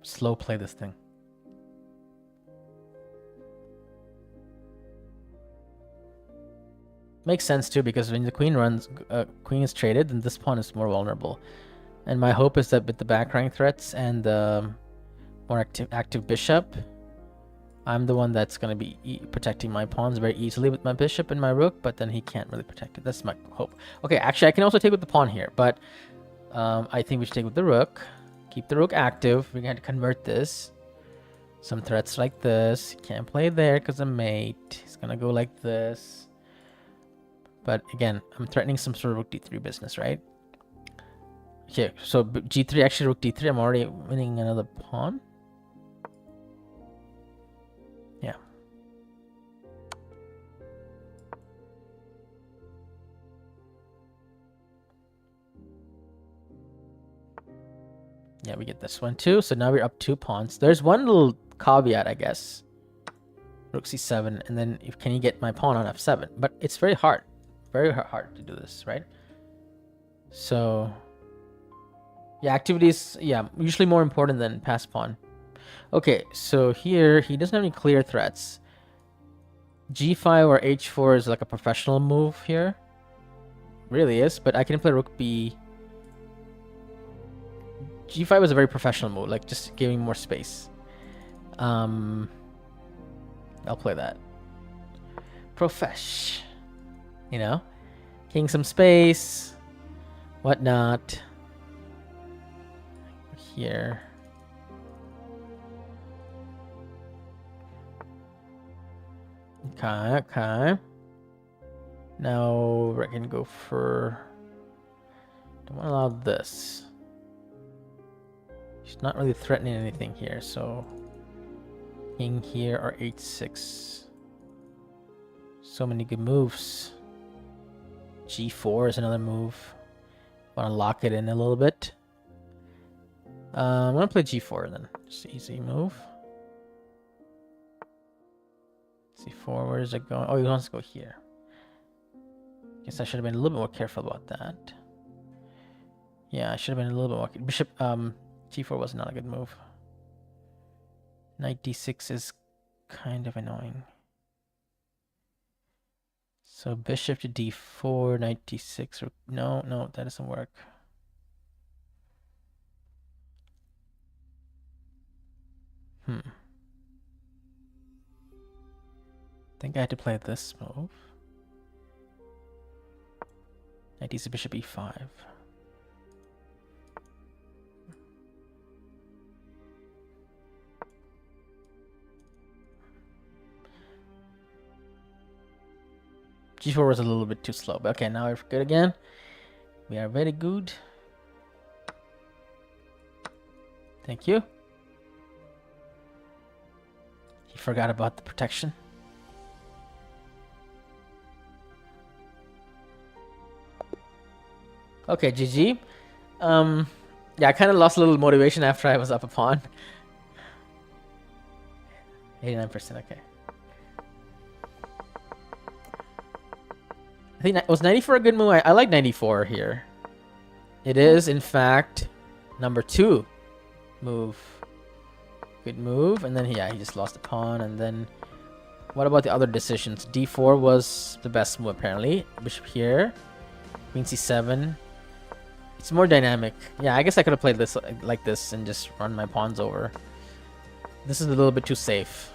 Slow play this thing. Makes sense too, because when the queen runs, queen is traded, then this pawn is more vulnerable. And my hope is that with the back rank threats and the more active bishop, I'm the one that's going to be protecting my pawns very easily with my bishop and my rook, but then he can't really protect it. That's my hope. Okay, actually, I can also take with the pawn here, but I think we should take with the rook. Keep the rook active. We're going to convert this. Some threats like this. Can't play there because of mate. He's going to go like this. But again, I'm threatening some sort of rook d3 business, right? Okay, so g3, actually rook d3. I'm already winning another pawn. Yeah. Yeah, we get this one too. So now we're up 2 pawns. There's one little caveat, I guess. Rook c7, and then can you get my pawn on f7? But it's very hard. Very hard to do this, right? So, yeah, activities, yeah, usually more important than pass pawn. Okay, so here, he doesn't have any clear threats. g5 or h4 is like a professional move here. Really is, but I can play rook b. g5 was a very professional move, like just giving more space. I'll play that. Profesh. You know? King some space. Whatnot. Here. Okay, okay. Now I can go for... Don't want to allow this. She's not really threatening anything here, so... King here or h6. So many good moves. g4 is another move. Want to lock it in a little bit. I'm going to play g4 then. Just easy move. c4, where is it going? Oh, he wants to go here. Guess I should have been a little bit more careful about that. Yeah, I should have been a little bit more... Bishop, g4 was not a good move. Knight d6 is kind of annoying. So bishop to d4, knight d6. No, that doesn't work. I think I had to play this move. Knight takes bishop e5. G4 was a little bit too slow, but okay, now we're good again. We are very good. Thank you. He forgot about the protection. Okay, GG. Yeah, I kind of lost a little motivation after I was up a pawn. 89%, okay. I think was 94 a good move? I like 94 here. It is, in fact, number 2 move. Good move. And then, yeah, he just lost a pawn. And then, what about the other decisions? D4 was the best move, apparently. Bishop here. Queen C7. It's more dynamic. Yeah, I guess I could have played this like this and just run my pawns over. This is a little bit too safe.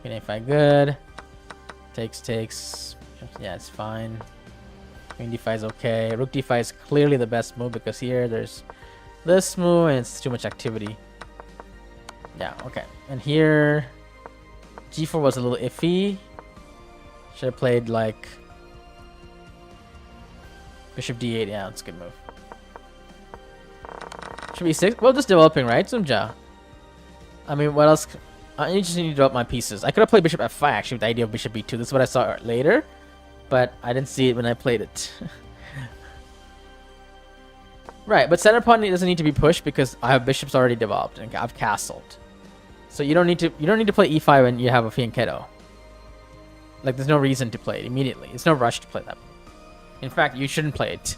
Queen A5, good. Takes. Yeah, it's fine. Queen D5 is okay. Rook D5 is clearly the best move because here there's this move and it's too much activity. Yeah, okay. And here, G4 was a little iffy. Should have played like Bishop D8. Yeah, that's a good move. Should be 6. Well, just developing, right, Sumja? I mean, what else? I just need to develop my pieces. I could have played Bishop F5 actually with the idea of Bishop B2. This is what I saw later, but I didn't see it when I played it. Right, but center pawn doesn't need to be pushed because I have bishops already developed and I've castled. So you don't need to play E5 when you have a fianchetto. Like there's no reason to play it immediately. It's no rush to play that. In fact, you shouldn't play it.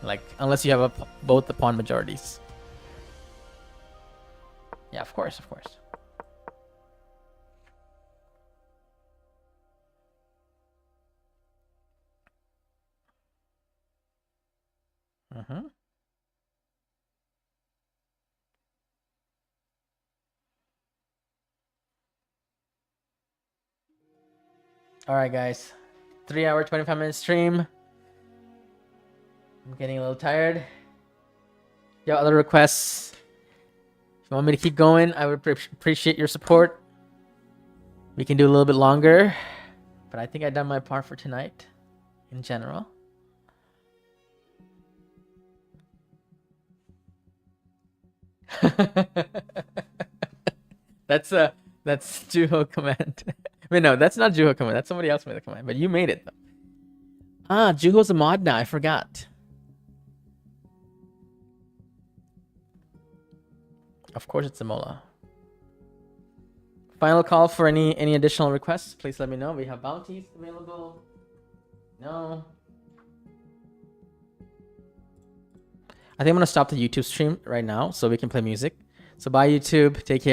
Like unless you have both the pawn majorities. Yeah, of course. All right, guys. 3-hour, 25-minute stream. I'm getting a little tired. Yo, other requests? If you want me to keep going, I would appreciate your support. We can do a little bit longer, but I think I've done my part for tonight in general. That's Juho command. Wait, no, that's not Juho command. That's somebody else made the command, but you made it though. Ah, Juho's a mod now. I forgot. Of course, it's a Mola. Final call for any additional requests. Please let me know. We have bounties available. No. I think I'm gonna stop the YouTube stream right now so we can play music. So bye YouTube. Take care.